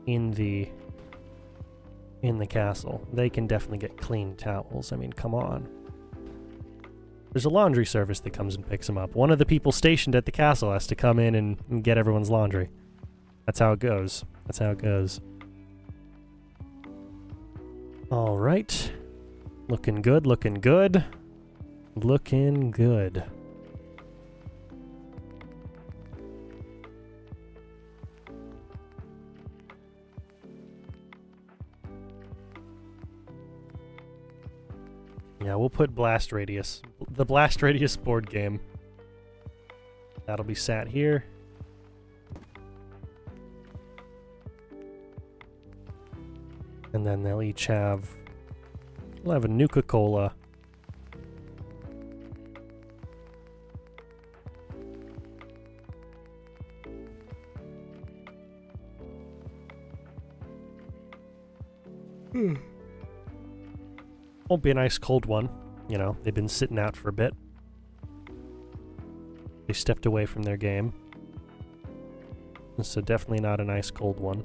in the castle. They can definitely get clean towels. I mean, come on. There's a laundry service that comes and picks them up. One of the people stationed at the castle has to come in and get everyone's laundry. That's how it goes. That's how it goes. All right. Looking good, looking good. Looking good. Yeah, we'll put Blast Radius. The Blast Radius board game. That'll be sat here. And then they'll each have... We'll have a Nuka-Cola. Won't be a nice cold one. You know, they've been sitting out for a bit. They stepped away from their game. So definitely not a nice cold one.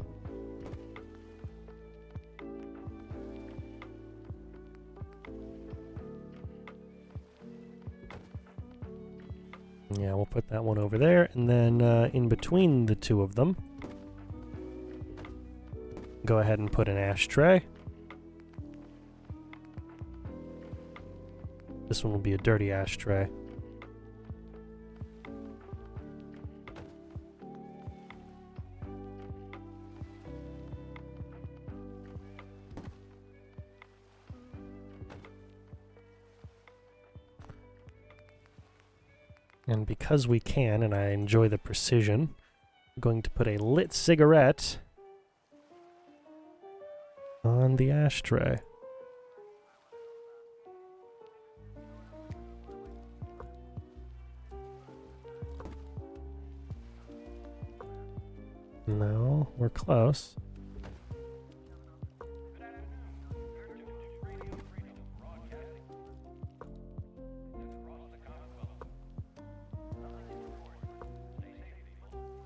Yeah, we'll put that one over there, and then in between the two of them, go ahead and put an ashtray. This one will be a dirty ashtray. And because we can, and I enjoy the precision, I'm going to put a lit cigarette on the ashtray. No, we're close.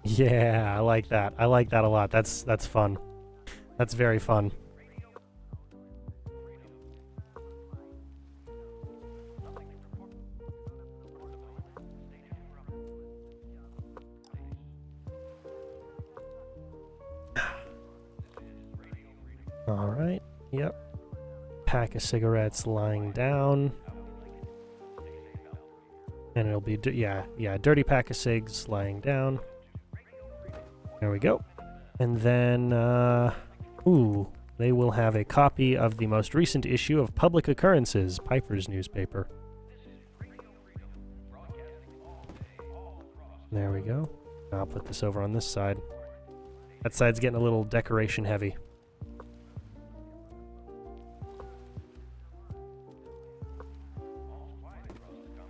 Yeah, I like that. I like that a lot. That's fun. That's very fun. All right. Yep. Pack of cigarettes lying down. And it'll be, yeah, dirty pack of cigs lying down. There we go. And then, ooh, they will have a copy of the most recent issue of Public Occurrences, Piper's newspaper. There we go. I'll put this over on this side. That side's getting a little decoration heavy.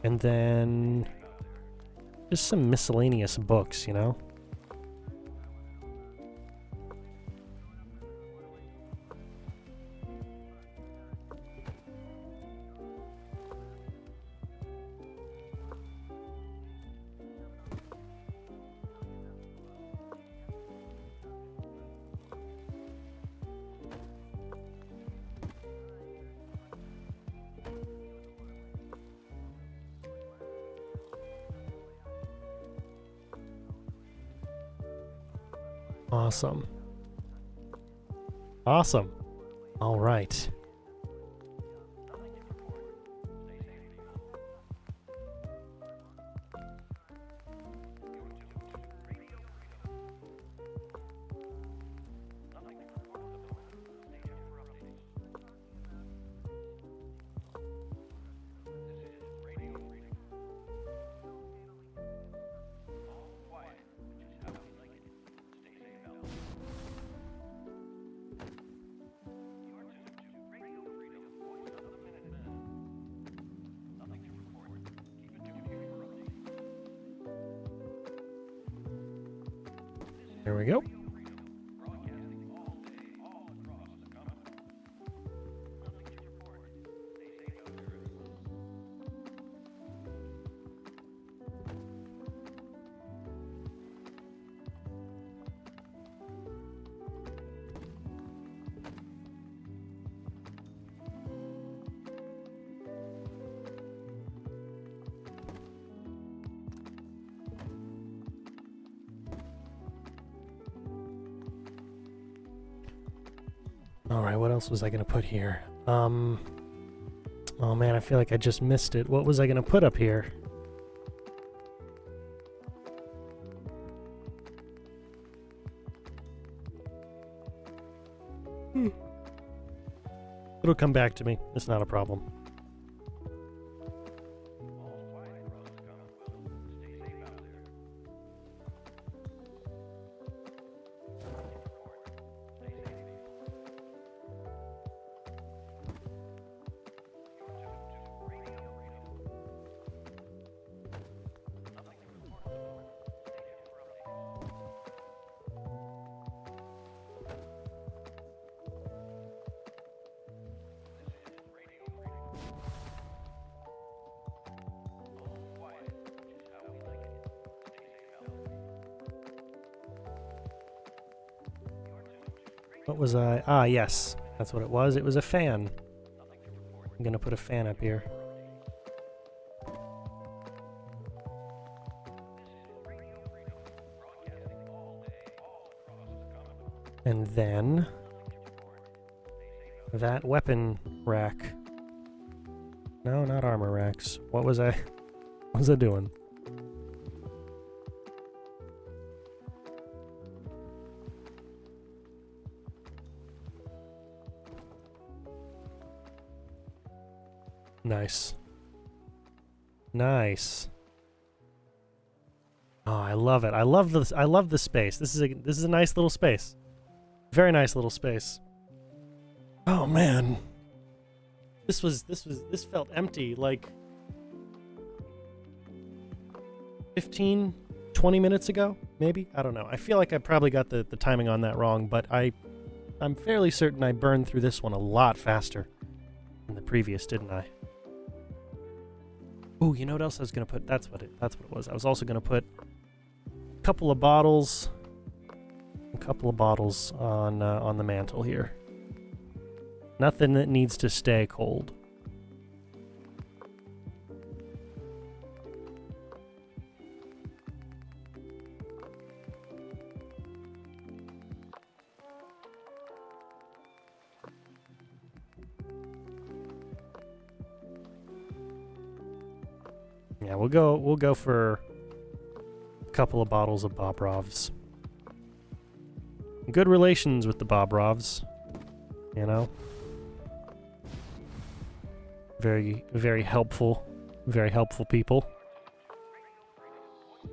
And then just some miscellaneous books, you know? Awesome. Awesome. All right. There we go. Alright, what else was I gonna put here? Oh man, I feel like I just missed it. What was I gonna put up here? It'll come back to me. It's not a problem. What was I? Ah, yes. That's what it was. It was a fan. I'm gonna put a fan up here. And then that weapon rack. No, not armor racks. What was I doing? Nice. Nice. Oh, I love it. I love this. I love the space. This is a nice little space. Very nice little space. Oh man. This felt empty like 15, 20 minutes ago, maybe? I don't know. I feel like I probably got the timing on that wrong, but I'm fairly certain I burned through this one a lot faster than the previous, didn't I? Ooh, you know what else I was gonna put? That's what it was. I was also gonna put a couple of bottles on the mantle here. Nothing that needs to stay cold. Yeah, we'll go for a couple of bottles of Bobrovs. Good relations with the Bobrovs, you know? Very, very helpful people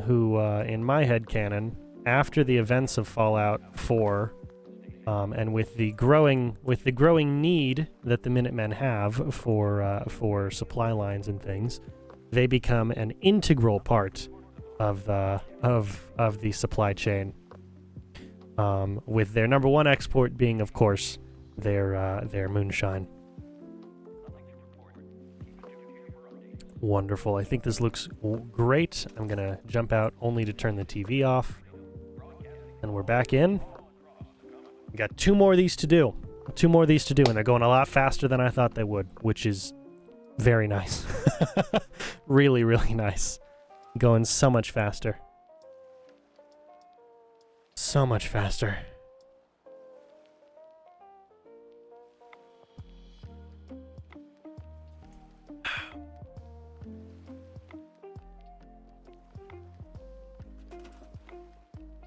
who, in my headcanon, after the events of Fallout 4, and with the growing need that the Minutemen have for supply lines and things, they become an integral part of the supply chain. With their number one export being, of course, their moonshine. Wonderful. I think this looks great. I'm gonna jump out only to turn the TV off. And we're back in. We got 2 more of these to do. 2 more of these to do, and they're going a lot faster than I thought they would, which is very nice. Really, really nice. Going so much faster. So much faster.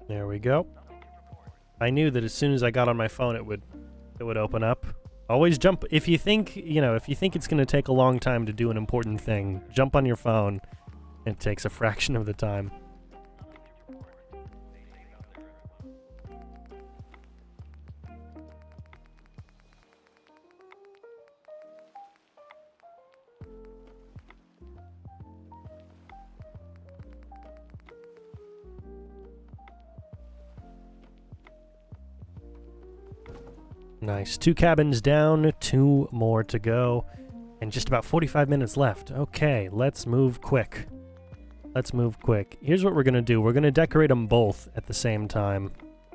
There we go. I knew that as soon as I got on my phone it would open up. Always jump if you think it's going to take a long time to do an important thing, jump on your phone. It takes a fraction of the time. Nice. 2 cabins down, 2 more to go, and just about 45 minutes left. Okay, let's move quick. Let's move quick. Here's what we're going to do. We're going to decorate them both at the same time.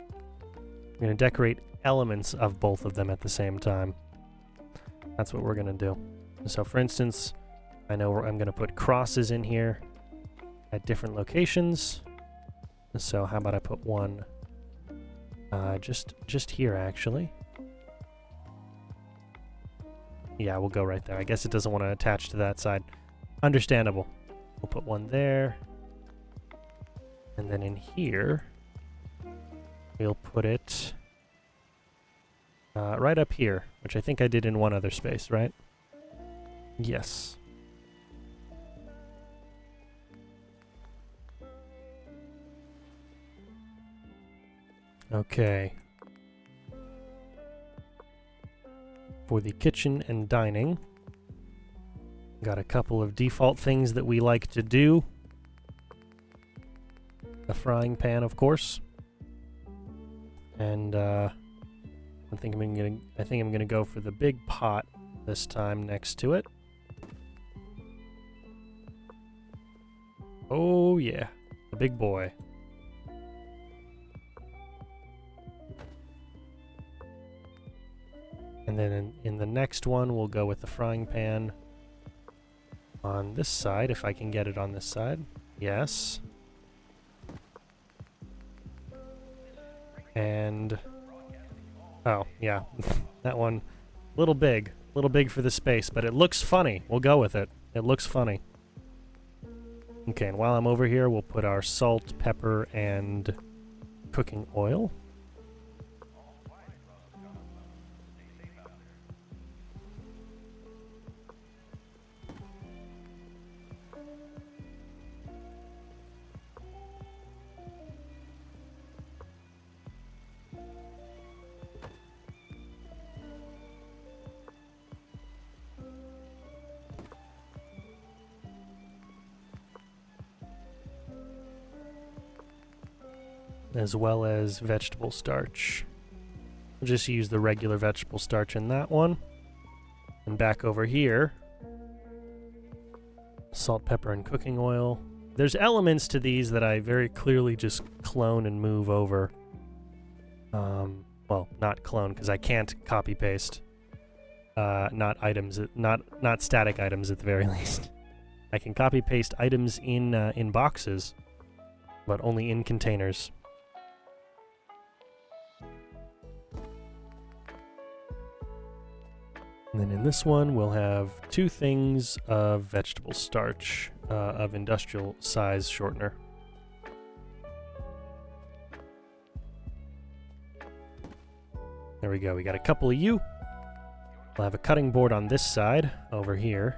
We're going to decorate elements of both of them at the same time. That's what we're going to do. So, for instance, I know I'm going to put crosses in here at different locations. So how about I put one just here, actually. Yeah, we'll go right there. I guess it doesn't want to attach to that side. Understandable. We'll put one there. And then in here, we'll put it right up here, which I think I did in one other space, right? Yes. Okay. For the kitchen and dining, got a couple of default things that we like to do. A frying pan, of course, and I think I'm gonna go for the big pot this time next to it. Oh yeah, the big boy. And then in the next one, we'll go with the frying pan on this side, if I can get it on this side. Yes. And... oh, yeah. That one, a little big for the space, but it looks funny. We'll go with it. It looks funny. Okay, and while I'm over here, we'll put our salt, pepper, and cooking oil. As well as vegetable starch. We'll just use the regular vegetable starch in that one. And back over here, salt, pepper, and cooking oil. There's elements to these that I very clearly just clone and move over. Well, not clone, because I can't copy paste. Not items, not static items at the very least. I can copy paste items in boxes, but only in containers. And then in this one, we'll have 2 things of vegetable starch, of industrial size shortener. There we go, we got a couple of you. We'll have a cutting board on this side, over here.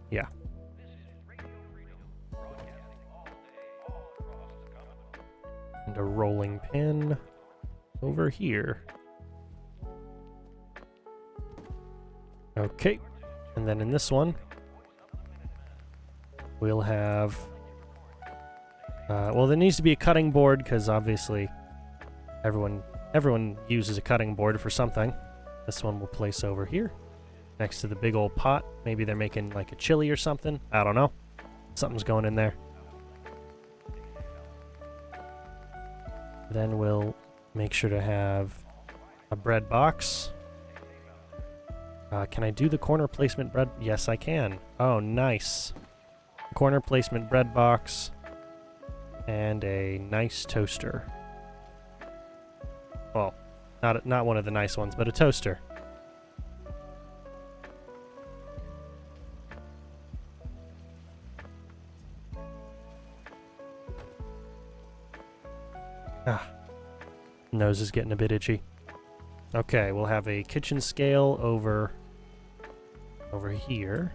Yeah. And a rolling pin over here. Okay, and then in this one, we'll have... well, there needs to be a cutting board, because obviously everyone uses a cutting board for something. This one we'll place over here, next to the big old pot. Maybe they're making like a chili or something. I don't know. Something's going in there. Then we'll make sure to have a bread box. Can I do the corner placement bread? Yes, I can. Oh, nice. Corner placement bread box. And a nice toaster. Well, not one of the nice ones, but a toaster. Ah, nose is getting a bit itchy. Okay, we'll have a kitchen scale over here.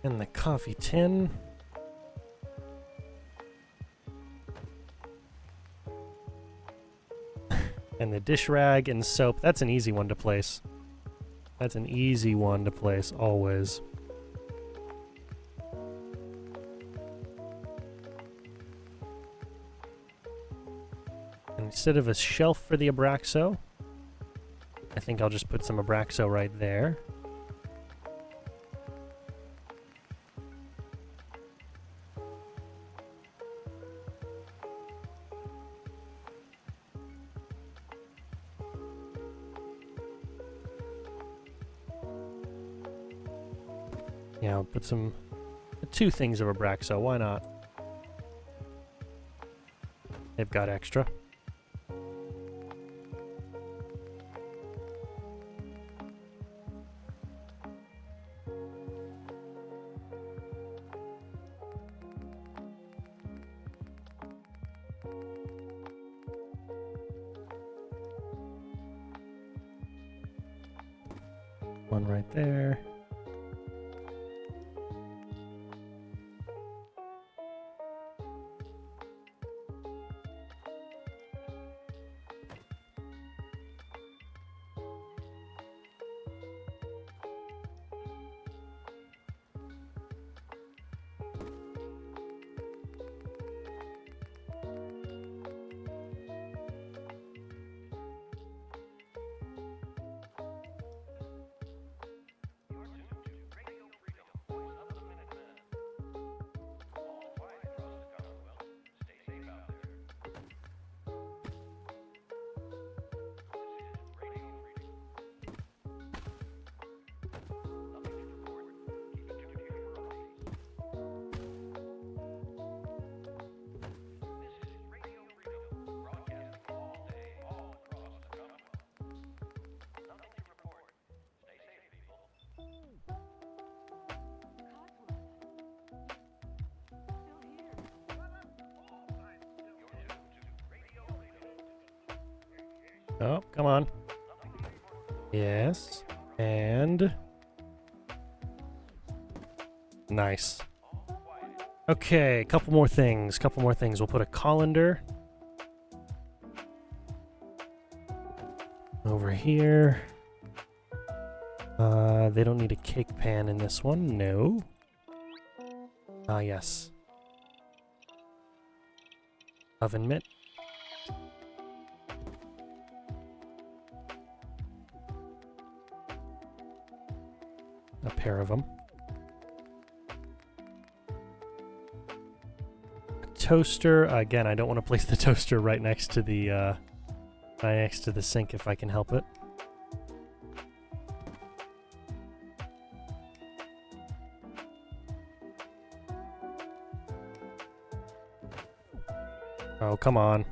And the coffee tin. And the dish rag and soap. That's an easy one to place. That's an easy one to place, always. And instead of a shelf for the Abraxo, I think I'll just put some Abraxo right there. Yeah, I'll put some... 2 things of Abraxo, why not? They've got extra. One right there. Oh, come on. Yes. And... nice. Okay, couple more things. We'll put a colander over here. They don't need a cake pan in this one. No. Ah, yes. Oven mitt. A pair of them. Toaster. Again, I don't want to place the toaster right next to the sink if I can help it. Oh, come on.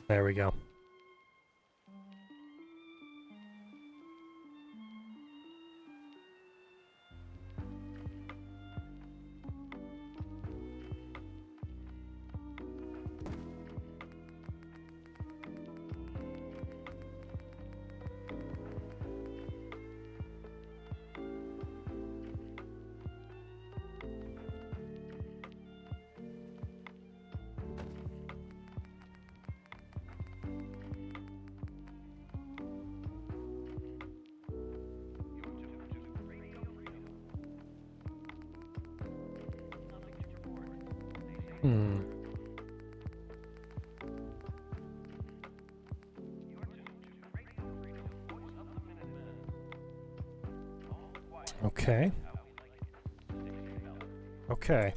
There we go. Okay. Okay.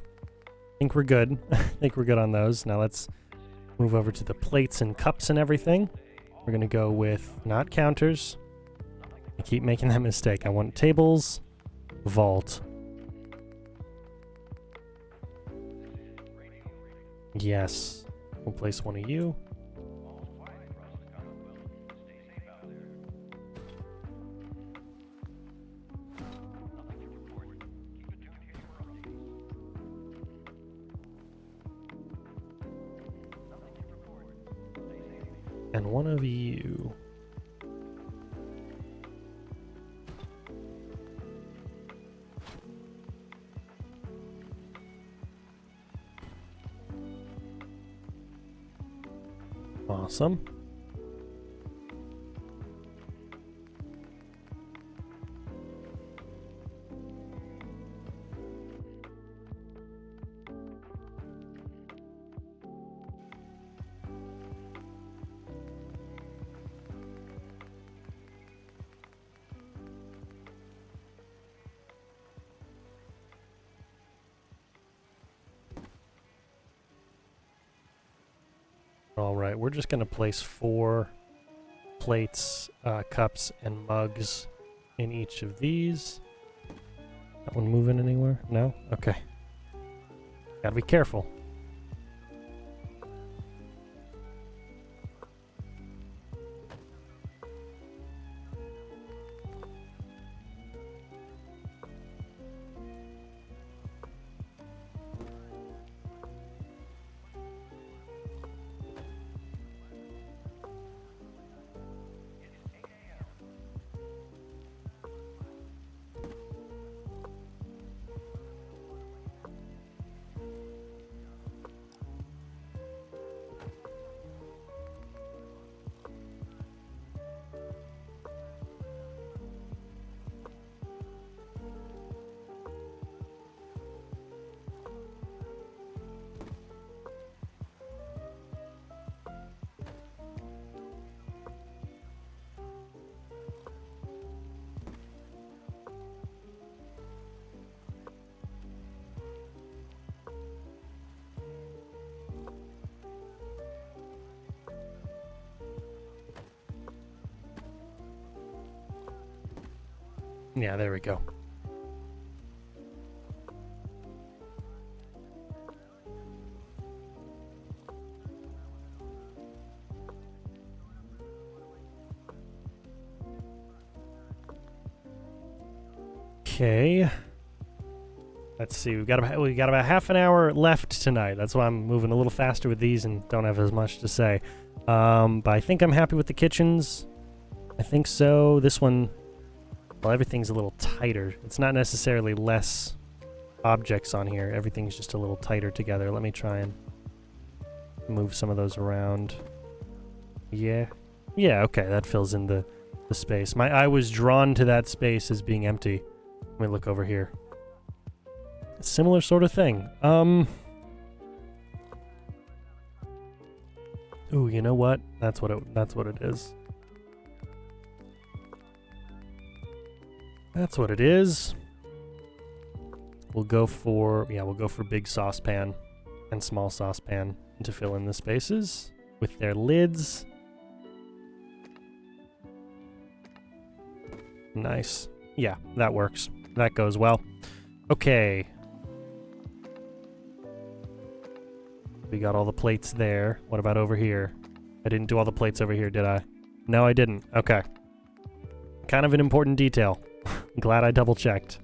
Think we're good. Think we're good on those. Now let's move over to the plates and cups and everything. We're gonna go with not counters. I keep making that mistake. I want tables, vault. Yes. We'll place one of you. And one of you. Awesome. All right, we're just gonna place 4 plates, cups, and mugs in each of these. That one moving anywhere? No? Okay. Gotta be careful. Yeah, there we go. Okay. Let's see. We got about half an hour left tonight. That's why I'm moving a little faster with these and don't have as much to say. But I think I'm happy with the kitchens. I think so. This one, well, everything's a little tighter. It's not necessarily less objects on here. Everything's just a little tighter together. Let me try and move some of those around. Yeah. Yeah, okay. That fills in the space. My eye was drawn to that space as being empty. Let me look over here. Similar sort of thing. Ooh, you know what? That's what it is. That's what it is. We'll go for big saucepan and small saucepan to fill in the spaces with their lids. Nice. Yeah, that works. That goes well. Okay. We got all the plates there. What about over here? I didn't do all the plates over here, did I? No, I didn't. Okay. Kind of an important detail. Glad I double-checked.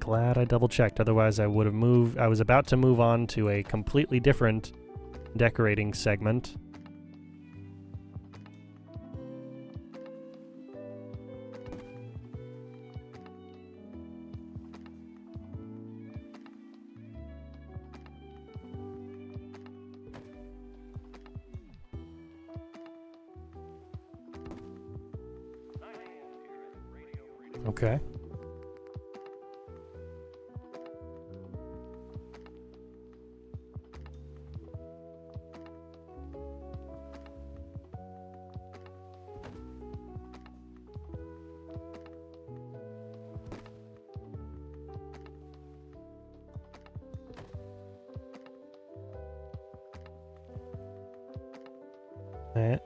Glad I double-checked. Otherwise, I would have moved. I was about to move on to a completely different decorating segment. Okay.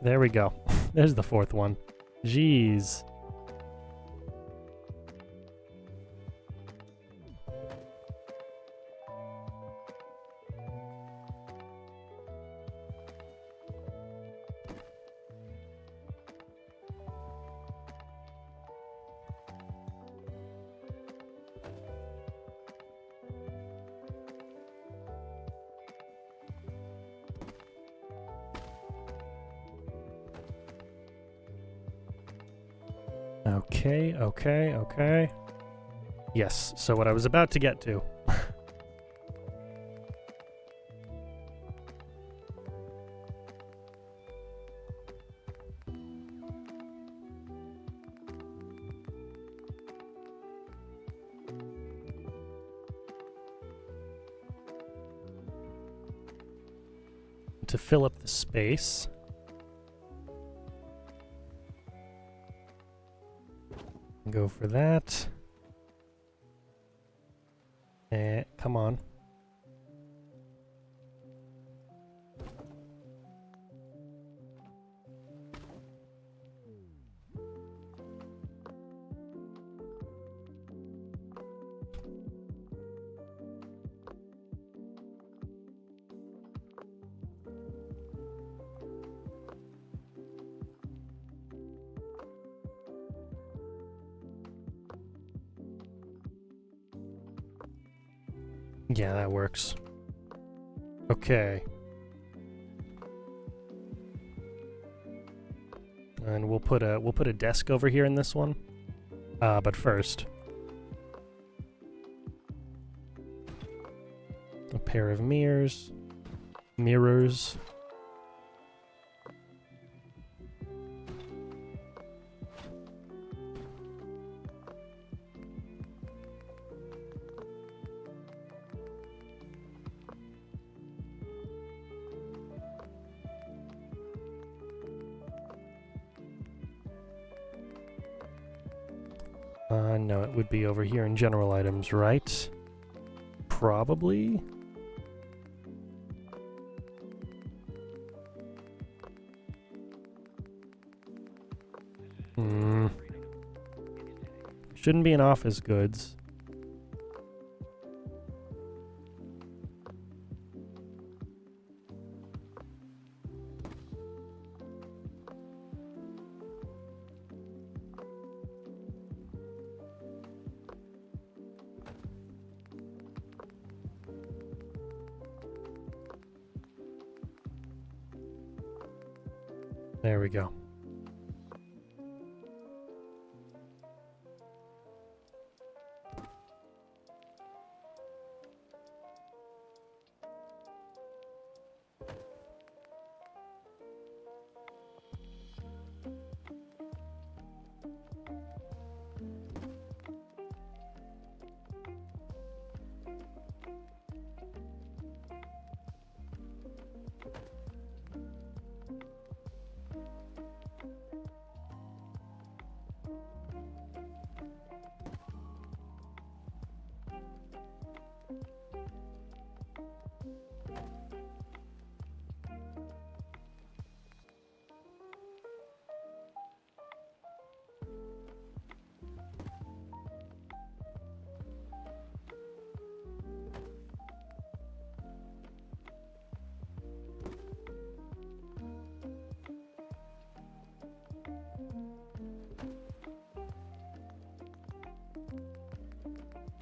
There we go. There's the fourth one. Jeez. Okay. Yes, so what I was about to get to. To fill up the space. Go for that. Come on. Yeah, that works. Okay. And we'll put a desk over here in this one. But first, a pair of mirrors. No, it would be over here in general items, right? Probably. Shouldn't be in office goods. There we go.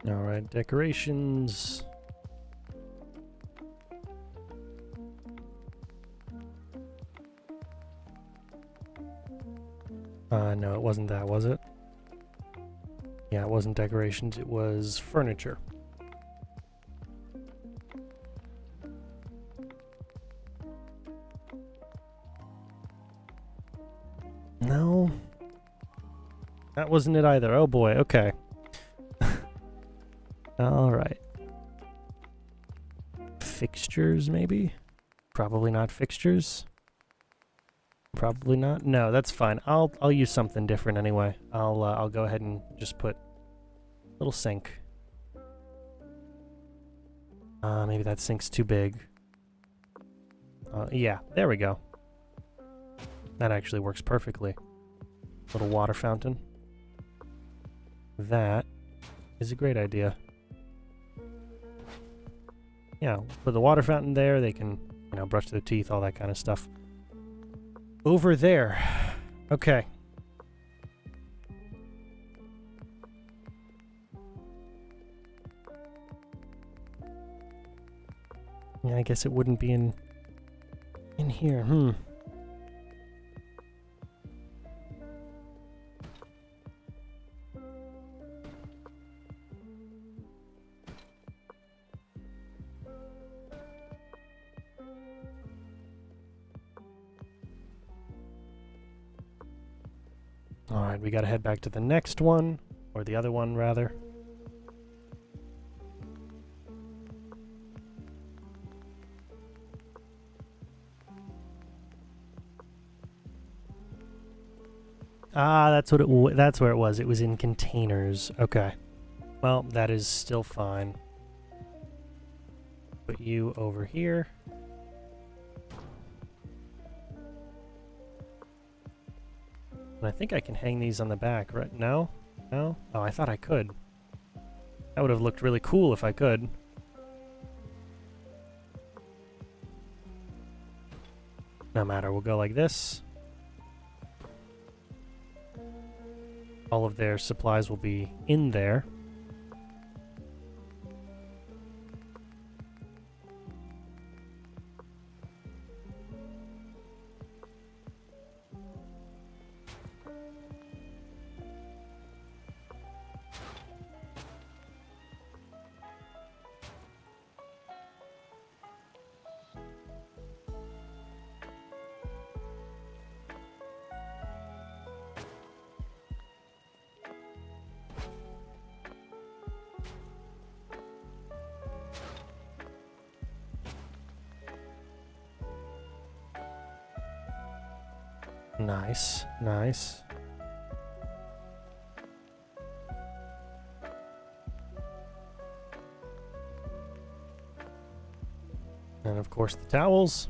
All right, decorations. No, it wasn't that, was it? Yeah, it wasn't decorations, it was furniture. No. That wasn't it either. Oh boy, okay. Alright. Fixtures, maybe? Probably not fixtures. Probably not. No, that's fine. I'll use something different anyway. I'll go ahead and just put a little sink. Maybe that sink's too big. Yeah, there we go. That actually works perfectly. Little water fountain. That is a great idea. Yeah, put the water fountain there. They can, you know, brush their teeth, all that kind of stuff. Over there. Okay. Yeah, I guess it wouldn't be in here. Alright, we gotta head back to the next one, or the other one, rather. Ah, that's where it was. It was in containers. Okay. Well, that is still fine. Put you over here. And I think I can hang these on the back, right? No? No? Oh, I thought I could. That would have looked really cool if I could. No matter, we'll go like this. All of their supplies will be in there. Nice, nice. And of course the towels.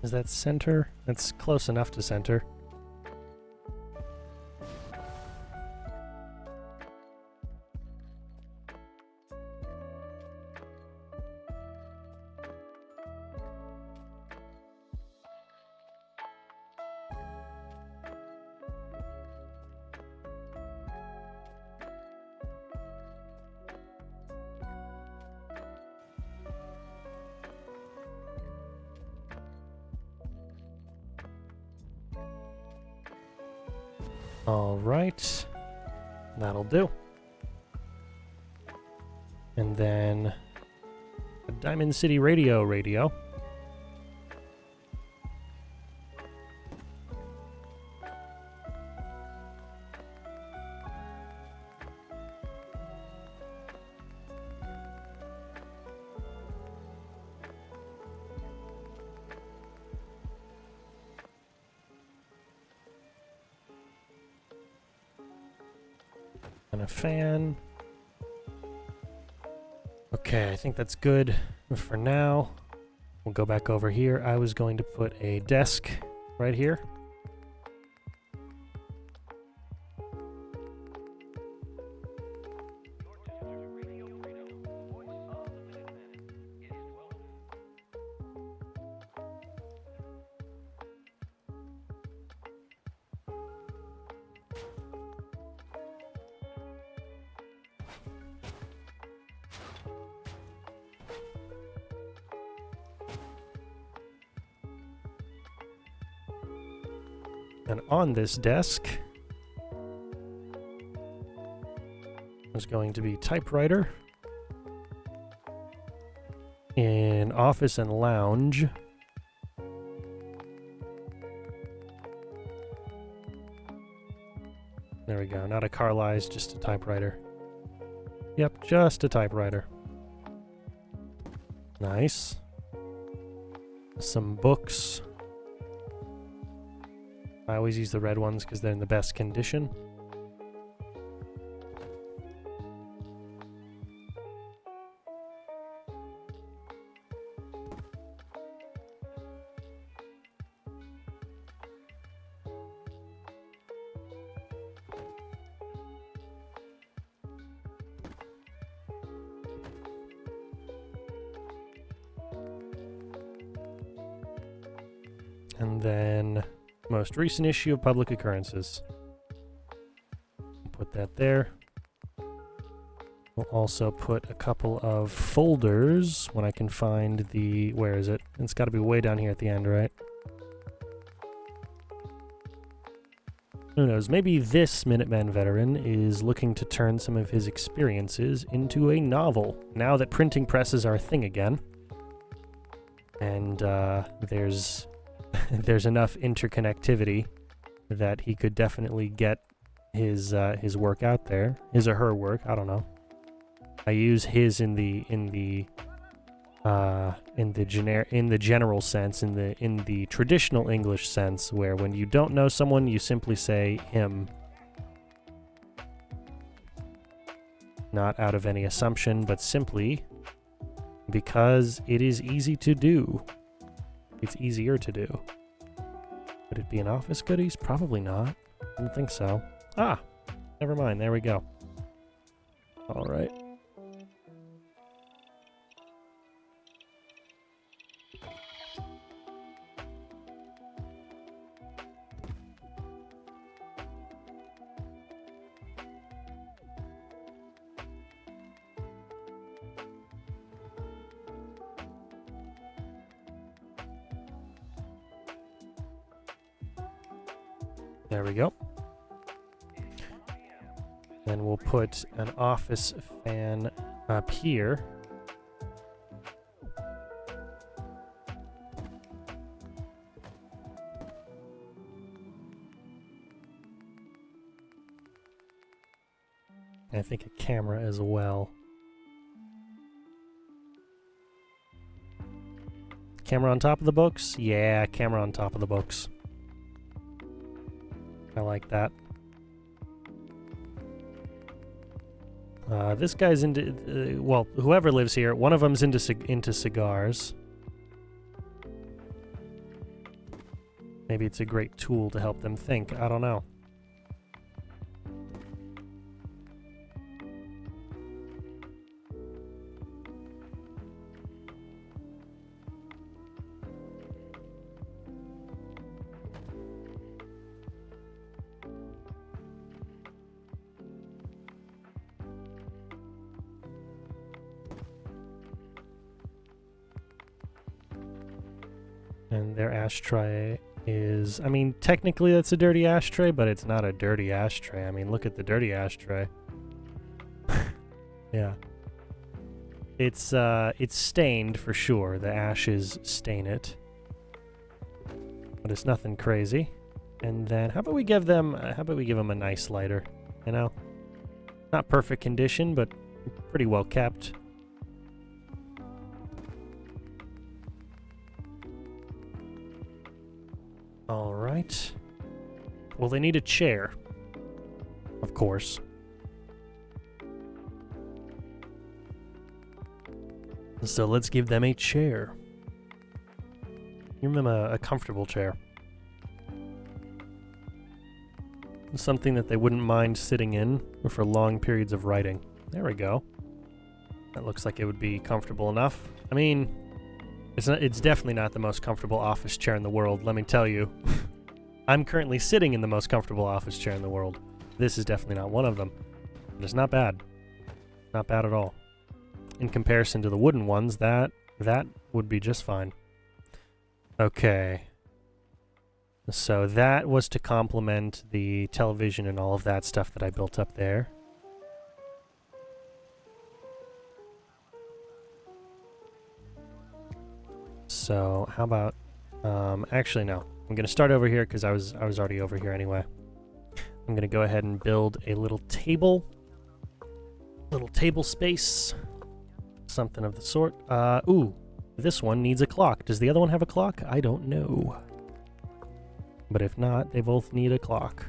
Is that center? That's close enough to center. All right. That'll do. And then a Diamond City radio. And a fan. Okay, I think that's good for now. We'll go back over here. I was going to put a desk right here. And on this desk is going to be typewriter, in office and lounge. There we go, not a Carlisle, just a typewriter. Yep, just a typewriter. Nice. Some books. I always use the red ones because they're in the best condition. And then most recent issue of Public Occurrences. Put that there. We'll also put a couple of folders when I can find the... Where is it? It's got to be way down here at the end, right? Who knows? Maybe this Minuteman veteran is looking to turn some of his experiences into a novel, now that printing presses are a thing again. And there's enough interconnectivity that he could definitely get his work out there, his or her work. I don't know. I use his in the general sense, in the traditional English sense, where when you don't know someone, you simply say him, not out of any assumption, but simply because it is easy to do. It's easier to do. Would it be an Office Goodies? Probably not. I don't think so. Ah, never mind. There we go. All right. There we go. Then we'll put an office fan up here. And I think a camera as well. Camera on top of the books? Yeah, camera on top of the books. I like that. This guy's into... well, whoever lives here, one of them's into cigars. Maybe it's a great tool to help them think. I don't know. And their ashtray is, I mean, technically that's a dirty ashtray, but it's not a dirty ashtray. I mean, look at the dirty ashtray. Yeah. It's stained for sure. The ashes stain it. But it's nothing crazy. And then how about we give them a nice lighter, you know? Not perfect condition, but pretty well kept. All right. Well, they need a chair. Of course. So let's give them a chair. Give them a comfortable chair. Something that they wouldn't mind sitting in for long periods of writing. There we go. That looks like it would be comfortable enough. I mean, it's definitely not the most comfortable office chair in the world, let me tell you. I'm currently sitting in the most comfortable office chair in the world. This is definitely not one of them. But it's not bad. Not bad at all. In comparison to the wooden ones, that would be just fine. Okay. So that was to complement the television and all of that stuff that I built up there. So how about, actually no. I'm gonna start over here because I was already over here anyway. I'm gonna go ahead and build a little table space. Something of the sort. Ooh, this one needs a clock. Does the other one have a clock? I don't know. But if not, they both need a clock.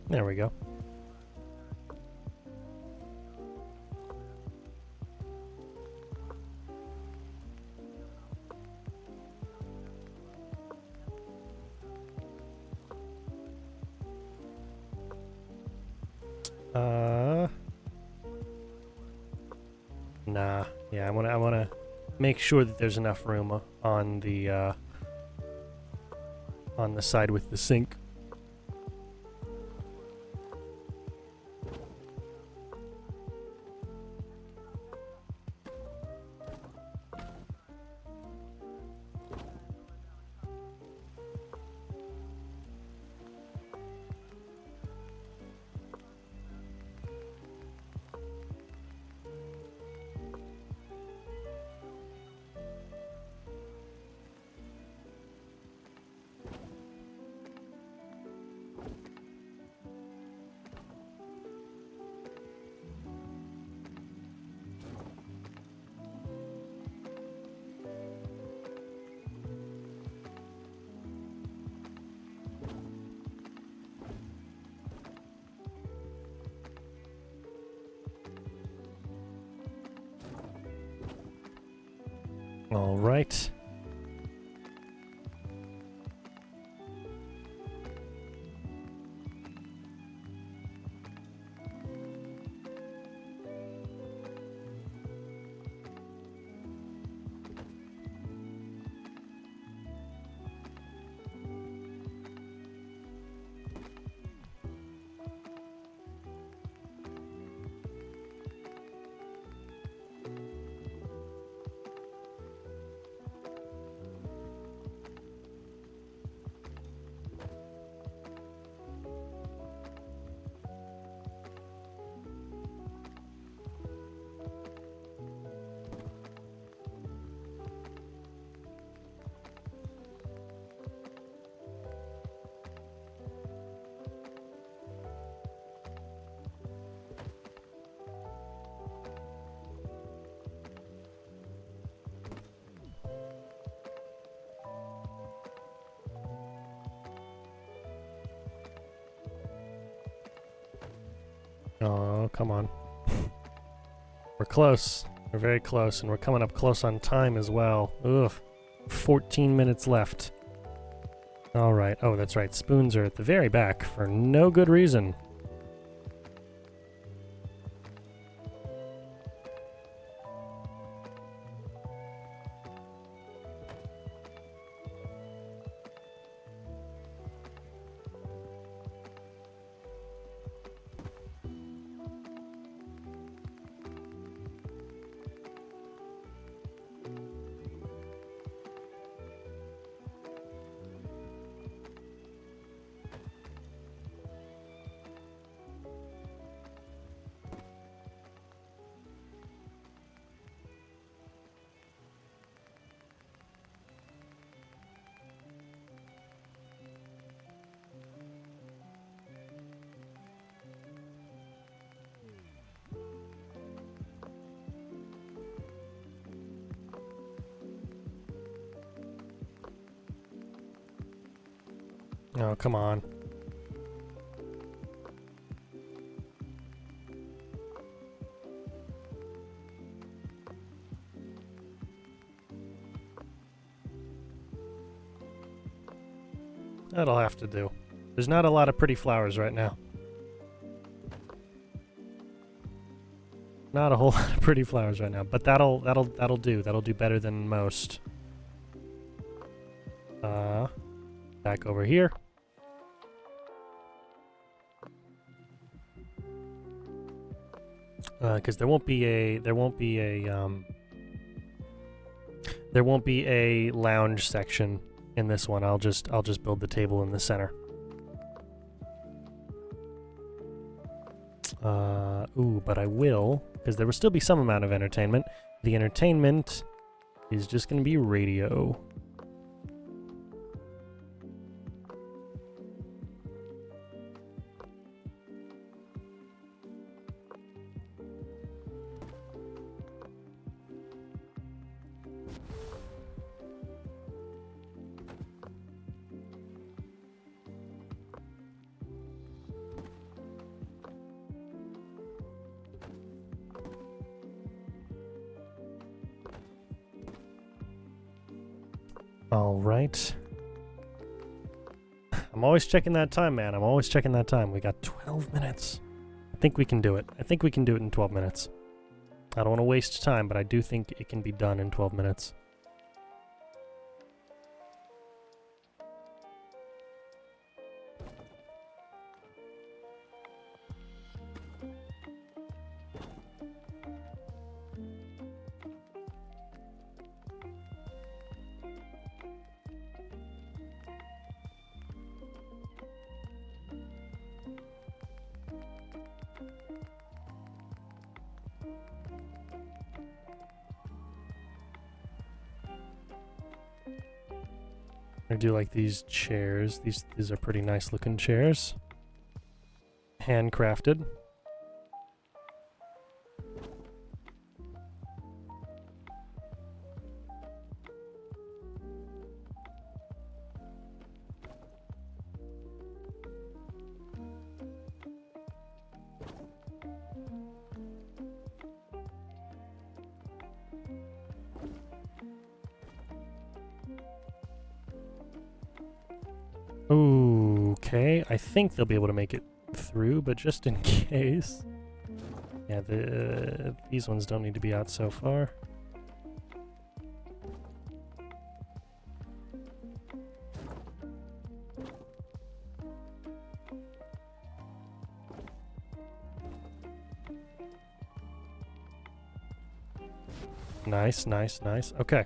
There we go. Nah. Yeah, I wanna make sure that there's enough room on the side with the sink. All right. Oh, come on. We're close. We're very close, and we're coming up close on time as well. Ugh. 14 minutes left. Alright. Oh, that's right. Spoons are at the very back for no good reason. Oh, come on. That'll have to do. There's not a lot of pretty flowers right now. Not a whole lot of pretty flowers right now, but that'll do. That'll do better than most. Back over here. Because there won't be a lounge section in this one. I'll just build the table in the center. Ooh, but I will, because there will still be some amount of entertainment. The entertainment is just going to be radio. All right. I'm always checking that time, man. I'm always checking that time. We got 12 minutes. I think we can do it. I think we can do it in 12 minutes. I don't want to waste time, but I do think it can be done in 12 minutes. I do like these chairs. These are pretty nice looking chairs. Handcrafted. Okay, I think they'll be able to make it through, but just in case. Yeah, these ones don't need to be out so far. Nice, nice, nice. Okay.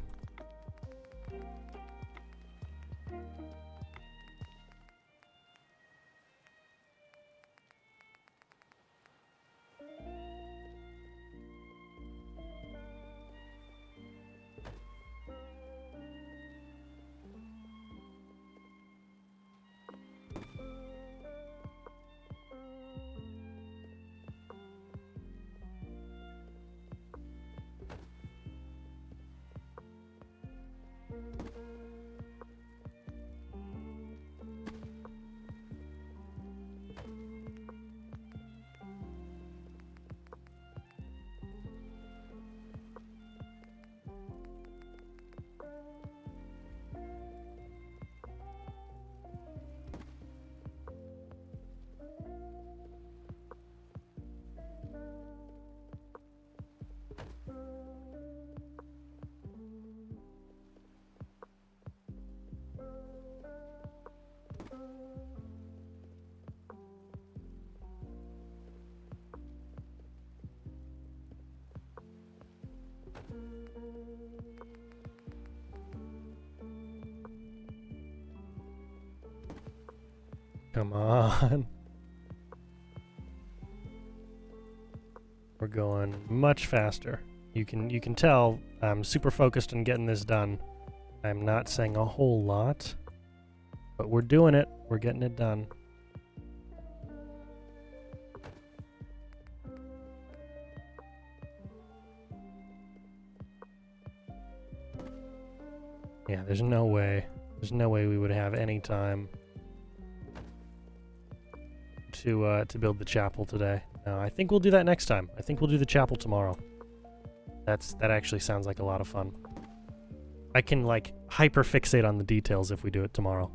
Come on. We're going much faster. You can tell I'm super focused on getting this done. I'm not saying a whole lot, but we're doing it. We're getting it done. Yeah, there's no way we would have any time to build the chapel today. No, I think we'll do that next time. I think we'll do the chapel tomorrow. That actually sounds like a lot of fun. I can like hyper fixate on the details if we do it tomorrow.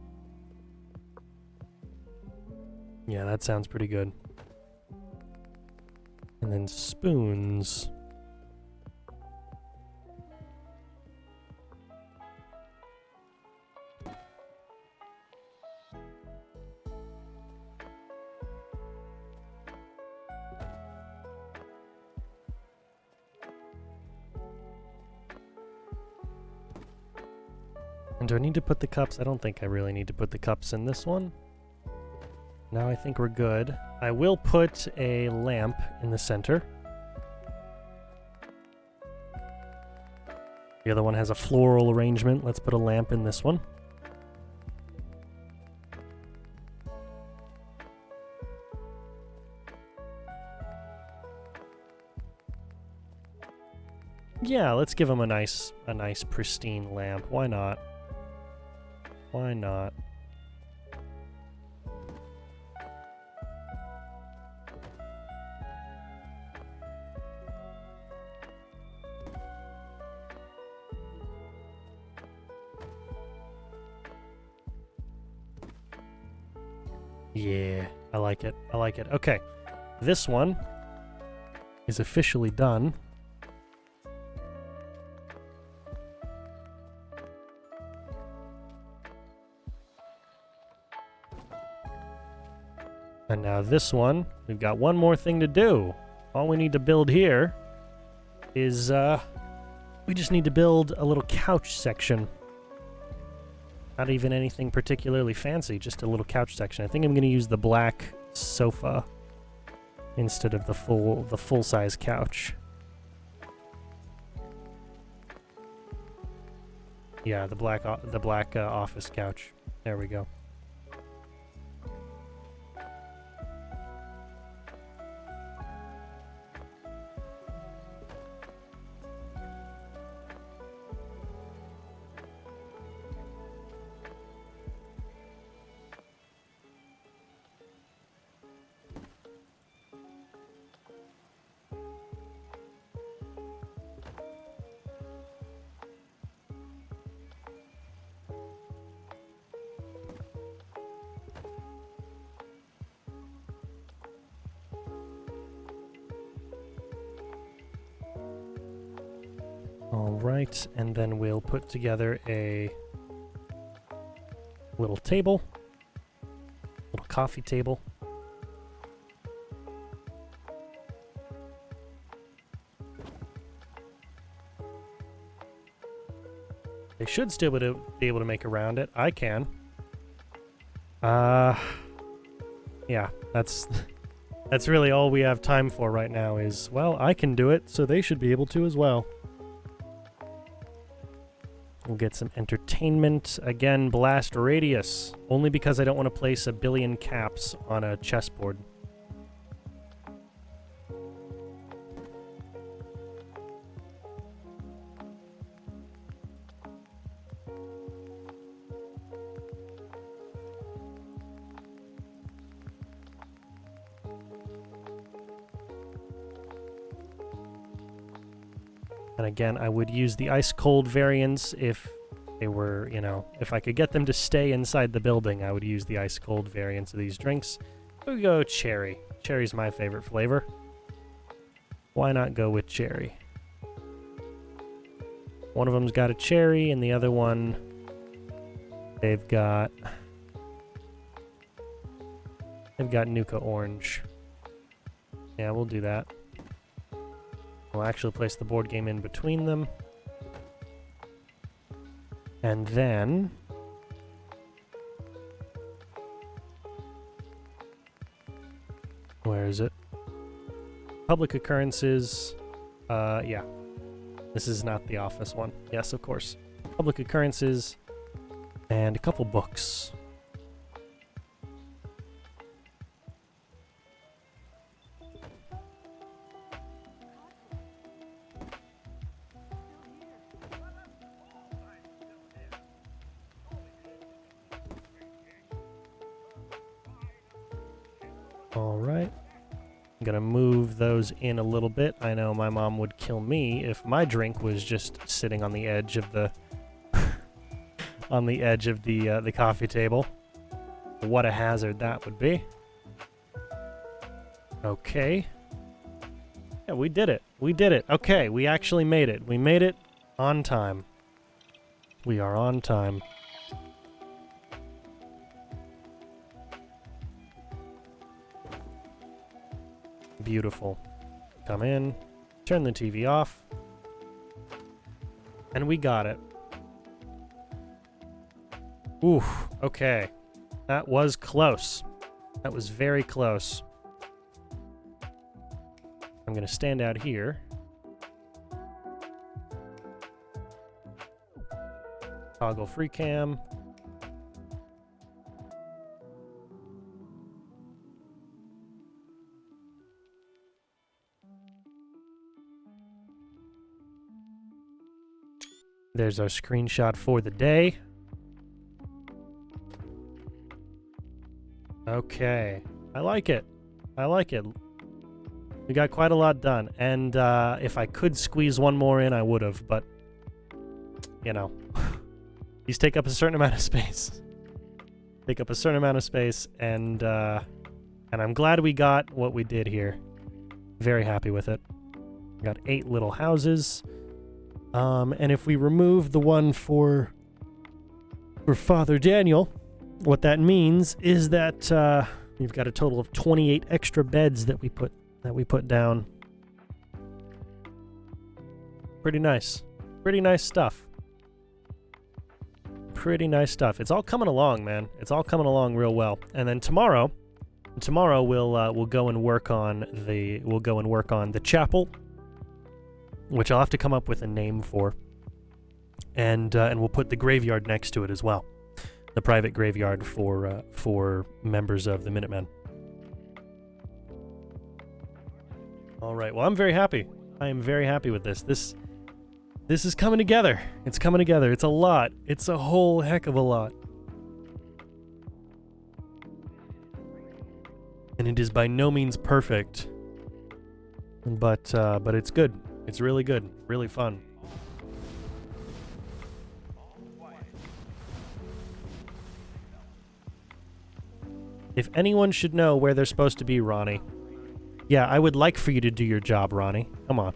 Yeah, that sounds pretty good. And then spoons. And do I need to put the cups? I don't think I really need to put the cups in this one. Now I think we're good. I will put a lamp in the center. The other one has a floral arrangement. Let's put a lamp in this one. Yeah, let's give him a nice pristine lamp. Why not? Why not? Yeah, I like it. I like it. Okay, this one is officially done. And now this one, we've got one more thing to do. All we need to build here is, we just need to build a little couch section. Not even anything particularly fancy, just a little couch section. I think I'm going to use the black sofa instead of the full-size couch. Yeah, the black office couch. There we go. Alright, and then we'll put together a little table, little coffee table. They should still be able to make around it. I can. Yeah, that's really all we have time for right now is, well, I can do it, so they should be able to as well. We'll get some entertainment. Again, blast radius. Only because I don't want to place a billion caps on a chessboard. And again, I would use the ice-cold variants if they were, you know, if I could get them to stay inside the building, I would use the ice-cold variants of these drinks. We go cherry. Cherry's my favorite flavor. Why not go with cherry? One of them's got a cherry, and the other one, they've got Nuka orange. Yeah, we'll do that. We'll actually place the board game in between them. And then Where is it? Public occurrences. Yeah. This is not the office one. Yes, of course. Public occurrences. And a couple books. All right. I'm gonna move those in a little bit. I know my mom would kill me if my drink was just sitting on the edge of the on the edge of the coffee table. What a hazard that would be. Okay. Yeah, we did it. We did it. Okay, we actually made it. We made it on time. We are on time. Beautiful. Come in, turn the TV off, and we got it. Oof, okay. That was close. That was very close. I'm gonna stand out here. Toggle free cam. There's our screenshot for the day. Okay. I like it. I like it. We got quite a lot done. And if I could squeeze one more in, I would have, but you know. These take up a certain amount of space. Take up a certain amount of space, and I'm glad we got what we did here. Very happy with it. We got 8 little houses. And if we remove the one for Father Daniel, what that means is that we've got a total of 28 extra beds that we put down. Pretty nice. Pretty nice stuff. Pretty nice stuff. It's all coming along, man. It's all coming along real well. And then tomorrow we'll go and work on the chapel, which I'll have to come up with a name for. And we'll put the graveyard next to it as well. The private graveyard for members of the Minutemen. All right. Well, I'm very happy. I am very happy with this. This is coming together. It's coming together. It's a lot. It's a whole heck of a lot. And it is by no means perfect. But it's good. It's really good. Really fun. If anyone should know where they're supposed to be, Ronnie. Yeah, I would like for you to do your job, Ronnie. Come on.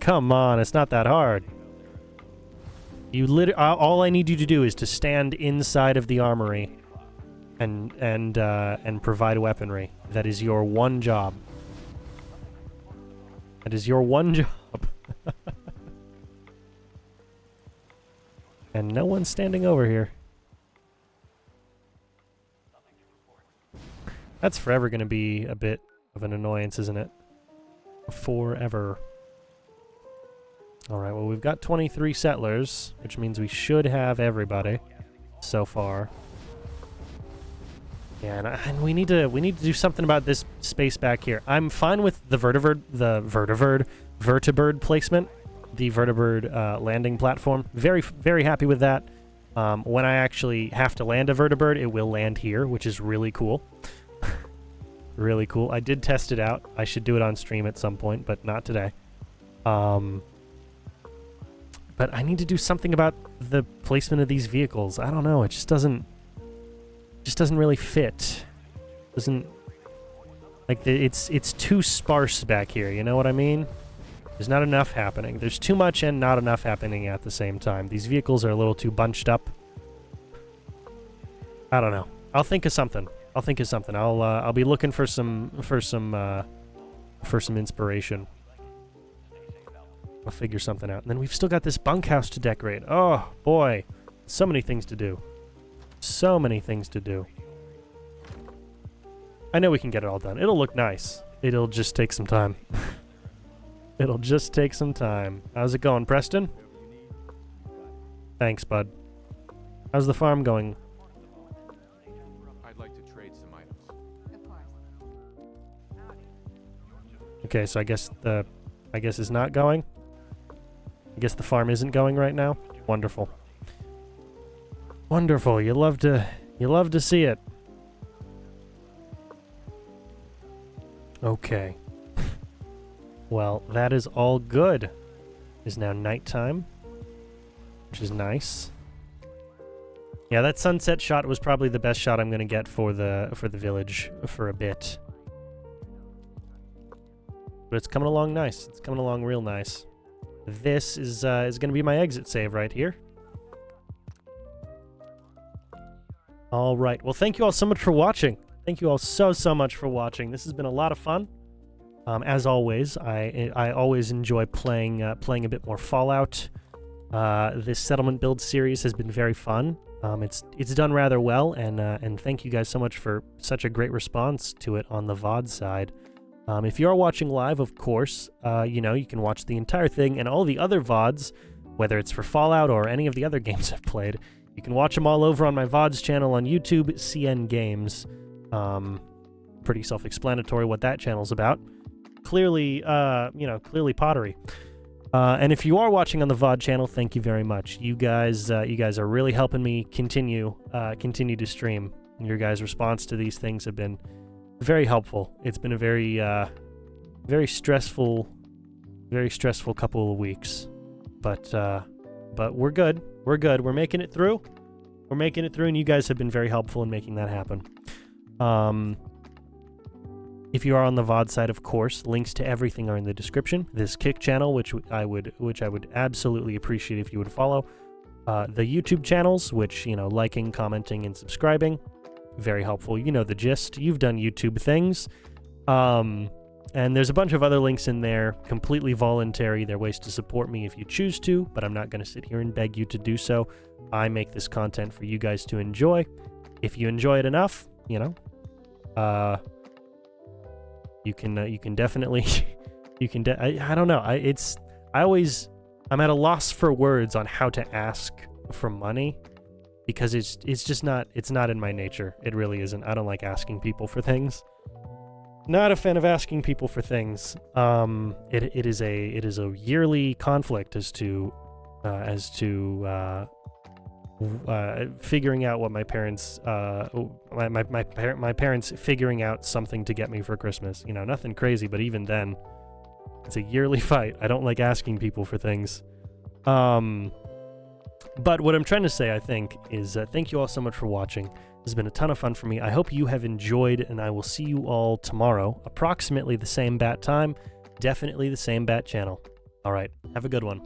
Come on, it's not that hard. All I need you to do is to stand inside of the armory and provide weaponry. That is your one job. That is your one job. And no one's standing over here. That's forever going to be a bit of an annoyance, isn't it? Forever. Alright, well, we've got 23 settlers, which means we should have everybody so far. Yeah, and we need to do something about this space back here. I'm fine with the vertibird placement, the vertibird landing platform. Very, very happy with that. When I actually have to land a vertibird, it will land here, which is really cool. Really cool. I did test it out. I should do it on stream at some point, but not today. But I need to do something about the placement of these vehicles. I don't know. It just doesn't really fit. Doesn't like it's too sparse back here. You know what I mean? There's not enough happening. There's too much and not enough happening at the same time. These vehicles are a little too bunched up. I don't know. I'll think of something. I'll be looking for some inspiration. I'll figure something out. And then we've still got this bunkhouse to decorate. Oh, boy. So many things to do. So many things to do. I know we can get it all done. It'll look nice. It'll just take some time. It'll just take some time. How's it going, Preston? Thanks, bud. How's the farm going? I'd like to trade some items. Of course. Okay, so I guess it's not going. I guess the farm isn't going right now. Wonderful. Wonderful. You love to see it. Okay. Well, that is all good. It's now nighttime, which is nice. Yeah, that sunset shot was probably the best shot I'm gonna get for the village for a bit. But it's coming along nice. It's coming along real nice. This is gonna be my exit save right here. All right. Well, thank you all so much for watching. Thank you all so much for watching. This has been a lot of fun. As always, I always enjoy playing a bit more Fallout. This settlement build series has been very fun. It's done rather well, and thank you guys so much for such a great response to it on the VOD side. If you are watching live, of course, you know, you can watch the entire thing and all the other VODs, whether it's for Fallout or any of the other games I've played. You can watch them all over on my VODs channel on YouTube, CN Games. Pretty self-explanatory what that channel's about. Clearly, clearly pottery. And if you are watching on the VOD channel, thank you very much. You guys are really helping me continue to stream. Your guys' response to these things have been very helpful. It's been a very stressful couple of weeks, but we're good. We're good. We're making it through. We're making it through, and you guys have been very helpful in making that happen. If you are on the VOD side, of course, links to everything are in the description. This Kick channel, which I would absolutely appreciate if you would follow. The YouTube channels, which, you know, liking, commenting, and subscribing, very helpful. You know the gist. You've done YouTube things. And there's a bunch of other links in there, completely voluntary. They're ways to support me if you choose to, but I'm not going to sit here and beg you to do so. I make this content for you guys to enjoy. If you enjoy it enough, you know, you can definitely, I don't know. I'm at a loss for words on how to ask for money, because it's not in my nature. It really isn't. I don't like asking people for things. Not a fan of asking people for things. It is a yearly conflict as to figuring out what my parents my parents figuring out something to get me for Christmas. You know, nothing crazy, but even then, it's a yearly fight. I don't like asking people for things. But what I'm trying to say, I think, is thank you all so much for watching. This has been a ton of fun for me. I hope you have enjoyed, and I will see you all tomorrow, approximately the same bat time, definitely the same bat channel. All right, have a good one.